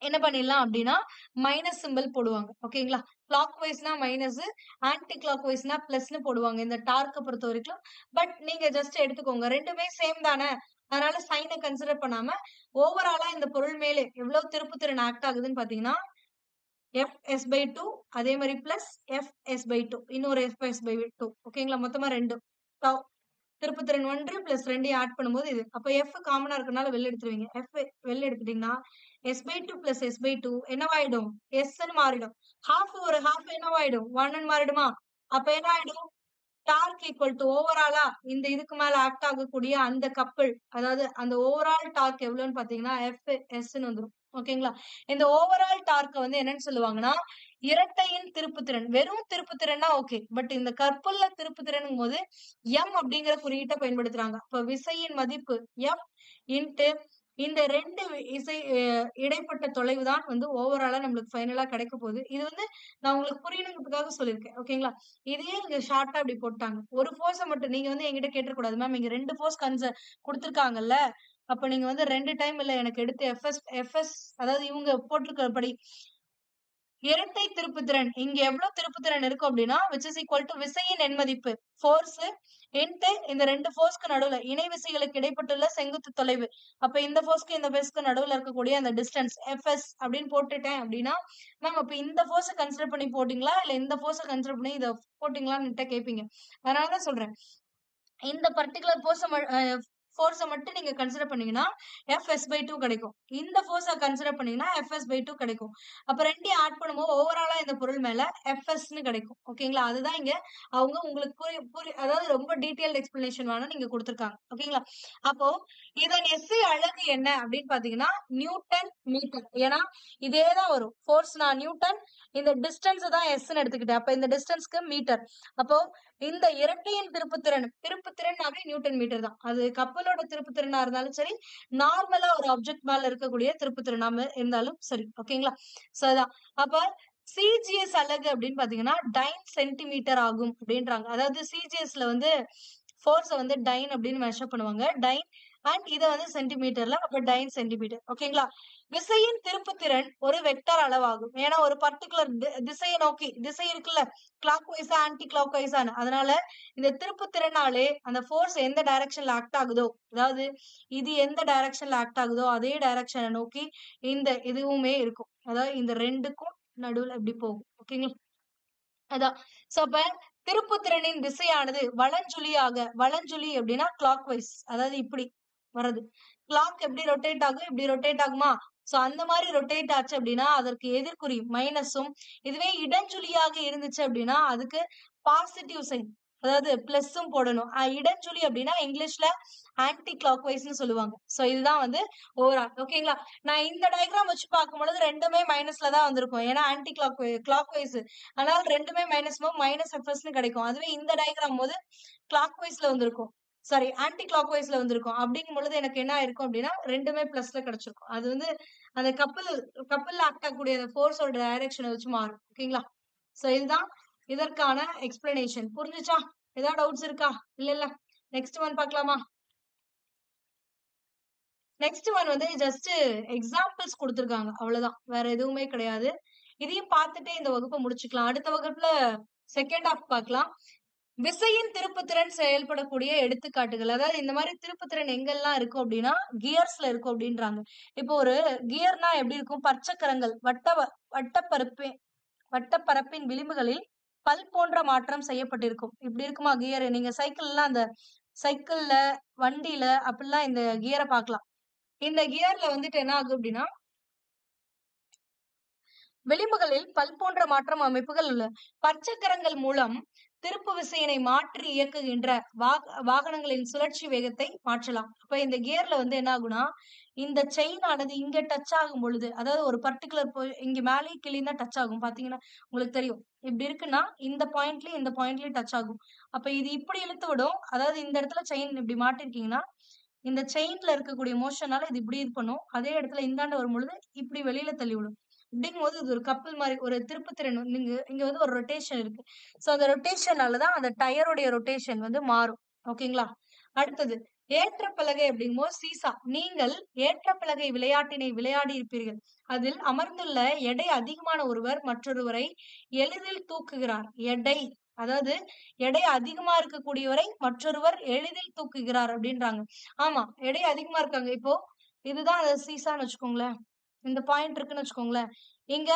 என்ன பண்ணிடலாம் அப்படின்னா மைனஸ் சிம்பிள் போடுவாங்க. ஓகேங்களா? கிளாக் வைஸ்னா மைனஸ், ஆன்டி கிளாக் வைஸ்னா பிளஸ்னு போடுவாங்க இந்த டார்க்கை பொறுத்த வரைக்கும். பட் நீங்க ஜஸ்ட் எடுத்துக்கோங்க, ரெண்டுமே சேம் தானே, அதனால சைனை கன்சிடர் பண்ணாம ஓவராலா இந்த பொருள் மேலே எவ்வளவு திருப்புத்திறன் ஆக்ட் ஆகுதுன்னு பாத்தீங்கன்னா fs by 2 அதே மாதிரி பிளஸ் fs by 2 இன்னொரு fs by 2. ஓகேங்களா? மொத்தமா 2 திருப்புத்திறன் 1 பிளஸ் 2 ஆட் பண்ணும்போது இது. அப்ப f காமனா இருக்கனால வெளில எடுத்துருவீங்க. f வெளில எடுத்துட்டீங்கன்னா s by 2 plus s by 2 என்னவாயிடும்? s ன்னு மாறிடும். ஹாஃப் ஒரு ஹாஃப் என்னவாயிடும்? 1 ன்னு மாறிடுமா? அப்ப என்ன ஆயிடும்? டார்க் ஈக்குவல் டு ஓவராலா இந்த இதுக்கு மேல ஆக்ட் ஆகக்கூடிய அந்த கப்பிள், அதாவது அந்த ஓவரால் டார்க் எவ்வளவுன்னு பாத்தீங்கன்னா fs ன்னு வந்துரும். ஓகேங்களா? இந்த ஓவரால் டார்க் வந்து என்னன்னு சொல்லுவாங்கன்னா இரட்டையின் திருப்புத்திறன். வெறும் திருப்புத்திறன்னா ஓகே, பட் இந்த கற்புள்ள திருப்புத்திறன் போது எம் அப்படிங்கிற குறியீட்டை பயன்படுத்துறாங்க. இப்ப விசையின் மதிப்பு எஃப் இன்ட்டு இந்த ரெண்டு இசை இடைப்பட்ட தொலைவு தான் வந்து ஓவராலா நம்மளுக்கு ஃபைனலா கிடைக்க போகுது. இது வந்து நான் உங்களுக்கு புரியணுங்கிறதுக்காக சொல்லியிருக்கேன். ஓகேங்களா? இதையே இங்க ஷார்ட்டா இப்படி போட்டாங்க. ஒரு ஃபோர்ஸை மட்டும் நீங்க வந்து என்கிட்ட கேட்டக்கூடாது, மேம் இங்க 2 ஃபோர்ஸ் கொடுத்துருக்காங்கல்ல, அப்ப நீங்க வந்து 2 டைம் இல்ல எனக்கு எடுத்து எஃப்எஸ் அதாவது இவங்க போட்டிருக்கிறபடி இரட்டை திருப்புத்திறன் இங்க எவ்வளவு திருப்புத்திறன் இருக்கும் அப்படின்னா which is equal to விசையின் எண் மதிப்பு ஃபோர்ஸ் இன்ட்டு இந்த ரெண்டு ஃபோர்ஸ்க்கு நடுவுல இணை விசைகளுக்கு இடைப்பட்டுள்ள செங்குத்து தொலைவு. அப்ப இந்த ஃபோர்ஸ்க்கு இந்த ஃபோர்ஸ்க்கு நடுவுல இருக்கக்கூடிய அந்த டிஸ்டன்ஸ் fs அப்படின்னு போட்டுட்டேன் அப்படின்னா மேம் அப்ப இந்த ஃபோர்ஸை கன்சிடர் பண்ணி போட்டீங்களா இல்ல இந்த ஃபோர்ஸை கன்சிடர் பண்ணி இதை போட்டீங்களான்னு கேட்பீங்க. அதனாலதான் சொல்றேன், இந்த பர்டிகுலர் ஃபோர்ஸை மட்டும் நீங்க கன்சிடர் பண்ணீங்கன்னா fs by 2 கிடைக்கும். இந்த ஃபோர்ஸை கன்சிடர் பண்ணீங்கன்னா fs by 2 கிடைக்கும். அப்ப ரெண்டையும் ஆட் பண்ணும்போது ஓவராலா இந்த பொருள் மேல fsன்னு கிடைக்கும். ஓகேங்களா? அதுதான் இங்க அவங்க உங்களுக்கு அதாவது ரொம்ப டீடைல்ட் எக்ஸ்பிளனேஷன் வேணும் நீங்க கொடுத்துருக்காங்க. ஓகேங்களா? அப்போ இதன் எஸ்ஐ அழகு என்ன அப்படின்னு பாத்தீங்கன்னா நியூட்டன் மீட்டர். ஏன்னா இதேதான் வரும், ஃபோர்ஸ் நான் நியூட்டன், இந்த டிஸ்டன்ஸ் தான் எஸ்ன்னு எடுத்துக்கிட்டேன், அப்ப இந்த டிஸ்டன்ஸ்க்கு மீட்டர். அப்போ இந்த இரட்டையின் திருப்புத்திறன் நியூட்டன் மீட்டர் தான். அது கப்பலோட திருப்புத்திறனா இருந்தாலும் சரி, நார்மலா ஒரு ஆப்ஜெக்ட் மேல இருக்கக்கூடிய திருப்புத்திறனாம இருந்தாலும் சரி. ஓகேங்களா? சோ அதான். அப்ப சிஜிஎஸ் அலகு அப்படின்னு பாத்தீங்கன்னா டைன் சென்டிமீட்டர் ஆகும் அப்படின்றாங்க. அதாவது சிஜிஎஸ்ல வந்து ஃபோர்ஸை வந்து டைன் அப்படின்னு மெஷர் பண்ணுவாங்க, டைன், அண்ட் இதை வந்து சென்டிமீட்டர்ல, அப்ப டைன் சென்டிமீட்டர். ஓகேங்களா? விசையின் திருப்புத்திறன் ஒரு வெக்டர் அளவாகும். ஏன்னா ஒரு பர்டிகுலர் திசையை நோக்கி, திசை இருக்குல்ல, கிளாக் வைஸா ஆன்டி கிளாக் வைஸான்னு, அதனால இந்த திருப்புத்திறனாலே அந்த ஃபோர்ஸ் எந்த டைரக்ஷன்ல ஆக்ட் ஆகுதோ, அதாவது இது எந்த டைரக்ஷன்ல ஆக்ட் ஆகுதோ அதே டைரக்ஷனை நோக்கி இந்த இதுவுமே இருக்கும். அதாவது இந்த ரெண்டுக்கும் நடுவுல இப்படி போகும். ஓகேங்களா? அதான். சோ அப்ப திருப்புத்திறனின் திசையானது வலஞ்சுழி அப்படின்னா கிளாக் வைஸ், அதாவது இப்படி வர்றது. கிளாக் எப்படி ரொட்டேட் ஆகும், இப்படி ரொட்டேட் ஆகுமா? சோ அந்த மாதிரி ரொட்டேட் ஆச்சு அப்படின்னா அதற்கு எதிர்குறி மைனஸும், இதுவே இடஞ்சுழியாக இருந்துச்சு அப்படின்னா அதுக்கு பாசிட்டிவ் சைன், அதாவது பிளஸும் போடணும். இடஞ்சுழி அப்படின்னா இங்கிலீஷ்ல ஆன்டி கிளாக் வைஸ்னு சொல்லுவாங்க. சோ இதுதான் வந்து ஓவரால். ஓகேங்களா? நான் இந்த டயக்ராம் வச்சு பார்க்கும் பொழுது ரெண்டுமே மைனஸ்ல தான் வந்திருக்கும், ஏன்னா ஆன்டி கிளாக் வைஸ், அதனால ரெண்டுமே மைனஸ் எஃப்எஸ்னு கிடைக்கும். அதுவே இந்த டயக்ராம் போது கிளாக் வைஸ்ல வந்திருக்கும், சாரி ஆன்டி கிளாக் வைஸ்ல வந்திருக்கும். அப்படிங்கும் பொழுது எனக்கு என்ன ஆயிருக்கும் அப்படின்னா ரெண்டுமே பிளஸ்ல கிடைச்சிருக்கும். அது வந்து அந்த கப்பல் ஆக்ட் ஆகக்கூடிய அந்த ஃபோர்ஸோட டைரக்ஷனை வச்சு மாறும். ஓகேங்களா? சோ இதுதான் இதற்கான எக்ஸ்பிளனேஷன். புரிஞ்சுச்சா? ஏதாவது டவுட்ஸ் இருக்கா? இல்ல நெக்ஸ்ட் ஒன் பார்க்கலாமா? நெக்ஸ்ட் ஒன் வந்து ஜஸ்ட் எக்ஸாம்பிள்ஸ் கொடுத்துருக்காங்க, அவ்வளவுதான், வேற எதுவுமே கிடையாது. இதையும் பார்த்துட்டு இந்த வகுப்பை முடிச்சுக்கலாம். அடுத்த வகுப்புல செகண்ட் ஹாஃப் பார்க்கலாம். விசையின் திருப்புத்திறன் செயல்படக்கூடிய எடுத்துக்காட்டுகள், அதாவது இந்த மாதிரி திருப்புத்திறன் எங்கெல்லாம் இருக்கும் அப்படின்னா கியர்ஸ்ல இருக்கும் அப்படின்றாங்க. இப்போ ஒரு கியர்னா எப்படி இருக்கும்? பற்சக்கரங்கள் வட்டப்பரப்பின் விளிம்புகளில் பல் போன்ற மாற்றம் செய்யப்பட்டிருக்கும். இப்படி இருக்குமா கியர்? நீங்க சைக்கிள்லாம் அந்த சைக்கிள்ல வண்டியில அப்படிலாம் இந்த கியரை பார்க்கலாம். இந்த கியர்ல வந்துட்டு என்ன ஆகும் அப்படின்னா விளிம்புகளில் பல் போன்ற மாற்றம் அமைப்புகள் உள்ள பற்சக்கரங்கள் மூலம் திருப்பு விசையினை மாற்றி இயக்குகின்ற வாகனங்களின் சுழற்சி வேகத்தை மாற்றலாம். அப்ப இந்த கியர்ல வந்து என்ன ஆகும்னா இந்த செயின் ஆனது இங்க டச் ஆகும் பொழுது, அதாவது ஒரு பர்டிகுலர் இங்க மேலே கீழே தான் டச் ஆகும். பாத்தீங்கன்னா உங்களுக்கு தெரியும், இப்படி இருக்குன்னா இந்த பாயிண்ட்லயும் டச் ஆகும். அப்ப இது இப்படி இழுத்து விடும், அதாவது இந்த இடத்துல செயின் இப்படி மாட்டிருக்கீங்கன்னா இந்த செயின்ல இருக்கக்கூடிய மோஷனால இது இப்படி இது பண்ணும். அதே இடத்துல இந்தாண்ட வரும்பொழுது இப்படி வெளியில தள்ளி விடும். அப்படிங்கும்போது இது ஒரு கப்பல் மாதிரி ஒரு திருப்புத்திறன் இங்க இங்க வந்து ஒரு ரொட்டேஷன் இருக்கு. சோ அந்த ரொட்டேஷனாலதான் அந்த டயருடைய ரொட்டேஷன் வந்து மாறும். ஓகேங்களா? அடுத்தது ஏற்ற பலகை அப்படிங்கும்போது சீசா. நீங்கள் ஏற்ற பலகை விளையாட்டினை விளையாடி இருப்பீர்கள். அதில் அமர்ந்துள்ள எடை அதிகமான ஒருவர் மற்றொருவரை எளிதில் தூக்குகிறார். எடை, அதாவது எடை அதிகமா இருக்கக்கூடியவரை மற்றொருவர் எளிதில் தூக்குகிறார் அப்படின்றாங்க. ஆமா, எடை அதிகமா இருக்காங்க. இப்போ இதுதான் சீசான்னு வச்சுக்கோங்களேன். இந்த பாயிண்ட் இருக்குன்னு வச்சுக்கோங்களேன். இங்க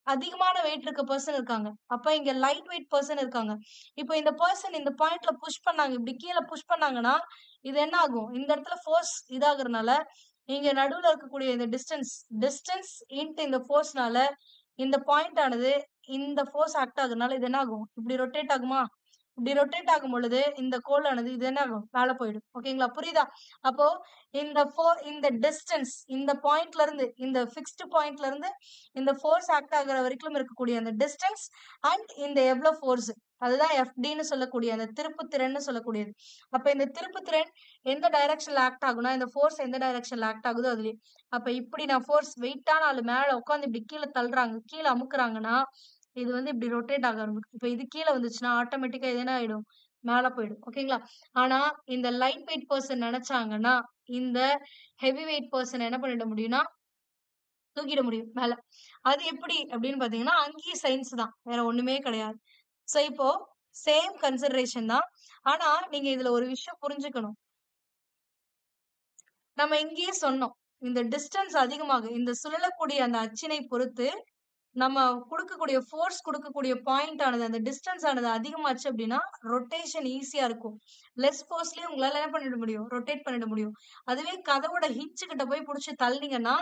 அதிகமான வெயிட் இருக்க பர்சன் இருக்காங்க. அப்ப இங்க லைட் வெயிட் பர்சன் இருக்காங்க. இப்போ இந்த பர்சன் இந்த பாயிண்ட்ல புஷ் பண்ணாங்க, இப்படி கீழே புஷ் பண்ணாங்கன்னா இது என்ன ஆகும்? இந்த இடத்துல ஃபோர்ஸ் இதாகிறதுனால இங்க நடுவுல இருக்கக்கூடிய இந்த டிஸ்டன்ஸ் இன்ட்டு இந்த ஃபோர்ஸ்னால இந்த பாயிண்ட் ஆனது இந்த ஃபோர்ஸ் ஆக்ட் ஆகுறதுனால இது என்ன ஆகும்? இப்படி ரொட்டேட் ஆகுமா? இப்படி ரொட்டேட் ஆகும் பொழுது இந்த கோல் ஆனது இது என்ன ஆகும்? மேல போயிடும். ஓகேங்களா? புரியுதா? அப்போ இந்த டிஸ்டன்ஸ் இந்த பாயிண்ட்ல இருந்து இந்த பிக்ஸ்டு பாயிண்ட்ல இருந்து இந்த ஃபோர்ஸ் ஆக்ட் ஆகுற வரைக்கும் இருக்கக்கூடிய அந்த டிஸ்டன்ஸ் அண்ட் இந்த எவ்வளவு ஃபோர்ஸ், அதுதான் எஃப்டின்னு சொல்லக்கூடிய அந்த திருப்புத்திறன்னு சொல்லக்கூடியது. அப்ப இந்த திருப்புத்திறன் எந்த டைரக்ஷன்ல ஆக்ட் ஆகும்னா இந்த ஃபோர்ஸ் எந்த டைரக்ஷன்ல ஆக்ட் ஆகுதோ அதுலயே. அப்ப இப்படி நான் ஃபோர்ஸ் வெயிட்டான ஆளு மேல உட்காந்து இப்படி கீழே தள்ளுறாங்க, கீழே அமுக்குறாங்கன்னா இது வந்து இப்படி ரொட்டேட் ஆக ஆரம்பிக்கும். இப்ப இது கீழே வந்துச்சுன்னா ஆட்டோமேட்டிக்கா இது என்ன ஆயிடும்? மேல போயிடும். ஓகேங்களா? ஆனா இந்த லைட் வெயிட் பர்சன் நினைச்சாங்கன்னா இந்த ஹெவி வெயிட் பர்சன் என்ன பண்ணிட முடியும்னா தூக்கிட முடியும் மேல. அது எப்படி அப்படின்னு பாத்தீங்கன்னா அங்கேயும் சயின்ஸ் தான், வேற ஒண்ணுமே கிடையாது. சோ இப்போ சேம் கன்சிடரேஷன் தான். ஆனா நீங்க இதுல ஒரு விஷயம் புரிஞ்சுக்கணும். நம்ம இங்கேயே சொன்னோம், இந்த டிஸ்டன்ஸ் அதிகமாக இந்த சுழலக்கூடிய அந்த அச்சினை பொறுத்து நம்ம கொடுக்கக்கூடிய ஃபோர்ஸ் கொடுக்கக்கூடிய பாயிண்ட் ஆனது அந்த டிஸ்டன்ஸ் ஆனது அதிகமாச்சு அப்படின்னா ரொட்டேஷன் ஈஸியா இருக்கும். லெஸ் ஃபோர்ஸ்லயே உங்களால என்ன பண்ணிட முடியும்? ரொட்டேட் பண்ணிட முடியும். அதுவே கதவோட ஹிட்ச் கிட்ட போய் புடிச்சு தள்ளினீங்கன்னா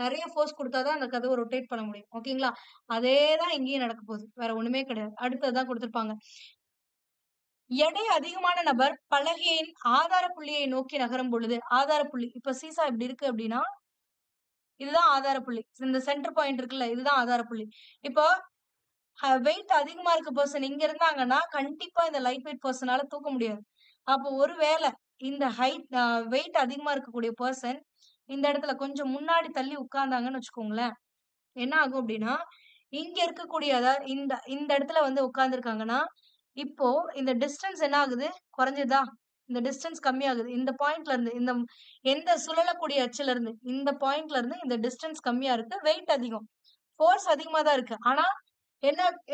நிறைய ஃபோர்ஸ் கொடுத்தாதான் அந்த கதவை ரொட்டேட் பண்ண முடியும். ஓகேங்களா? அதேதான் இங்கேயும் நடக்க போகுது, வேற ஒண்ணுமே கிடையாது. அடுத்ததுதான் கொடுத்திருப்பாங்க. எடை அதிகமான நபர் பலகையின் ஆதார புள்ளியை நோக்கி நகரும் பொழுது, ஆதார புள்ளி இப்ப சீசா இப்படி இருக்கு அப்படின்னா இதுதான் ஆதார புள்ளி. இந்த சென்டர் பாயிண்ட் இருக்குல்ல, இதுதான் ஆதார புள்ளி. இப்போ வெயிட் அதிகமா இருக்க பர்சன் இங்க இருந்தாங்கன்னா கண்டிப்பா இந்த லைட் வெயிட் பர்சனால தூக்க முடியாது. அப்போ ஒருவேளை இந்த வெயிட் அதிகமா இருக்கக்கூடிய பர்சன் இந்த இடத்துல கொஞ்சம் முன்னாடி தள்ளி உட்கார்ந்தாங்கன்னு வச்சுக்கோங்களேன், என்ன ஆகும் அப்படின்னா இங்க இருக்கக்கூடிய அதாவது இந்த இந்த இடத்துல வந்து உட்கார்ந்துருக்காங்கன்னா இப்போ இந்த டிஸ்டன்ஸ் என்ன ஆகுது? குறைஞ்சுதா? இந்த டிஸ்டன்ஸ் கம்மியாகுது. இந்த பாயிண்ட்ல இருந்து இந்த எந்த சுழலக்கூடிய அச்சுல இருந்து இந்த பாயிண்ட்ல இருந்து இந்த டிஸ்டன்ஸ் கம்மியா இருக்கு. வெயிட் அதிகம், ஃபோர்ஸ் அதிகமா தான் இருக்கு. ஆனா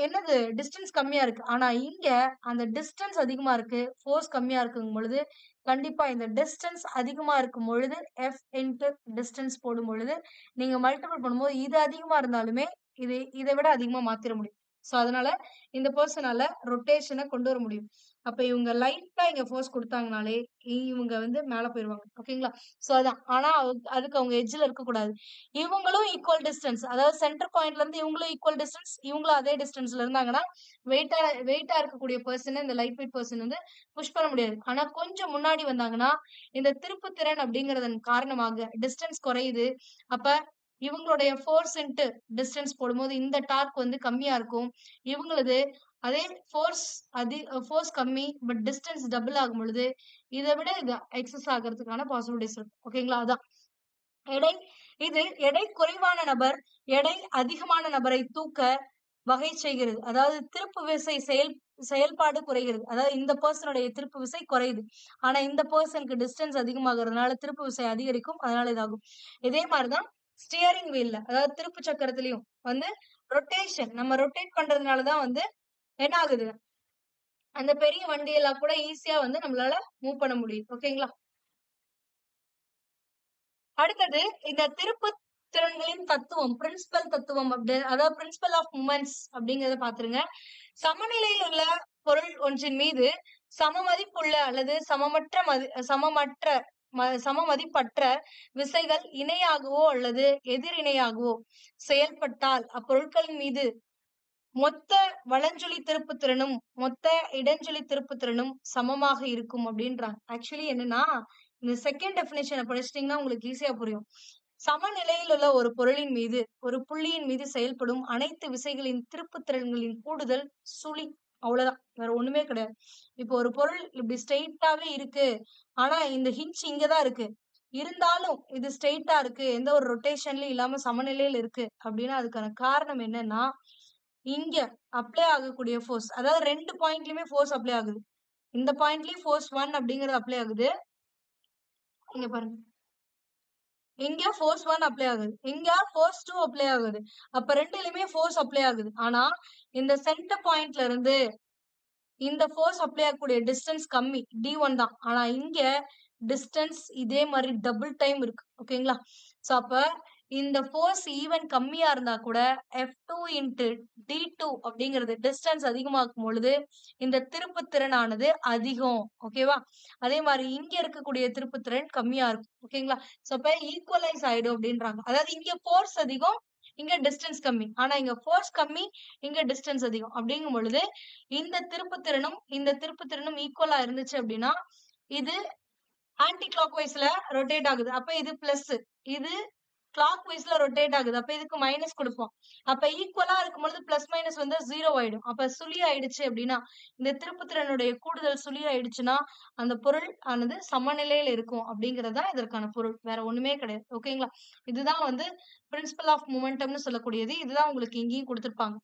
என்னது டிஸ்டன்ஸ் கம்மியா இருக்கு. ஆனா இங்க அந்த டிஸ்டன்ஸ் அதிகமா இருக்கு, ஃபோர்ஸ் கம்மியா இருக்குங்கும் பொழுது கண்டிப்பா இந்த டிஸ்டன்ஸ் அதிகமா இருக்கும் பொழுது எஃப் இன்ட்டு டிஸ்டன்ஸ் போடும் பொழுது நீங்க மல்டிபிள் பண்ணும்போது இது அதிகமா இருந்தாலுமே இதை விட அதிகமா மாத்திர முடியும். சோ அதனால இந்த பர்சனால ரொட்டேஷனை கொண்டு வர முடியும். அப்ப இவங்க லைட்டா இங்க ஃபோர்ஸ் கொடுத்தாங்கனாலே இவங்க வந்து மேல போயிருவாங்க. ஓகேங்களா? சோ அதான். ஆனா அதுக்கு அவங்க எட்ஜ்ல இருக்க கூடாது. இவங்களும் ஈக்குவல் டிஸ்டன்ஸ், அதாவது சென்டர் பாயிண்ட்ல இருந்து இவங்களும் ஈக்குவல் டிஸ்டன்ஸ், இவங்களும் அதே டிஸ்டன்ஸ்ல இருந்தாங்கன்னா வெயிட்டா வெயிட்டா இருக்கக்கூடிய பர்சன் இந்த லைட் வெயிட் பர்சன் வந்து புஷ் பண்ண முடியாது. ஆனா கொஞ்சம் முன்னாடி வந்தாங்கன்னா இந்த திருப்புத்திறன் அப்படிங்கறதன் காரணமாக டிஸ்டன்ஸ் குறையுது. அப்ப இவங்களுடைய ஃபோர்ஸ் இன்ட்டு டிஸ்டன்ஸ் போடும்போது இந்த டார்க் வந்து கம்மியா இருக்கும். இவங்களது அதே ஃபோர்ஸ் கம்மி பட் டிஸ்டன்ஸ் டபுள் ஆகும் பொழுது இதை விட இது எக்ஸஸ் ஆகிறதுக்கான பாசிபிலிட்டிஸ் இருக்கு. ஓகேங்களா? அதான் எடை. இது எடை குறைவான நபர் எடை அதிகமான நபரை தூக்க வகை செய்கிறது. அதாவது திருப்பு விசை செயல்பாடு குறைகிறது. அதாவது இந்த பர்சனுடைய திருப்பு விசை குறையுது. ஆனா இந்த பர்சனுக்கு டிஸ்டன்ஸ் அதிகமாகிறதுனால திருப்பு விசை அதிகரிக்கும், அதனால இதாகும். இதே மாதிரிதான் ஸ்டியரிங் வீல்ல, அதாவது திருப்பு சக்கரத்திலையும் வந்து ரொட்டேஷன் நம்ம ரொட்டேட் பண்றதுனாலதான் வந்து என்ன ஆகுது? அந்த பெரிய வண்டியெல்லாம் கூட ஈஸியா வந்து நம்மளால மூவ் பண்ண முடியும். ஓகேங்களா? அடுத்தது இந்த திருப்பு திறன்களின் தத்துவம், பிரின்சிபல் தத்துவம் அதாவது பிரின்சிபல் ஆஃப் மூமெண்ட்ஸ் அப்படிங்கறத பாத்துருங்க. சமநிலையில் உள்ள பொருள் ஒன்றின் மீது சமமதிப்புள்ள அல்லது சமமதிப்பற்ற விசைகள் இணையாகவோ அல்லது எதிரிணையாகவோ செயல்பட்டால் அப்பொருட்களின் மீது மொத்த வலஞ்சுழி திருப்புத்திறனும் மொத்த இடஞ்சுழி திருப்புத்திறனும் சமமாக இருக்கும் அப்படின்றாங்க. ஆக்சுவலி என்னன்னா இந்த செகண்ட் டெபினேஷனை படிச்சிட்டீங்கன்னா உங்களுக்கு ஈஸியா புரியும். சமநிலையில் உள்ள ஒரு பொருளின் மீது ஒரு புள்ளியின் மீது செயல்படும் அனைத்து விசைகளின் திருப்புத்திறன்களின் கூடுதல் சுழி. அவ்வளவுதான், வேற ஒண்ணுமே கிடையாது. இப்போ ஒரு பொருள் இப்படி ஸ்ட்ரெயிட்டாவே இருக்கு, ஆனா இந்த ஹிஞ்ச் இங்கதான் இருக்கு, இருந்தாலும் இது ஸ்ட்ரெயிட்டா இருக்கு, எந்த ஒரு ரொட்டேஷன்லயும் இல்லாம சமநிலையில இருக்கு அப்படின்னா அதுக்கான காரணம் என்னன்னா, இங்க அப்ளை ஆகக்கூடிய ஃபோர்ஸ், அதாவது 2 பாயிண்ட்லயுமே ஃபோர்ஸ் அப்ளை ஆகுது. இந்த பாயிண்ட்லயும் ஃபோர்ஸ் 1 அப்படிங்கிறது அப்ளை ஆகுது. இங்க பாருங்க, இங்க ஃபோர்ஸ் 1 அப்ளை ஆகுது, இங்க ஃபோர்ஸ் 2 அப்ளை ஆகுது. அப்ப ரெண்டுலயுமே ஃபோர்ஸ் அப்ளை ஆகுது. ஆனா இந்த சென்டர் பாயிண்ட்ல இருந்து இந்த ஃபோர்ஸ் அப்ளை ஆகக்கூடிய டிஸ்டன்ஸ் கம்மி, d1 தான். ஆனா இங்க டிஸ்டன்ஸ் இதே மாதிரி டபுள் டைம் இருக்கு. ஓகேங்களா? சோ அப்ப இந்த ஃபோர்ஸ் ஈவன் கம்மியா இருந்தா கூட F2 இன்டு d2 அப்படிங்கிறது டிஸ்டன்ஸ் அதிகமாக்கும் பொழுது இந்த திருப்புத்திறனானது அதிகம். ஓகேவா? அதே மாதிரி இங்க இருக்கக்கூடிய திருப்புத்திறன் கம்மியா இருக்கும். ஓகேங்களா? சோ அப்ப ஈக்குவலைஸ் ஆயிடும் அப்படின்றாங்க. அதாவது இங்க ஃபோர்ஸ் அதிகம், இங்க டிஸ்டன்ஸ் கம்மி. ஆனா இங்க ஃபோர்ஸ் கம்மி, இங்க டிஸ்டன்ஸ் அதிகம். அப்படிங்கும் பொழுது இந்த திருப்புத்திறனும் ஈக்குவலா இருந்துச்சு அப்படின்னா இது ஆன்டி கிளாக் வைஸ்ல ரொட்டேட் ஆகுது, அப்ப இது பிளஸ். இது கிளாக் வைஸ்ல ரொட்டேட் ஆகுது, அப்ப இதுக்கு மைனஸ் கொடுப்போம். அப்ப ஈக்குவலா இருக்கும்போது பிளஸ் மைனஸ் வந்து 0 ஆயிடும். அப்ப சுழி ஆயிடுச்சு அப்படின்னா, இந்த திருப்புத்திறனுடைய கூடுதல் சுழி ஆயிடுச்சுன்னா அந்த பொருள் ஆனது சமநிலையில இருக்கும் அப்படிங்கறதா இதற்கான பொருள், வேற ஒண்ணுமே கிடையாது. ஓகேங்களா? இதுதான் வந்து பிரின்சிபல் ஆஃப் மொமெண்டம்னு சொல்லக்கூடியது. இதுதான் உங்களுக்கு இங்கேயும் கொடுத்திருப்பாங்க.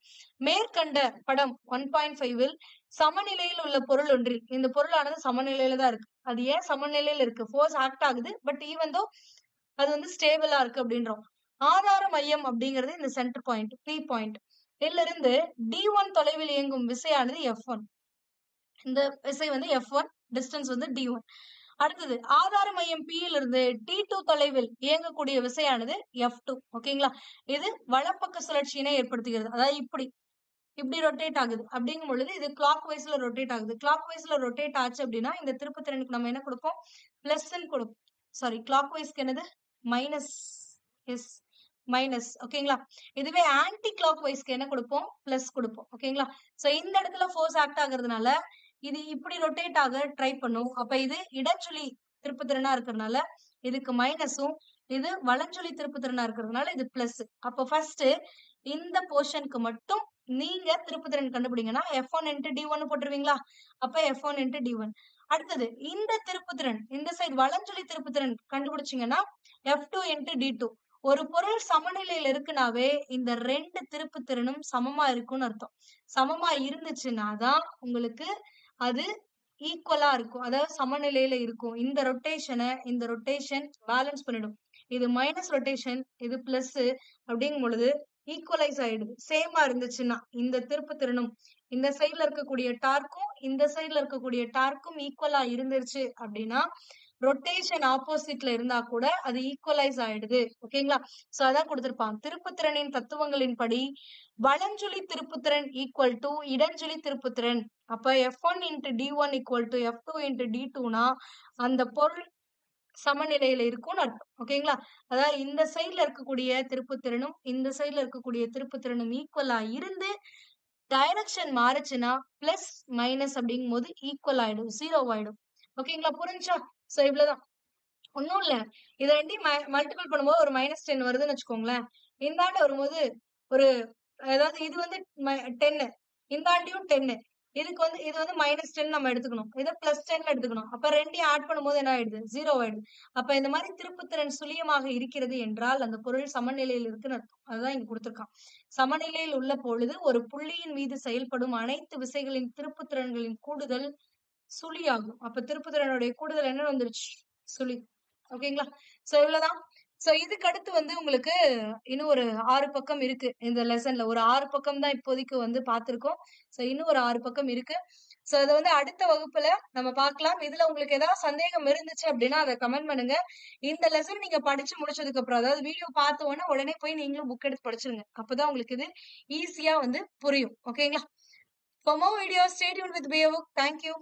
மேற்கண்ட படம் 1.5ல் சமநிலையில் உள்ள பொருள் ஒன்றில், இந்த பொருளானது சமநிலையில தான் இருக்கு. அது ஏன் சமநிலையில இருக்கு? ஃபோர்ஸ் ஆக்ட் ஆகுது, பட் ஈவன் தோ அது வந்து ஸ்டேபிளா இருக்கு அப்படின்றோம். ஆதார மையம் அப்படிங்கிறது இந்த சென்டர் பாயிண்ட், P பாயிண்ட். இதுல இருந்து D1 தொலைவில் இயங்கும் விசையானது F1. இந்த விசை வந்து F1, டிஸ்டன்ஸ் வந்து D1. அடுத்தது ஆதார மையம் P யில இருந்து T2 தொலைவில் இயங்கக்கூடிய விசையானது F2. ஓகேங்களா? இது வலப்பக்க சுழற்சியினை ஏற்படுத்துகிறது. அதாவது இப்படி ரொட்டேட் ஆகுது. அப்படிங்கும் பொழுது இது கிளாக் வைஸ்ல ரொட்டேட் ஆகுது. கிளாக் வைஸ்ல ரொட்டேட் ஆச்சு அப்படின்னா இந்த திருப்புத்திறனுக்கு நம்ம என்ன கொடுப்போம்? பிளஸ் கொடுப்போம். சாரி, கிளாக் வைஸ்க்கு என்னது? மைனஸ். Yes, minus. ஓகேங்களா? இதுவே ஆன்டி கிளாக் வைஸ்க்கு என்ன கொடுப்போம்? பிளஸ் கொடுப்போம். ஓகேங்களா? சோ இந்த இடத்துல ஃபோர்ஸ் ஆக்ட் ஆகுறதுனால இது இப்படி ரொட்டேட் ஆக ட்ரை பண்ணும். அப்ப இது இடச்சுழி திருப்புத்திறனா இருக்கிறதுனால இதுக்கு மைனஸும், இது வலஞ்சுழி திருப்புத்திறனா இருக்கிறதுனால இது பிளஸ். அப்ப ஃபர்ஸ்ட் இந்த போர்ஷனுக்கு மட்டும் நீங்க திருப்புத்திறன் கண்டுபிடிங்கன்னா F1 இன்டு D1 போட்டுருவீங்களா? அப்ப F1 இன்டு D1. அடுத்தது இந்த திருப்புத்திறன், இந்த சைடு வலஞ்சுழி திருப்புத்திறன் கண்டுபிடிச்சீங்கன்னா F2 இன்டு D2. ஒரு பொருள் சமநிலையில இருக்குனாவே இந்த 2 திருப்புத்திறனும் சமமா இருக்கும்னு அர்த்தம். சமமா இருந்துச்சுன்னா தான் உங்களுக்கு அது ஈக்குவலா இருக்கும், அதாவது சமநிலையில இருக்கும். இந்த ரொட்டேஷன் பேலன்ஸ் பண்ணிடும். இது மைனஸ் ரொட்டேஷன், இது பிளஸ் அப்படிங்கும் பொழுது ஈக்குவலைஸ் ஆயிடுது. சேமா இருந்துச்சுன்னா இந்த திருப்புத்திறனும் இந்த சைட்ல இருக்கக்கூடிய டார்க்கும் இந்த சைட்ல இருக்கக்கூடிய டார்க்கும் ஈக்குவலா இருந்துருச்சு அப்படின்னா ரொட்டேஷன் ஆப்போசிட்ல இருந்தா கூட அது ஈக்குவலைஸ் ஆயிடுது. ஓகேங்களா? சோ அதான் கொடுத்திருப்பாங்க. திருப்புத்திறனின் தத்துவங்களின் படி வலஞ்சுழி திருப்புத்திறன் ஈக்குவல் டு இடஞ்சுழி திருப்புத்திறன். அப்ப F1 into D1 equal to F2 into D2னா அந்த பொருள் சமநிலையில இருக்கும்னு அர்த்தம். ஓகேங்களா? அதாவது இந்த சைட்ல இருக்கக்கூடிய திருப்புத்திறனும் இந்த சைட்ல இருக்கக்கூடிய திருப்புத்திறனும் ஈக்குவலா இருந்து டைரக்ஷன் மாறுச்சுன்னா பிளஸ் மைனஸ் அப்படிங்கும் போது ஈக்குவல் ஆயிடும், 0 ஆயிடும். ஓகேங்களா? புரிஞ்சா? சோ இவ்வளவுதான், ஒன்னும் இல்ல. இத ரெண்டையும் மல்டிபிள் பண்ணும்போது ஒரு -10 வருதுன்னு வச்சுக்கோங்களேன். இந்தாண்ட வரும்போது ஒரு, அதாவது இது வந்து 10, இந்தாண்டியும் 10, இதுக்கு வந்து இது வந்து -10 நம்ம எடுத்துக்கணும், இதை +10 எடுத்துக்கணும். அப்ப ரெண்டையும் ஆட் பண்ணும்போது என்ன ஆயிடுது? 0 ஆயிடுது. அப்ப இந்த மாதிரி திருப்புத்திறன் சுழியமாக இருக்கிறது என்றால் அந்த பொருள் சமநிலையில் இருக்குன்னு அர்த்தம். அதுதான் இங்க கொடுத்திருக்கான். சமநிலையில் உள்ள பொழுது ஒரு புள்ளியின் மீது செயல்படும் அனைத்து விசைகளின் திருப்புத்திறன்களின் கூடுதல் சுழியாகும். அப்ப திருப்புத்திறனுடைய கூடுதல் என்ன வந்துருச்சு? சுழி. ஓகேங்களா? சோ இவ்வளவுதான். சோ இதுக்கு அடுத்து வந்து உங்களுக்கு இன்னும் ஒரு 6 பக்கம் இருக்கு இந்த லெசன்ல. ஒரு 6 பக்கம் தான் இப்போதைக்கு வந்து பார்த்திருக்கோம். சோ இன்னும் ஒரு 6 பக்கம் இருக்கு. சோ அதை வந்து அடுத்த வகுப்புல நம்ம பார்க்கலாம். இதுல உங்களுக்கு ஏதாவது சந்தேகம் இருந்துச்சு அப்படின்னா அதை கமெண்ட் பண்ணுங்க. இந்த லெசன் நீங்க படிச்சு முடிச்சதுக்கு அப்புறம், அதாவது வீடியோ பார்த்த உடனே போய் நீங்களும் புக் எடுத்து படிச்சிருங்க. அப்பதான் உங்களுக்கு இது ஈஸியா வந்து புரியும். ஓகேங்களா? For more videos, stay tuned with BioBook. Thank you.